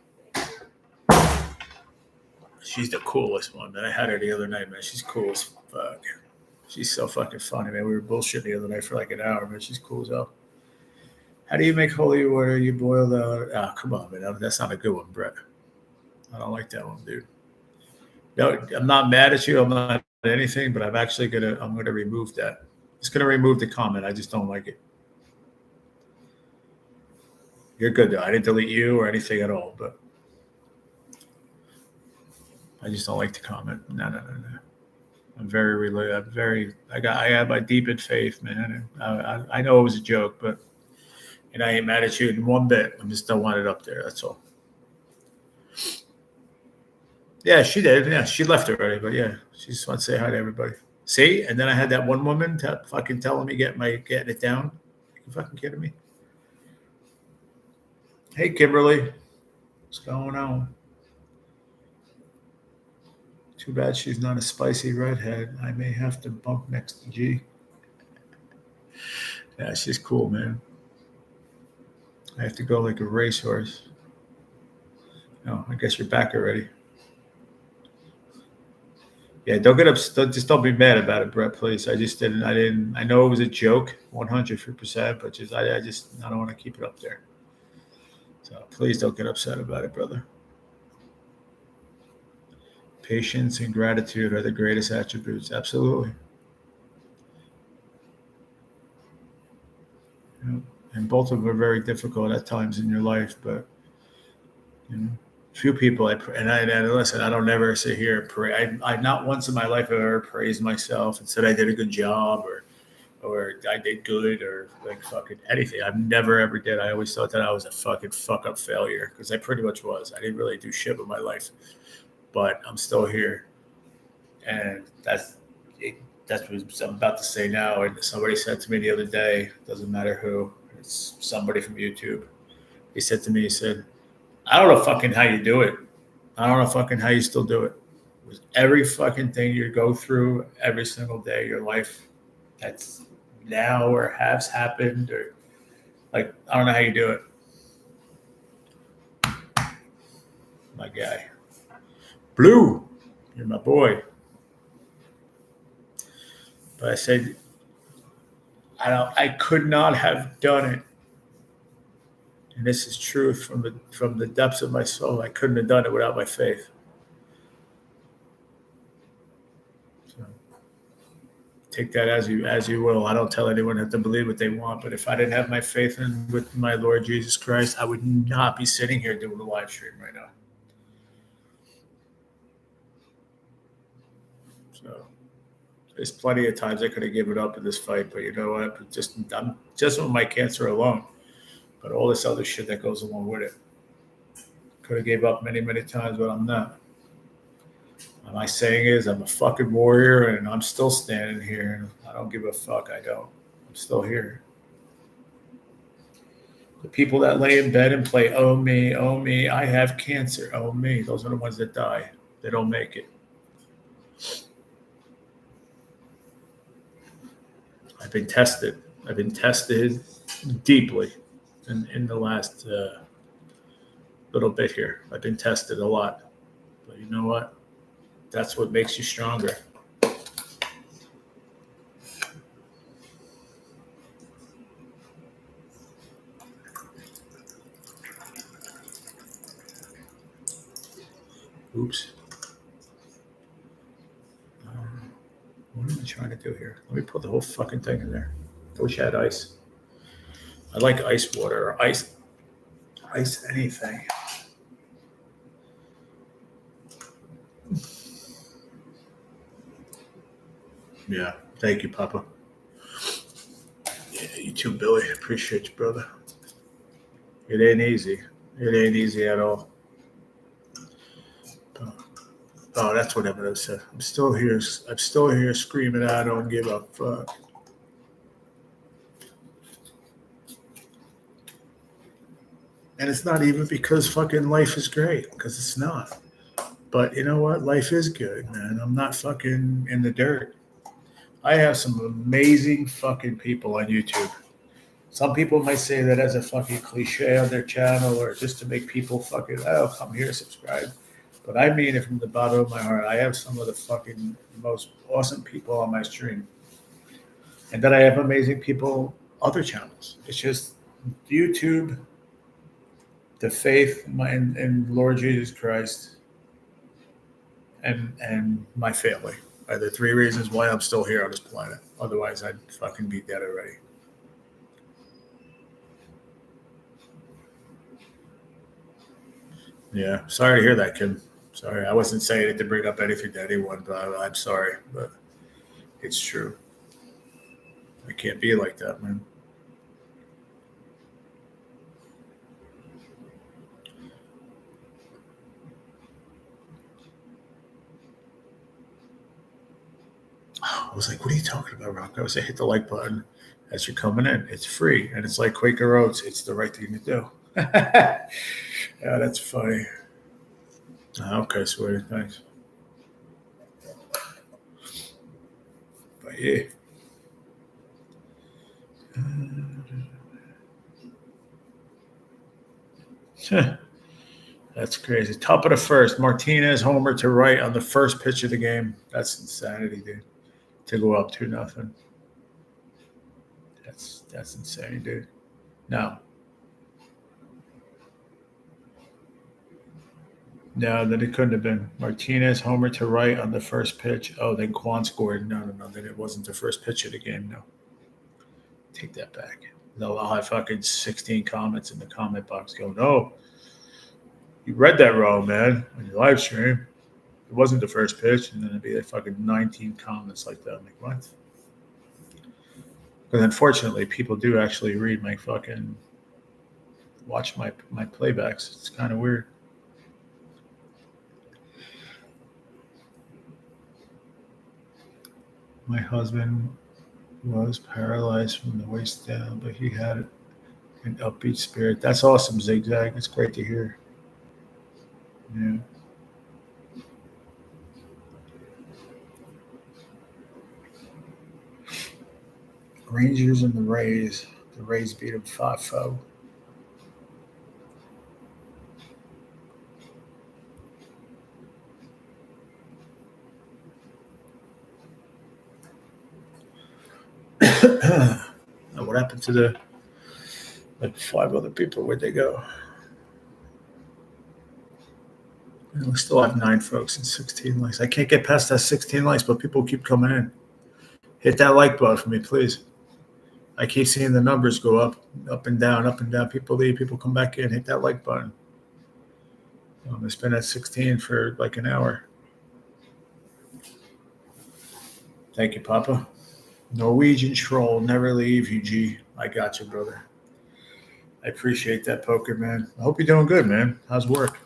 Speaker 2: She's the coolest one, man. I had her the other night, man. She's cool as fuck. She's so fucking funny, man. We were bullshitting the other night for like an hour, man. She's cool as hell. How do you make holy water? You boil the. Ah, come on, man. That's not a good one, Brett. I don't like that one, dude. No, I'm not mad at you. I'm not anything, but I'm gonna remove that. Just gonna remove the comment. I just don't like it. You're good though. I didn't delete you or anything at all, but I just don't like the comment. No. I'm very I have my deep in faith, man. I know it was a joke, but and I ain't mad at you in one bit. I just don't want it up there. That's all. Yeah, she did. Yeah, she left already, but yeah, she just wants to say hi to everybody. See, and then I had that one woman fucking telling me getting it down. Are you fucking kidding me? Hey, Kimberly, what's going on? Too bad she's not a spicy redhead. I may have to bump next to G. Yeah, she's cool, man. I have to go like a racehorse. No, I guess you're back already. Yeah, don't get upset. Just don't be mad about it, Brett, please. I didn't. I know it was a joke, 100%, but I don't want to keep it up there. So please don't get upset about it, brother. Patience and gratitude are the greatest attributes. Absolutely. You know, and both of them are very difficult at times in your life, but you know, few people listen. I don't ever sit here and pray. I not once in my life have ever praised myself and said I did a good job or I did good or like fucking anything. I've never ever did. I always thought that I was a fucking fuck up failure because I pretty much was. I didn't really do shit with my life, but I'm still here, and that's what I'm about to say now. And somebody said to me the other day, doesn't matter who, it's somebody from YouTube. He said to me, he said, I don't know fucking how you do it. I don't know fucking how you still do it. With every fucking thing you go through every single day of your life that's now or has happened or like, I don't know how you do it. My guy. Blue, you're my boy. But I said, I could not have done it. And this is truth from the depths of my soul. I couldn't have done it without my faith. So take that as you will. I don't tell anyone to believe what they want, but if I didn't have my faith with my Lord Jesus Christ, I would not be sitting here doing a live stream right now. So there's plenty of times I could have given up in this fight, but you know what? I'm just with my cancer alone, but all this other shit that goes along with it. Could have gave up many, many times, but I'm not. What my saying is I'm a fucking warrior and I'm still standing here. I don't give a fuck. I don't. I'm still here. The people that lay in bed and play, oh me, I have cancer, oh me. Those are the ones that die. They don't make it. I've been tested. I've been tested deeply in the last little bit here. I've been tested a lot. But you know what? That's what makes you stronger. Oops. What am I trying to do here? Let me put the whole fucking thing in there. I wish I had ice. I like ice water or ice anything. Yeah. Thank you, Papa. Yeah, you too, Billy. Appreciate you, brother. It ain't easy. It ain't easy at all. Oh, that's what I'm gonna say. I'm still here screaming, I don't give a fuck. And it's not even because fucking life is great, because it's not. But you know what? Life is good, man. I'm not fucking in the dirt. I have some amazing fucking people on YouTube. Some people might say that as a fucking cliche on their channel or just to make people fucking, oh, come here, subscribe. But I mean it from the bottom of my heart. I have some of the fucking most awesome people on my stream. And then I have amazing people, other channels. It's just YouTube, the faith in Lord Jesus Christ, and my family are the three reasons why I'm still here on this planet. Otherwise, I'd fucking be dead already. Yeah, sorry to hear that, Kim. Sorry, I wasn't saying it to bring up anything to anyone, but I'm sorry, but it's true. I can't be like that, man. I was like, what are you talking about, Rocco? I said, hit the like button as you're coming in. It's free. And it's like Quaker Oats. It's the right thing to do. Yeah, that's funny. Okay, sweetie. Thanks. But yeah. That's crazy. Top of the first. Martinez homer to right on the first pitch of the game. That's insanity, dude. To go up 2-0. That's insane, dude. No, then it couldn't have been. Martinez homer to right on the first pitch. Oh, then Quan scored. No. Then it wasn't the first pitch of the game. No. Take that back. No, I'll have fucking 16 comments in the comment box going, no, you read that wrong, man, on your live stream. It wasn't the first pitch. And then it'd be like fucking 19 comments like that. I'm like, what? Because unfortunately, people do actually read my fucking, watch my playbacks. It's kind of weird. My husband was paralyzed from the waist down, but he had an upbeat spirit. That's awesome, Zigzag. It's great to hear. Yeah. Rangers and the Rays. The Rays beat them 5-0. What happened to the like 5 other people? Where'd they go? We still have 9 folks and 16 likes. I can't get past that 16 likes, but people keep coming in. Hit that like button for me, please. I keep seeing the numbers go up and down, up and down. People leave, people come back in. Hit that like button. It's been at 16 for like an hour. Thank you, Papa. Norwegian troll, never leave you, G. I got you, brother. I appreciate that, Poker, man. I hope you're doing good, man. How's work?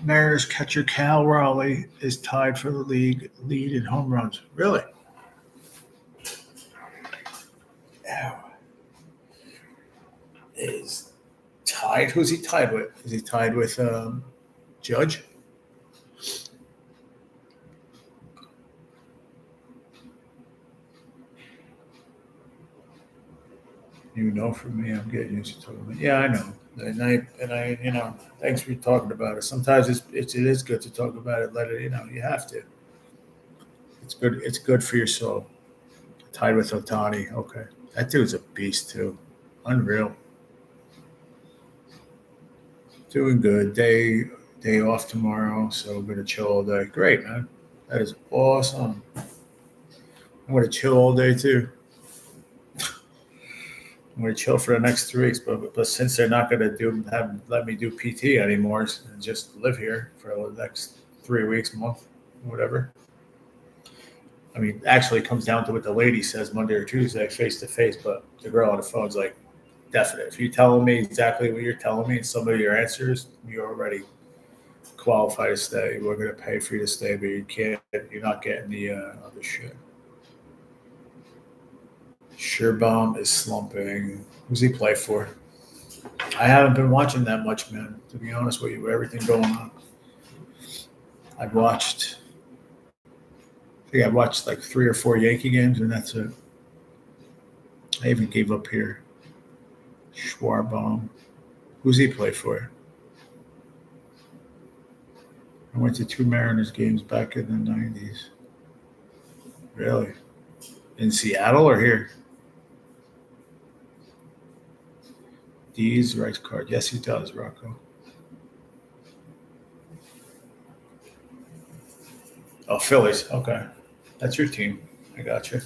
Speaker 2: Mariners catcher Cal Raleigh is tied for the league lead in home runs. Really? Ow. Is tied? Who's he tied with? Is he tied with Judge? You know, for me, I'm getting used to talking. Yeah, I know. And I, you know, thanks for talking about it. Sometimes it is good to talk about it. Let it, you know, you have to. It's good. It's good for your soul. Tied with Otani. Okay, that dude's a beast too. Unreal. Doing good. Day off tomorrow, so I'm gonna chill all day. Great, man. That is awesome. I'm gonna chill all day too. I'm gonna chill for the next 3 weeks, but since they're not gonna let me do PT anymore, and just live here for the next 3 weeks, month, whatever. I mean, actually, it comes down to what the lady says Monday or Tuesday, face to face. But the girl on the phone's like, definite. If you're telling me exactly what you're telling me and some of your answers, you're already qualified to stay. We're gonna pay for you to stay, but you can't. You're not getting the other shit. Sherbaum is slumping. Who's he play for? I haven't been watching that much, man, to be honest with you, with everything going on. I think I watched like 3 or 4 Yankee games, and that's it. I even gave up here. Schwarbaum. Who's he play for? I went to 2 Mariners games back in the 90s. Really? In Seattle or here? D's right card. Yes, he does, Rocco. Oh, Phillies. Okay. That's your team. I got you.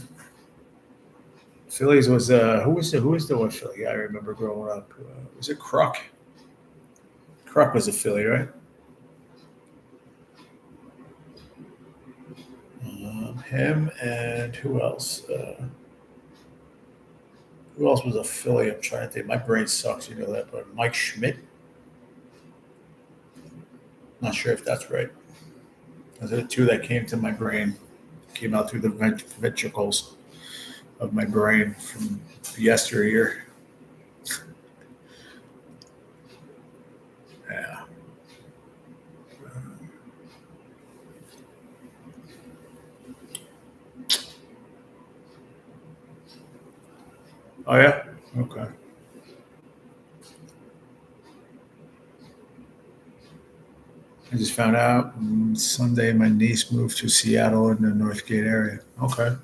Speaker 2: Phillies was who was the one Philly I remember growing up? Was it Kruk? Kruk was a Philly, right? Him and who else? Who else was a Philly? I'm trying to think. My brain sucks, you know that, but Mike Schmidt. Not sure if that's right. Those are the 2 that came to my brain. Came out through the ventricles of my brain from yesteryear. Yeah. Oh yeah. Okay. I just found out Sunday my niece moved to Seattle in the Northgate area. Okay.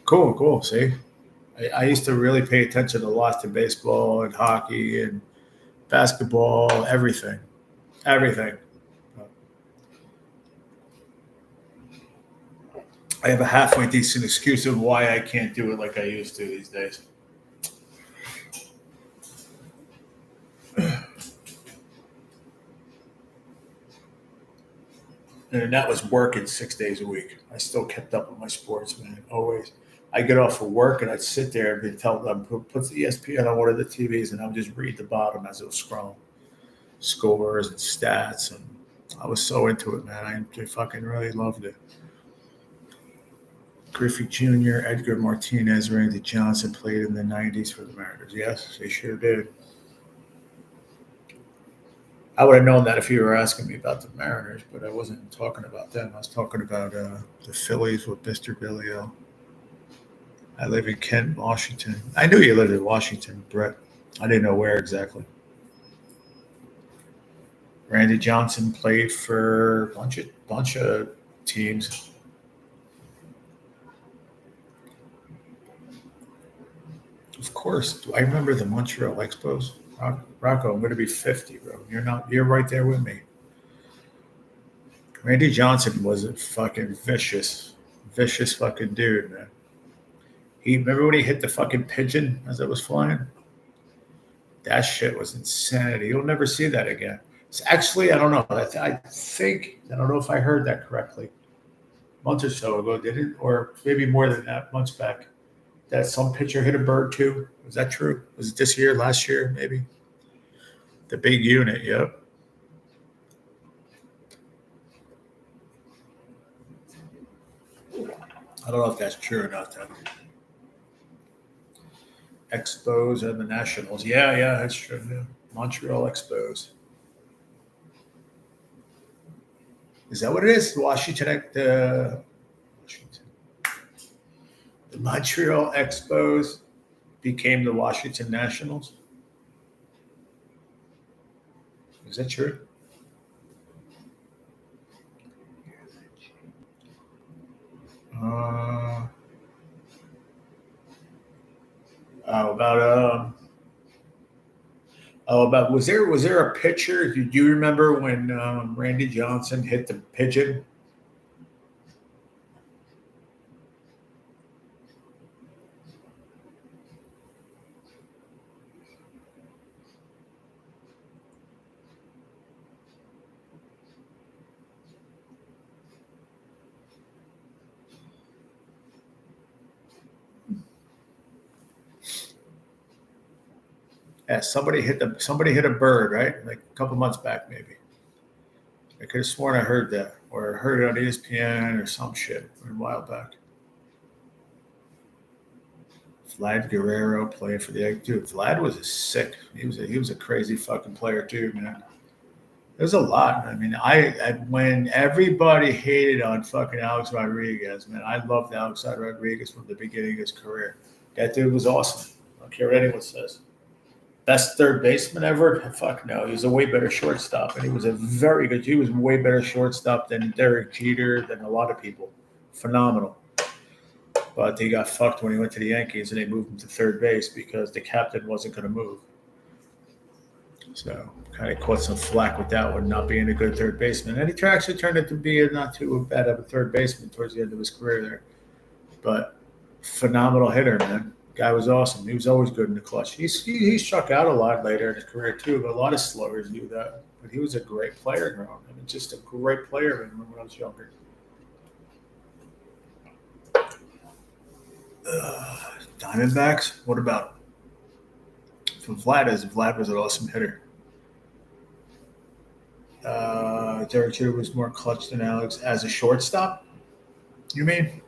Speaker 2: Cool. See, I used to really pay attention a lot to baseball and hockey and basketball, everything. I have a halfway decent excuse of why I can't do it like I used to these days. And that was working 6 days a week. I still kept up with my sports, man. Always. I get off of work and I'd sit there and tell them put the ESPN on one of the TVs, and I would just read the bottom as it was scrolling, scores and stats, and I was so into it, man. I fucking really loved it. Griffey Jr., Edgar Martinez, Randy Johnson played in the 90s for the Mariners. Yes, they sure did. I would have known that if you were asking me about the Mariners, but I wasn't talking about them. I was talking about the Phillies with Mr. Billio. I live in Kent, Washington. I knew you lived in Washington, Brett. I didn't know where exactly. Randy Johnson played for a bunch of teams. Of course. Do I remember the Montreal Expos? Rocco, I'm going to be 50, bro. You're right there with me. Randy Johnson was a fucking vicious fucking dude, man. Remember when he hit the fucking pigeon as it was flying? That shit was insanity. You'll never see that again. It's actually, I don't know. I don't know if I heard that correctly. A month or so ago, did it? Or maybe more than that, months back. That some pitcher hit a bird too. Was that true? Was it this year, last year, maybe? The big unit, yep. I don't know if that's true or not, though. Expos and the Nationals. Yeah, that's true. Yeah. Montreal Expos. Is that what it is? Washington. The Montreal Expos became the Washington Nationals. Is that true? About was there a pitcher? Do you remember when Randy Johnson hit the pigeon? Yeah, somebody hit a bird, right? Like a couple months back, maybe. I could have sworn I heard that, or heard it on ESPN or some shit a while back. Vlad Guerrero played for the Yankees. Dude, Vlad was a sick. He was a crazy fucking player too, man. There's a lot. I mean, I when everybody hated on fucking Alex Rodriguez, man, I loved Alex Rodriguez from the beginning of his career. That dude was awesome. I don't care what anyone says. Best third baseman ever? Fuck no. He was a way better shortstop, and he was a very good. He was way better shortstop than Derek Jeter, than a lot of people. Phenomenal. But he got fucked when he went to the Yankees, and they moved him to third base because the captain wasn't going to move. So kind of caught some flack with that one, not being a good third baseman. And he actually turned out to be not too bad of a third baseman towards the end of his career there. But phenomenal hitter, man. Guy was awesome. He was always good in the clutch. He struck out a lot later in his career too, but a lot of sluggers knew that. But he was a great player growing up. I mean, just a great player when I was younger. Diamondbacks? What about for Vlad? Vlad was an awesome hitter. Derek Jeter was more clutch than Alex as a shortstop. You mean?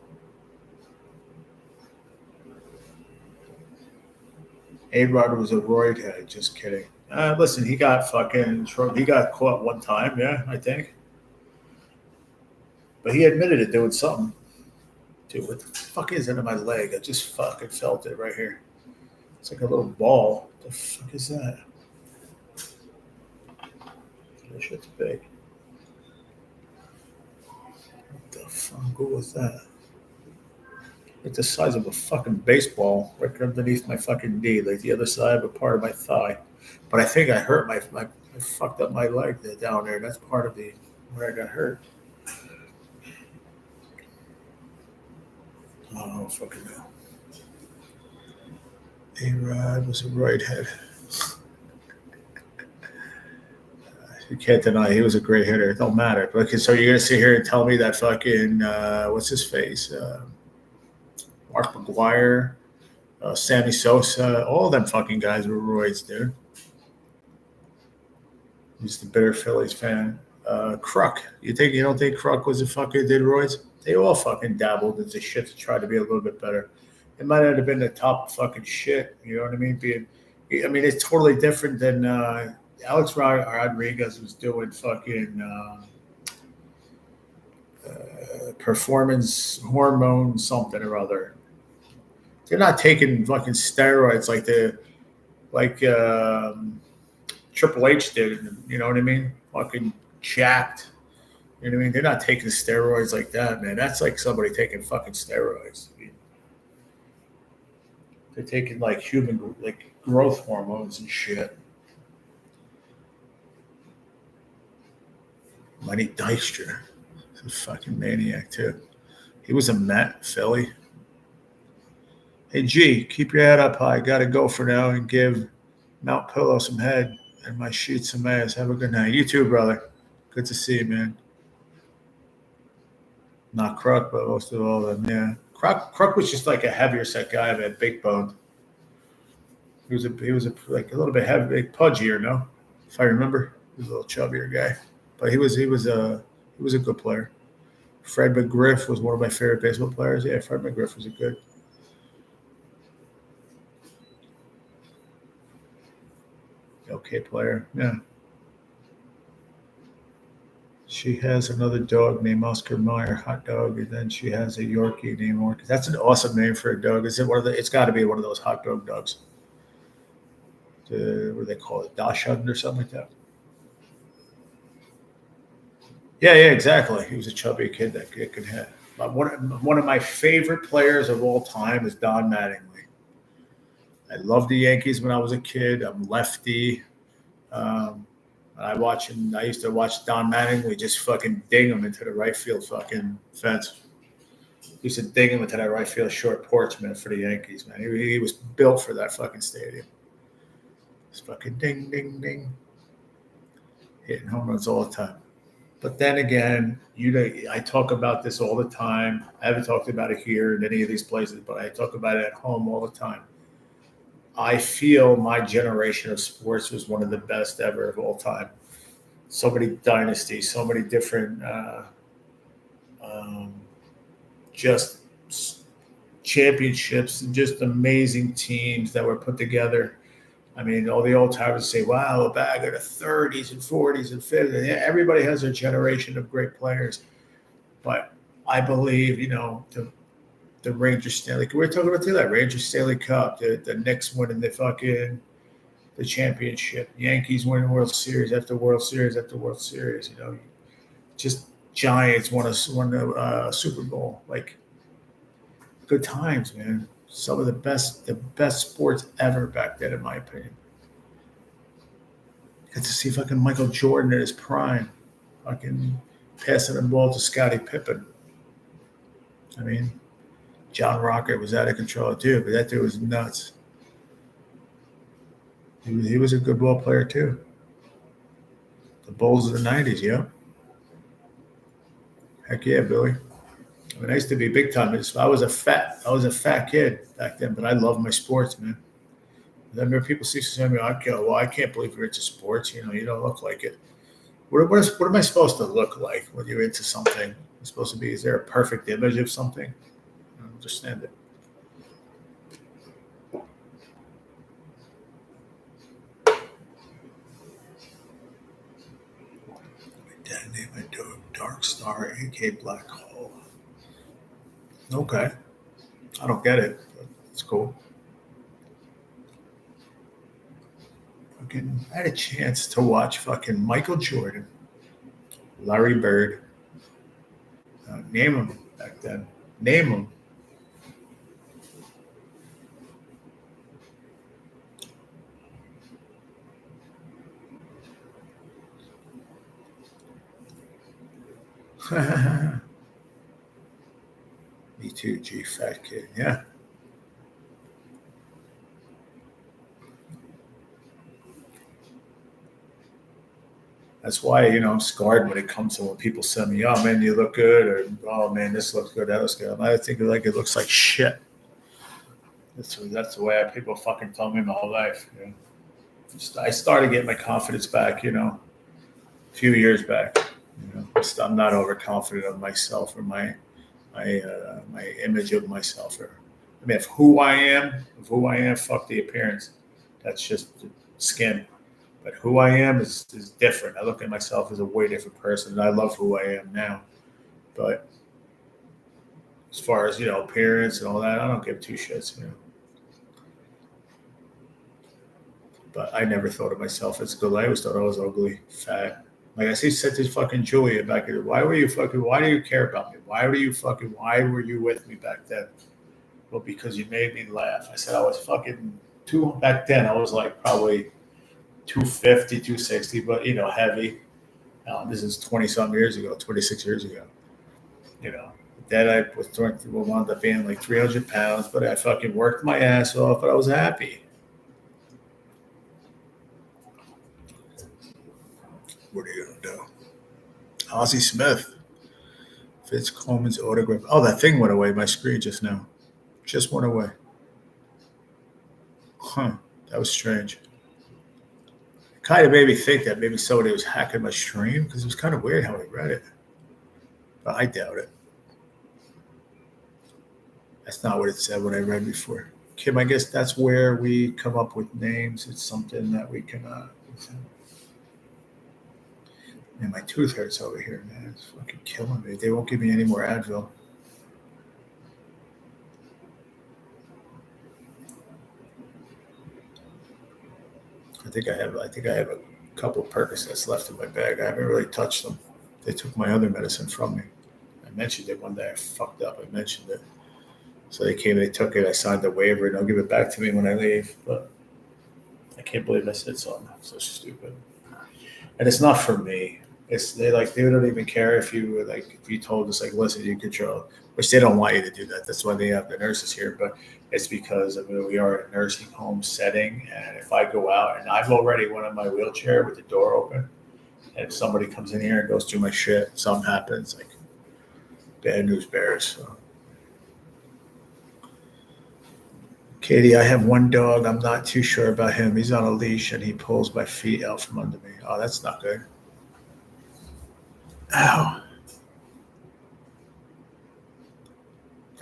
Speaker 2: A-Rod was a roid head. Just kidding. Listen, he got caught one time. Yeah, I think. But he admitted it doing something. Dude, what the fuck is it in my leg? I just fucking felt it right here. It's like a little ball. What the fuck is that? That shit's big. What the fuck? What was that? It's the size of a fucking baseball right underneath my fucking knee, like the other side of a part of my thigh. But I think I hurt I fucked up my leg down there. That's part of where I got hurt. I don't fucking know. A-Rod was a right head. You can't deny he was a great hitter. It don't matter. Okay, so you're gonna sit here and tell me that fucking what's his face? Mark McGuire, Sammy Sosa, all them fucking guys were roids, dude. He's the bitter Phillies fan. Kruk. You don't think Kruk was a fucking did roids? They all fucking dabbled into shit to try to be a little bit better. It might not have been the top fucking shit. You know what I mean? It's totally different than Alex Rodriguez was doing fucking performance hormone something or other. They're not taking fucking steroids like Triple H did. You know what I mean? Fucking jacked. You know what I mean? They're not taking steroids like that, man. That's like somebody taking fucking steroids. I mean, they're taking like human growth hormones and shit. Lenny Dykstra, he's a fucking maniac too. He was a Met, Philly. Hey G, keep your head up high. Gotta go for now and give Mount Pillow some head and my sheets some ass. Have a good night. You too, brother. Good to see you, man. Not Kruk, but most of all of them, yeah. Kruk was just like a heavier set guy, man, big boned. He was like a little bit heavy, pudgier, no? If I remember, he was a little chubbier guy, but he was a good player. Fred McGriff was one of my favorite baseball players. Yeah, Fred McGriff was a good. Okay player, yeah. She has another dog named Oscar Mayer, hot dog, and then she has a Yorkie named Orchid. That's an awesome name for a dog. Is it one of the? It's got to be one of those hot dog dogs. What do they call it? Dachshund or something like that. Yeah, exactly. He was a chubby kid that could hit. But one of my favorite players of all time is Don Mattingly. I loved the Yankees when I was a kid. I'm lefty. I used to watch Don Mattingly just fucking ding him into the right field fucking fence. He used to ding him into that right field short porch, man, for the Yankees, man. He was built for that fucking stadium. It's fucking ding, ding, ding. Hitting home runs all the time. But then again, I talk about this all the time. I haven't talked about it here in any of these places, but I talk about it at home all the time. I feel my generation of sports was one of the best ever of all time. So many dynasties, so many different, just championships and just amazing teams that were put together. I mean, all the old timers say, wow, back in the 30s and 40s and 50s. Yeah, everybody has their generation of great players. But I believe, the Rangers Stanley, we were talking about that Rangers Stanley Cup, the Knicks winning the championship, Yankees winning World Series after World Series after World Series, just Giants won a Super Bowl. Like, good times, man. Some of the best sports ever back then, in my opinion. Got to see fucking Michael Jordan at his prime, fucking passing the ball to Scottie Pippen. I mean, John Rocket was out of control too, but that dude was nuts. He was a good ball player too. The Bulls of the '90s, yeah. Heck yeah, Billy. I mean, I used to be big time. I was a fat kid back then, but I loved my sports, man. I remember people see me, I can't believe you're into sports. You don't look like it. What am I supposed to look like when you're into something? It's supposed to be, is there a perfect image of something? I don't understand it. Dad named my dog Dark Star, aka Black Hole. Okay. I don't get it, but it's cool. I had a chance to watch fucking Michael Jordan, Larry Bird. Name them back then. Name them. Me too, G fat kid. Yeah. That's why, I'm scarred when it comes to when people send me, oh man, you look good, or oh man, this looks good, that looks good. I think like it looks like shit. That's the way people fucking told me my whole life. I started getting my confidence back, a few years back. I'm not overconfident of myself or my image of myself. Of who I am, fuck the appearance. That's just skin. But who I am is different. I look at myself as a way different person, and I love who I am now. But as far as, appearance and all that, I don't give two shits, But I never thought of myself as good. I always thought I was ugly, fat. Like I said to fucking Julia back there, why do you care about me? Why were you with me back then? Well, because you made me laugh. I said I was fucking back then I was like probably 250, 260, but heavy. This is 20-some years ago, 26 years ago. Then I wound up being like 300 pounds, but I fucking worked my ass off, but I was happy. What are you gonna do? Ozzie Smith, Fitz Coleman's autograph. Oh, that thing went away. My screen just now. Just went away. Huh. That was strange. Kind of made me think that maybe somebody was hacking my stream because it was kind of weird how I read it. But I doubt it. That's not what it said when I read before. Kim, I guess that's where we come up with names. It's something that we can. Man, my tooth hurts over here, man. It's fucking killing me. They won't give me any more Advil. I think I have a couple of Percocets left in my bag. I haven't really touched them. They took my other medicine from me. I mentioned it one day. I fucked up. I mentioned it. So they came, they took it. I signed the waiver, and they'll give it back to me when I leave. But I can't believe I said something so stupid. And it's not for me. They don't even care if you told us listen, you control, which they don't want you to do that. That's why they have the nurses here. But it's because we are a nursing home setting, and if I go out and I've already went on my wheelchair with the door open, and if somebody comes in here and goes through my shit, something happens, bad news bears. So. Katie, I have one dog. I'm not too sure about him. He's on a leash and he pulls my feet out from under me. Oh, that's not good. Ow.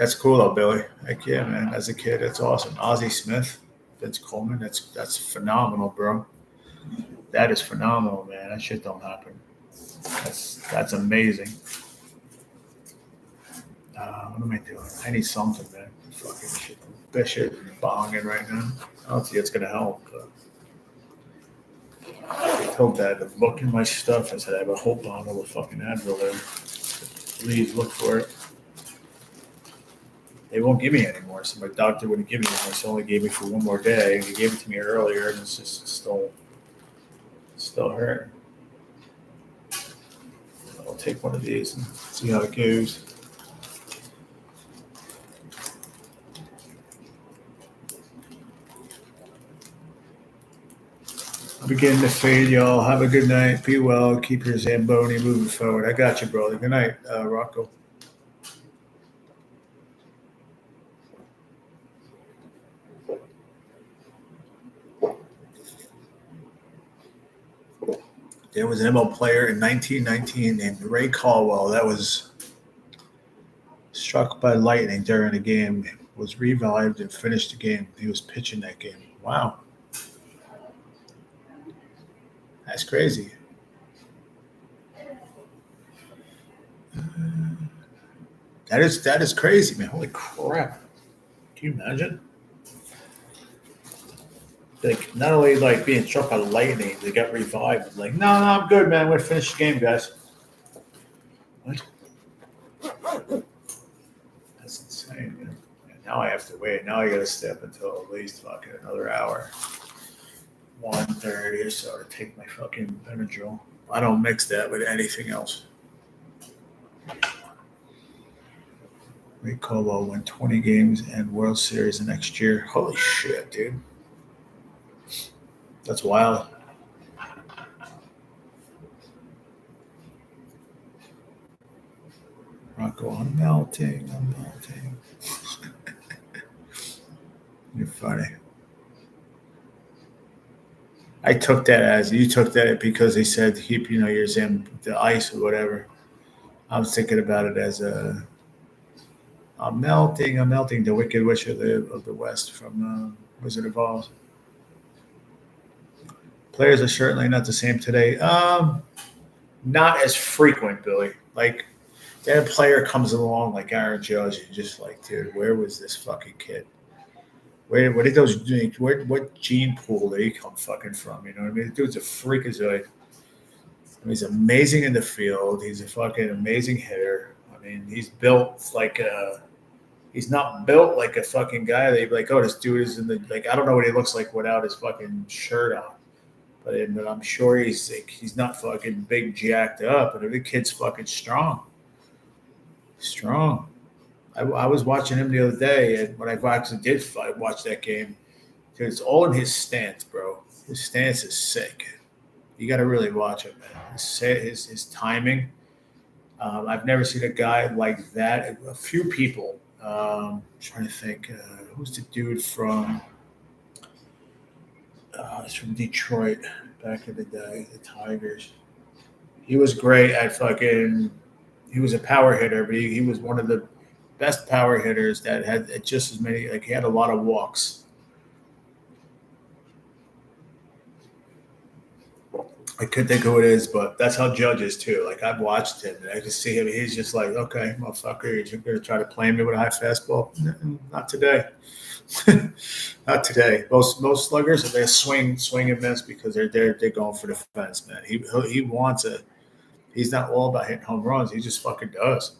Speaker 2: That's cool though, Billy. Heck yeah, man. As a kid, that's awesome. Ozzie Smith, Vince Coleman, that's phenomenal, bro. That is phenomenal, man. That shit don't happen. That's amazing. What am I doing? I need something, man. Fucking shit. That shit is bonging right now. I don't think it's gonna help. But I told Dad to look in my stuff. I said I have a whole bottle of fucking Advil there. Please look for it. They won't give me anymore, so my doctor wouldn't give me anymore. So only gave me for one more day. And he gave it to me earlier, and it's just still hurt. I'll take one of these and see how it goes. I'm beginning to fade, y'all. Have a good night. Be well. Keep your Zamboni moving forward. I got you, brother. Good night, Rocco. There was an ML player in 1919 named Ray Caldwell that was struck by lightning during a game, was revived and finished the game. He was pitching that game. Wow. That's crazy. That is crazy, man. Holy crap. Can you imagine? Like, not only like being struck by lightning, they got revived. Like, no, I'm good, man. We're finished the game, guys. What? That's insane, man. And now I have to wait. Now I got to stay up until at least fucking another hour. 1:30 or so to take my fucking Benadryl. I don't mix that with anything else. Ray Caldwell won 20 games and World Series the next year. Holy shit, dude. That's wild. Rocco, I'm melting. You're funny. I took that as you took that because they said keep, your the ice or whatever. I was thinking about it as I'm melting, the Wicked Witch of the West from Wizard of Oz. Players are certainly not the same today. Not as frequent, Billy. Like, that player comes along like Aaron Judge, and just like, dude, where was this fucking kid? Where did those? What gene pool did he come fucking from? You know what I mean? The dude's a freakazoid. He's amazing in the field. He's a fucking amazing hitter. I mean, he's built like a. He's not built like a fucking guy that you'd be like, oh, this dude is in the like. I don't know what he looks like without his fucking shirt on. But I'm sure he's not fucking big jacked up, but the kid's fucking strong. Strong. I was watching him the other day, and when I actually did watch that game, it's all in his stance, bro. His stance is sick. You got to really watch it, man. His timing. I've never seen a guy like that. A few people. Trying to think, who's the dude from? It's from Detroit back in the day, the Tigers. He was great at fucking. He was a power hitter, but he was one of the best power hitters that had just as many. Like, he had a lot of walks. I couldn't think who it is, but that's how Judge is too. Like, I've watched him, and I just see him. He's just like, okay, motherfucker, you're going to try to play me with a high fastball? Not today. Not today. Most sluggers, if they swing and miss because they're going for the fence, man. He wants it. He's not all about hitting home runs. He just fucking does.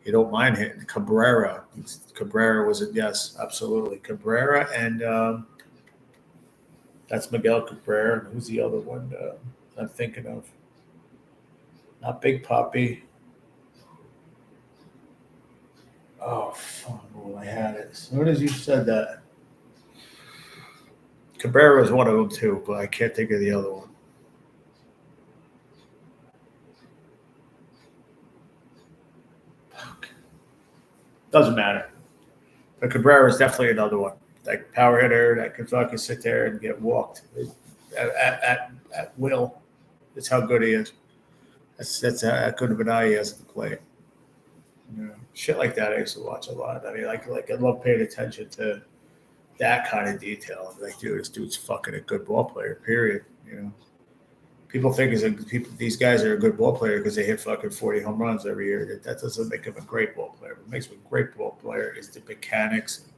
Speaker 2: He don't mind hitting. Cabrera was a yes, absolutely. Cabrera and that's Miguel Cabrera. And who's the other one I'm thinking of? Not Big Papi. Oh, fuck. Well, I had it. As soon as you said that. Cabrera was one of them, too, but I can't think of the other one. Fuck. Doesn't matter. But Cabrera is definitely another one. Like, power hitter that can fucking sit there and get walked at will. That's how good he is. That's how good of an eye he has at the plate. Shit like that I used to watch a lot. I mean, I love paying attention to that kind of detail. Like, dude, this dude's fucking a good ball player. Period. People think these guys are a good ball player because they hit fucking 40 home runs every year. That doesn't make them a great ball player. What makes them a great ball player is the mechanics, and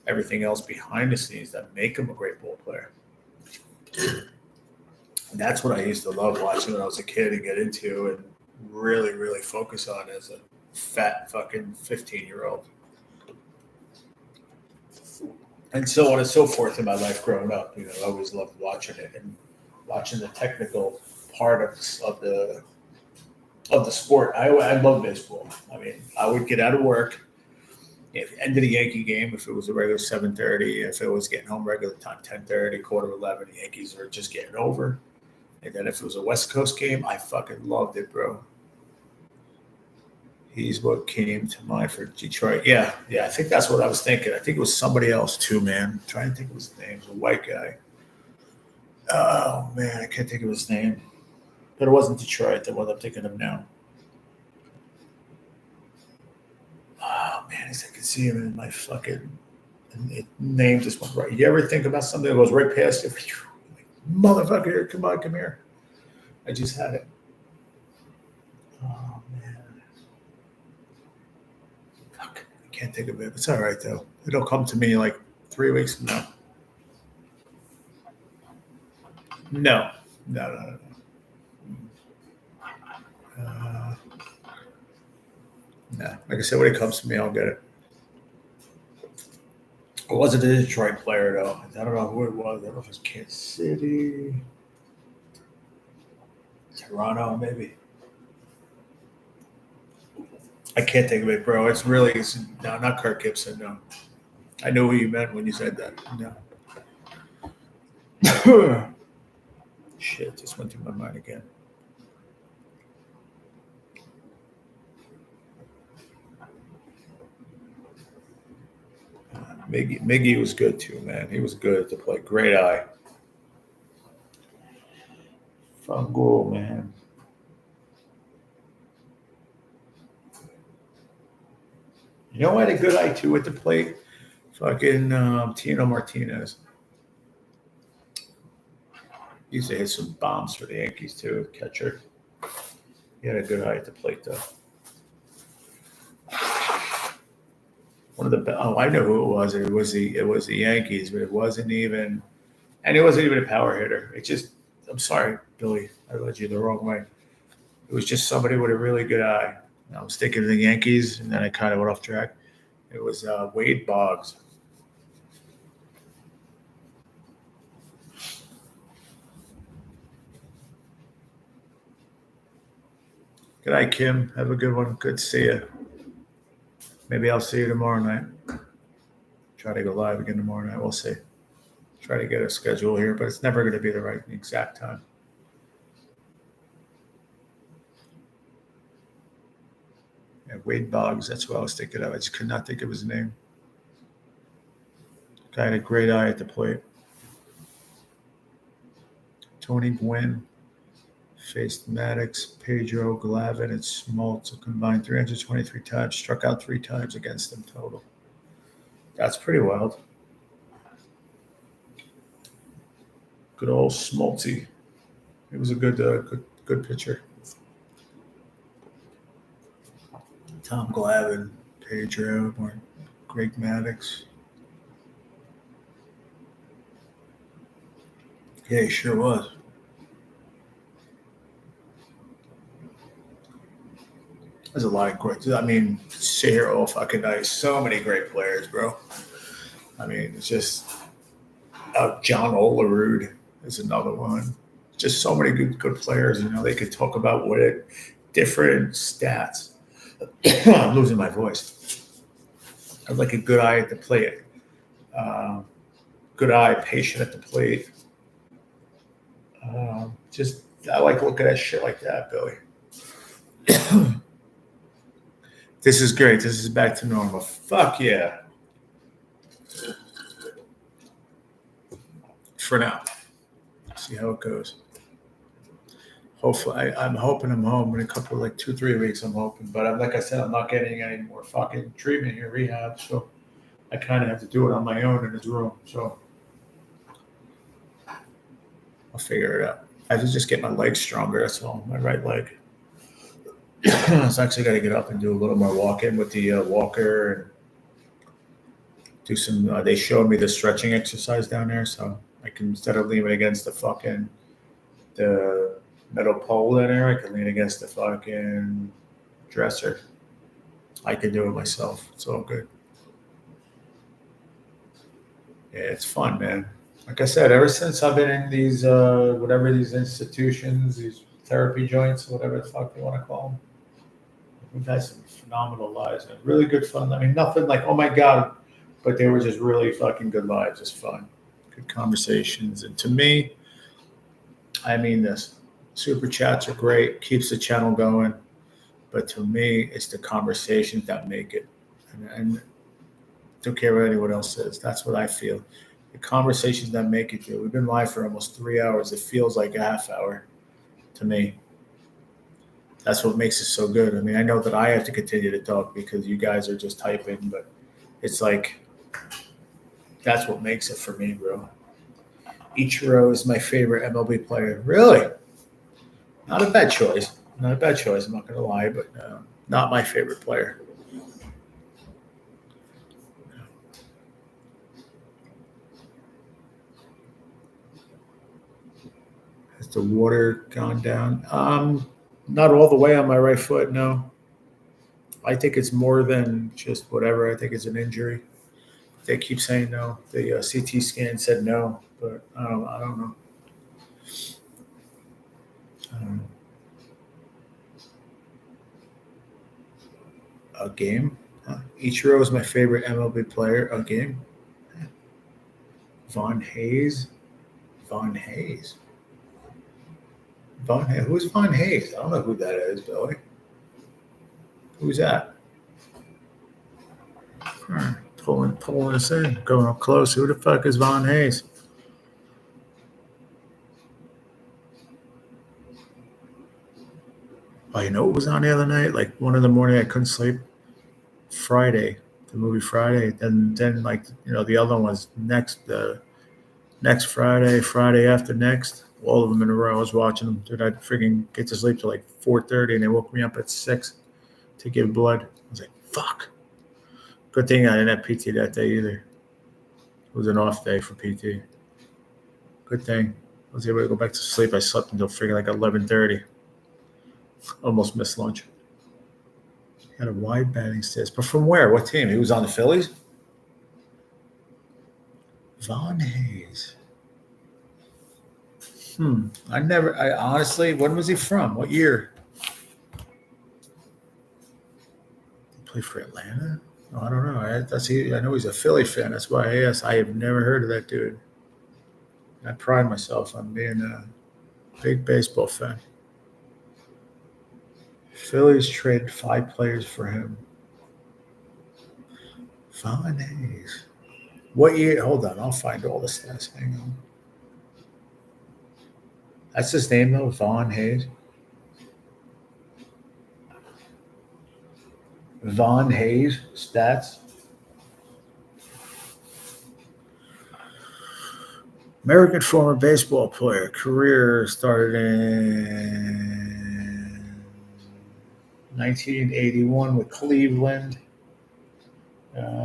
Speaker 2: everything else behind the scenes that make them a great ball player. And that's what I used to love watching when I was a kid and get into and really, really focus on as a fat fucking 15-year-old. And so on and so forth in my life growing up. I always loved watching it and watching the technical part of the sport. I love baseball. I mean, I would get out of work. If end of the Yankee game, if it was a regular 7:30, if it was getting home regular time 10:30, 11:15, the Yankees are just getting over. And then if it was a West Coast game, I fucking loved it, bro. He's what came to mind for Detroit. Yeah, I think that's what I was thinking. I think it was somebody else too, man. I'm trying to think of his name. It was a white guy. Oh, man, I can't think of his name. But it wasn't Detroit, the one I'm thinking of now. Oh, man, I can see him in my fucking name just went right. You ever think about something that goes right past you? Motherfucker, come here. I just had it. Oh, man. Fuck, I can't think of it. It's all right, though. It'll come to me like 3 weeks from now. No. No. Like I said, when it comes to me, I'll get it. It wasn't a Detroit player, though. I don't know who it was. I don't know if it was Kansas City, Toronto, maybe. I can't think of it, bro. It's no, not Kirk Gibson, no. I knew who you meant when you said that. No. Shit, just went through my mind again. Miggy was good too, man. He was good to play. Great eye. Fungal, man. You know, I had a good eye too at the plate. Fucking Tino Martinez. He used to hit some bombs for the Yankees too, catcher. He had a good eye at the plate though. One of the I know who it was. It was the Yankees, but it wasn't even a power hitter. I'm sorry, Billy, I led you the wrong way. It was just somebody with a really good eye. I was thinking of the Yankees, and then I kind of went off track. It was Wade Boggs. Good night, Kim. Have a good one. Good to see you. Maybe I'll see you tomorrow night. Try to go live again tomorrow night. We'll see. Try to get a schedule here, but it's never going to be the right exact time. Yeah, Wade Boggs, that's what I was thinking of. I just could not think of his name. Guy had a great eye at the plate. Tony Gwynn faced Maddox, Pedro, Glavine, and Smoltz, a combined 323 times, struck out 3 times against them total. That's pretty wild. Good old Smoltzy. He was a good pitcher. Tom Glavine, Pedro, Greg Maddox. Yeah, he sure was. There's a lot of great. I mean, sit here all fucking night. So many great players, bro. I mean, it's just John Olerud is another one. Just so many good players. They could talk about different stats. I'm losing my voice. I like a good eye at the plate. Good eye, patient at the plate. I like looking at shit like that, Billy. This is great. This is back to normal. Fuck yeah. For now. See how it goes. Hopefully, I'm hoping I'm home in a couple, like 2-3 weeks. I'm hoping, but like I said, I'm not getting any more fucking treatment here, rehab. So I kind of have to do it on my own in this room. So I'll figure it out. I have to just get my legs stronger. That's all. My right leg. So I actually got to get up and do a little more walking with the walker and do some. They showed me the stretching exercise down there, so I can, instead of leaning against the metal pole down there, I can lean against the fucking dresser. I can do it myself. It's all good. Yeah, it's fun, man. Like I said, ever since I've been in these whatever these institutions, these therapy joints, whatever the fuck they want to call them, we've had some phenomenal lives and really good fun. I mean, nothing like, oh my God, but they were just really fucking good lives, just fun, good conversations. And to me, I mean this, super chats are great, keeps the channel going. But to me, it's the conversations that make it. And don't care what anyone else says. That's what I feel. The conversations that make it, dude. We've been live for almost 3 hours. It feels like a half hour to me. That's what makes it so good. I mean, I know that I have to continue to talk because you guys are just typing, but it's like, that's what makes it for me, bro. Ichiro is my favorite MLB player. Really? Not a bad choice. Not a bad choice. I'm not going to lie, but not my favorite player. Has the water gone down? Not all the way on my right foot, no. I think it's more than just whatever. I think it's an injury. They keep saying no. The CT scan said no, but I don't know. I don't know. A game? Ichiro is my favorite MLB player. A game? Von Hayes? Von Hayes? Von Hayes? Who's Von Hayes? I don't know who that is, Billy. Who's that? Pulling us in, going up close. Who the fuck is Von Hayes? Oh, you know what was on the other night? Like 1 in the morning, I couldn't sleep. Friday, the movie Friday. Then like, you know, the other one was next Friday, Friday after next. All of them in a row. I was watching them. Dude, I'd freaking get to sleep till like 4:30, and they woke me up at 6 to give blood. I was like, fuck. Good thing I didn't have PT that day either. It was an off day for PT. Good thing. I was able to go back to sleep. I slept until freaking like 11:30. Almost missed lunch. Had a wide batting stance. But from where? What team? He was on the Phillies? Von Hayes. I honestly, when was he from? What year? He played for Atlanta? No, I don't know. I know he's a Philly fan. That's why I asked. I have never heard of that dude. I pride myself on being a big baseball fan. Phillies traded 5 players for him. Von Hayes. What year? Hold on. I'll find all the stats. Hang on. That's his name, though, Von Hayes. Von Hayes stats. American former baseball player. Career started in 1981 with Cleveland.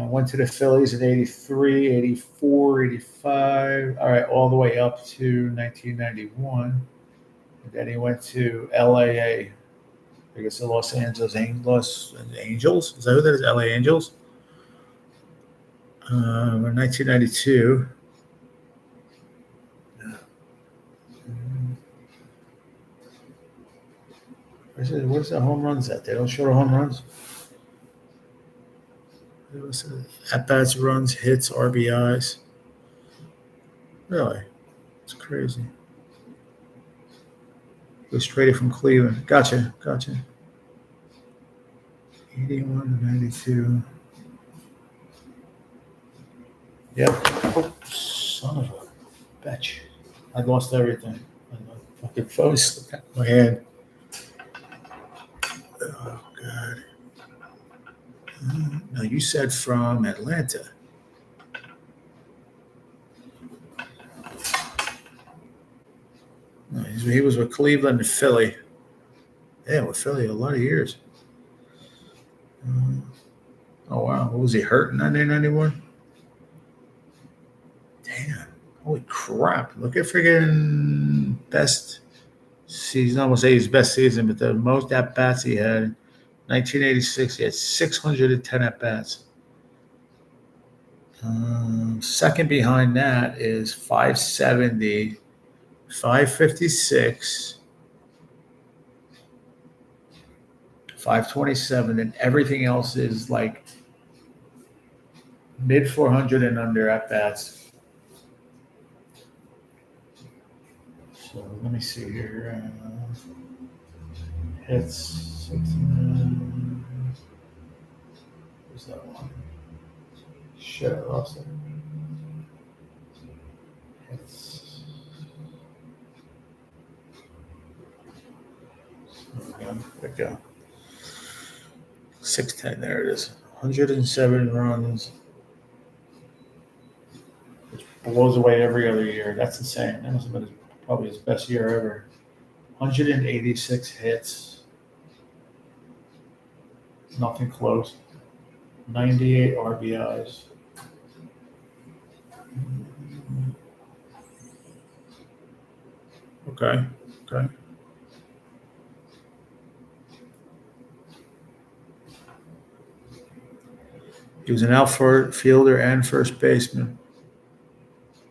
Speaker 2: Went to the Phillies in 83, 84, 85. All right, all the way up to 1991. And then he went to LAA. I guess the Los Angeles Angels. Is that who that is? LA Angels. In 1992. Where's the home runs at? They don't show the home runs. At bats, runs, hits, RBIs. Really? It's crazy. Was traded from Cleveland. Gotcha. 81 to 92. Yep. Oh, son of a bitch. I lost everything. Fucking phone slipped out of my hand. Oh, God. Now, you said from Atlanta. No, he was with Cleveland and Philly. Yeah, with Philly a lot of years. Oh, wow. What was he, hurt in 1991? Damn. Holy crap. Look at friggin' best season. I almost say his best season, but the most at-bats he had. 1986, he had 610 at-bats. Second behind that is 570, 556, 527, and everything else is like mid 400 and under at bats. So let me see here. Hits. Where's that one? Shit, I lost it. Hits. There we go. 610, there it is. 107 runs. Which blows away every other year. That's insane. That must have been probably his best year ever. 186 hits. Nothing close. 98 RBIs. Okay. He was an outfielder and first baseman.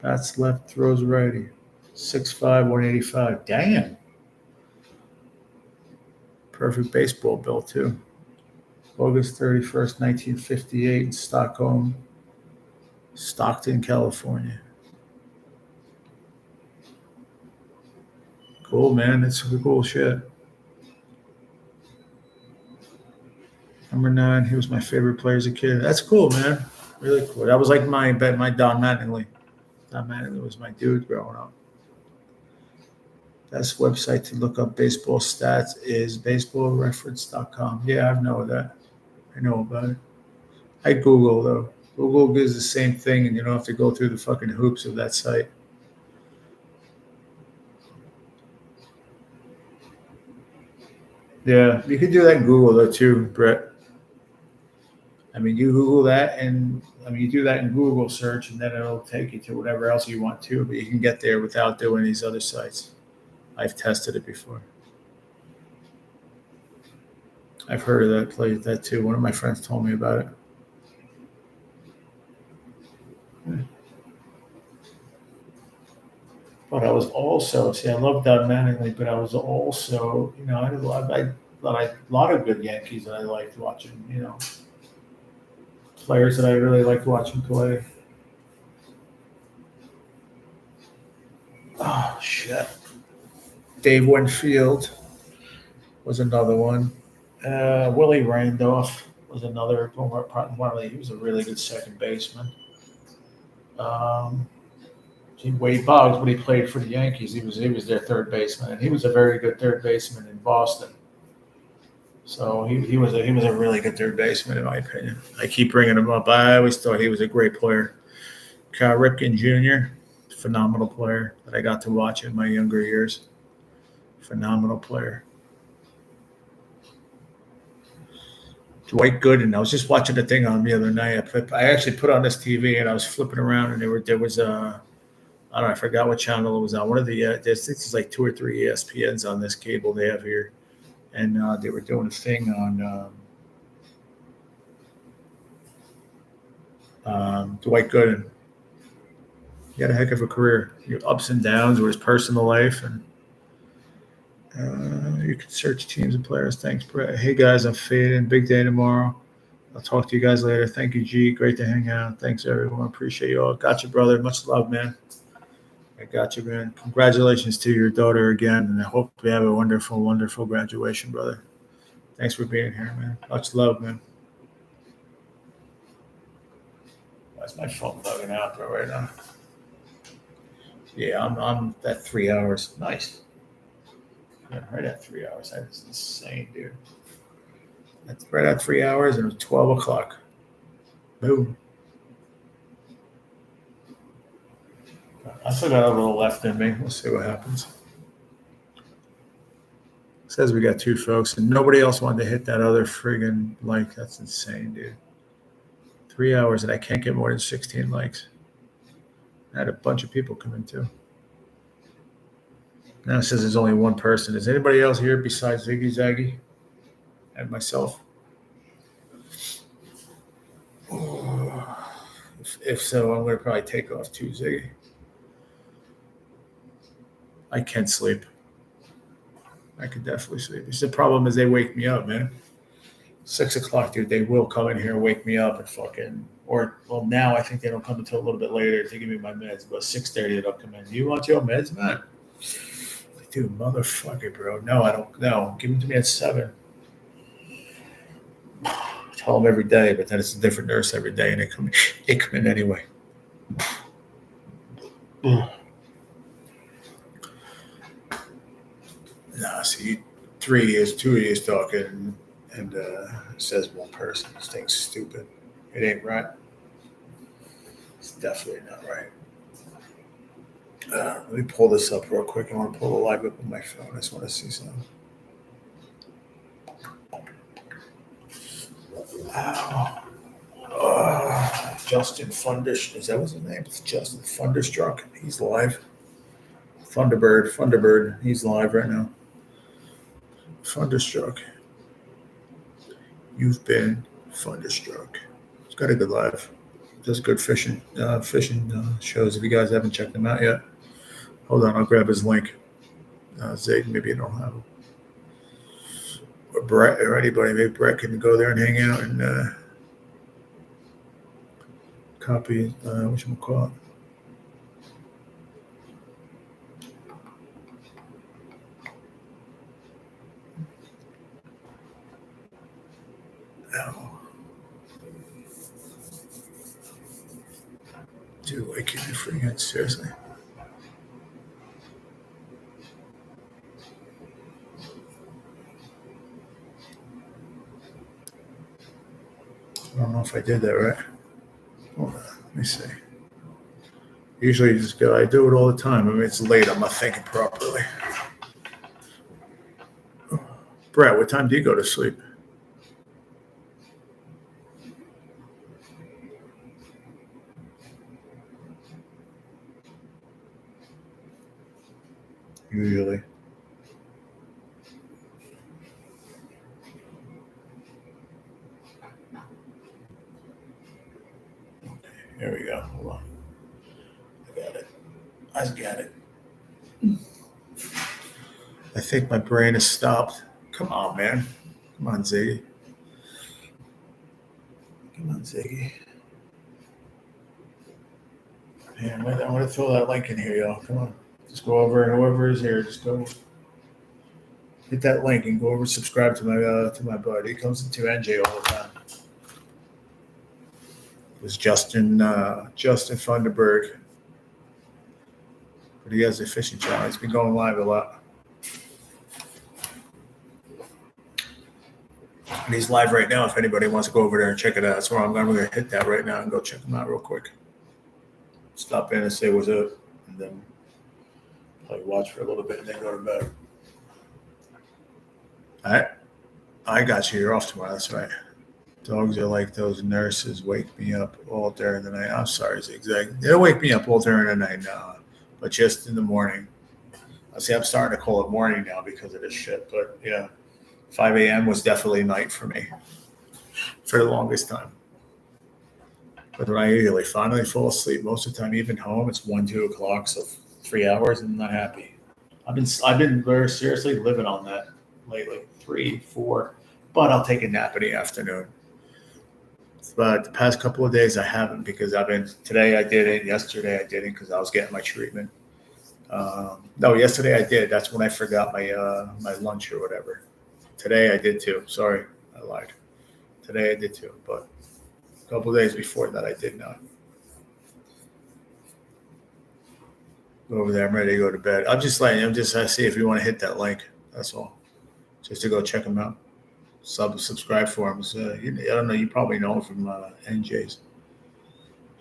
Speaker 2: Bats left, throws righty. 6'5", 185. Damn. Perfect baseball build, too. August 31st, 1958, in Stockton, California. Cool, man. That's some cool shit. Number 9, he was my favorite player as a kid. That's cool, man. Really cool. That was like my Don Mattingly. Don Mattingly was my dude growing up. Best website to look up baseball stats is baseballreference.com. Yeah, I know that. I know about it. I Google, though. Google gives the same thing, and you don't have to go through the fucking hoops of that site. Yeah, you can do that in Google, though, too, Brett. I mean, you Google that, and you do that in Google search, and then it'll take you to whatever else you want to, but you can get there without doing these other sites. I've tested it before. I've heard of that too. One of my friends told me about it. But I was also, I love Don Mattingly, but I was also, I had a lot of good Yankees that I liked watching, players that I really liked watching play. Oh, shit. Dave Winfield was another one. Willie Randolph was another one. He was a really good second baseman. Wade Boggs, when he played for the Yankees, he was their third baseman, and he was a very good third baseman in Boston. So he was a really good third baseman, in my opinion. I keep bringing him up. I always thought he was a great player. Cal Ripken Jr., phenomenal player that I got to watch in my younger years. Phenomenal player. Dwight Gooden. I was just watching the thing on the other night. I actually put on this TV and I was flipping around, and there was I don't know, I forgot what channel it was on. One of the there's like 2 or 3 ESPNs on this cable they have here, and they were doing a thing on Dwight Gooden. He had a heck of a career. Ups and downs with his personal life, and you can search teams and players. Thanks, Brett. Hey guys, I'm fading. Big day tomorrow. I'll talk to you guys later. Thank you, G. Great to hang out. Thanks, everyone. Appreciate you all. Got you, brother. Much love, man. I got you, man. Congratulations to your daughter again, and I hope you have a wonderful, wonderful graduation, brother. Thanks for being here, man. Much love, man. Why's my phone bugging out right now? Yeah, I'm at 3 hours. Nice. Yeah, right at 3 hours. That's insane, dude. That's right at 3 hours, and it was 12 o'clock. Boom. I still got a little left in me. We'll see what happens. Says we got 2 folks, and nobody else wanted to hit that other friggin' like. That's insane, dude. 3 hours, and I can't get more than 16 likes. I had a bunch of people come in too. Now it says there's only 1 person. Is anybody else here besides Ziggy Zaggy and myself? If so, I'm going to probably take off too, Ziggy. I can sleep. I could definitely sleep. The problem is they wake me up, man. 6 o'clock, dude. They will come in here and wake me up and fucking, well, now I think they don't come until a little bit later to give me my meds. But 6:30 they'll come in. You want your meds, man? Dude, motherfucker, bro. No, I don't. No, give them to me at 7. I tell them every day, but then it's a different nurse every day, and they come in anyway. Nah, see, 3 years, 2 years talking, and says 1 person. This thing's stupid. It ain't right. It's definitely not right. Let me pull this up real quick. I want to pull the live up on my phone. I just want to see something. Justin Fundish. Is that what's his name? It's Justin Funderstruck. He's live. Thunderbird. He's live right now. Thunderstruck. You've been Thunderstruck. It's got a good live. Does good fishing shows. If you guys haven't checked them out yet, hold on. I'll grab his link. Zig, maybe you don't have him. Or Brett or anybody. Maybe Brett can go there and hang out and copy. Whatchamacallit. Dude, why can't you freaking seriously? I don't know if I did that right. Hold on, let me see. Usually you just go, I do it all the time. I mean, it's late. I'm not thinking properly. Brett, what time do you go to sleep? Usually. Okay, here we go. Hold on. I got it. I think my brain has stopped. Come on, man. Come on, Ziggy. Man, I'm going to throw that link in here, y'all. Come on. Just go over, whoever is here, just go hit that link and go over and subscribe to my buddy. He comes into NJ all the time. It was Justin Funderburg. But he has a fishing channel. He's been going live a lot. And he's live right now if anybody wants to go over there and check it out. So I'm going to hit that right now and go check him out real quick. Stop in and say what's up. And then probably watch for a little bit and then go to bed. I got you. You're off tomorrow. That's right. Dogs are like those nurses. Wake me up all during the night. I'm sorry, Zigzag. They'll wake me up all during the night now, but just in the morning. I see. I'm starting to call it morning now because of this shit. But yeah, 5 a.m. was definitely night for me for the longest time. But when I usually finally fall asleep, most of the time, even home, it's 1, 2 o'clock. So 3 hours, and I'm not happy. I've been very seriously living on that lately. 3, 4, but I'll take a nap in the afternoon. But the past couple of days I haven't because today I did it, yesterday I didn't because I was getting my treatment. No, yesterday I did. That's when I forgot my lunch or whatever. Today I did too. Sorry, I lied. Today I did too, but a couple of days before that I did not. Go over there. I'm ready to go to bed. I see if you want to hit that link. That's all. Just to go check them out. Subscribe forums. I don't know. You probably know from NJ's.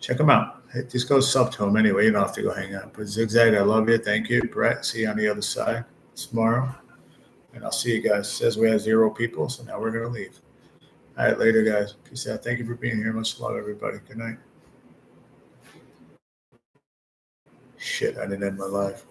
Speaker 2: Check them out. Hey, just go sub to them anyway. You don't have to go hang out. But Zigzag, I love you. Thank you, Brett. See you on the other side tomorrow. And I'll see you guys. It says we have 0 people, so now we're going to leave. All right, later, guys. Peace out. Thank you for being here. Much love, everybody. Good night. Shit, I didn't end my live.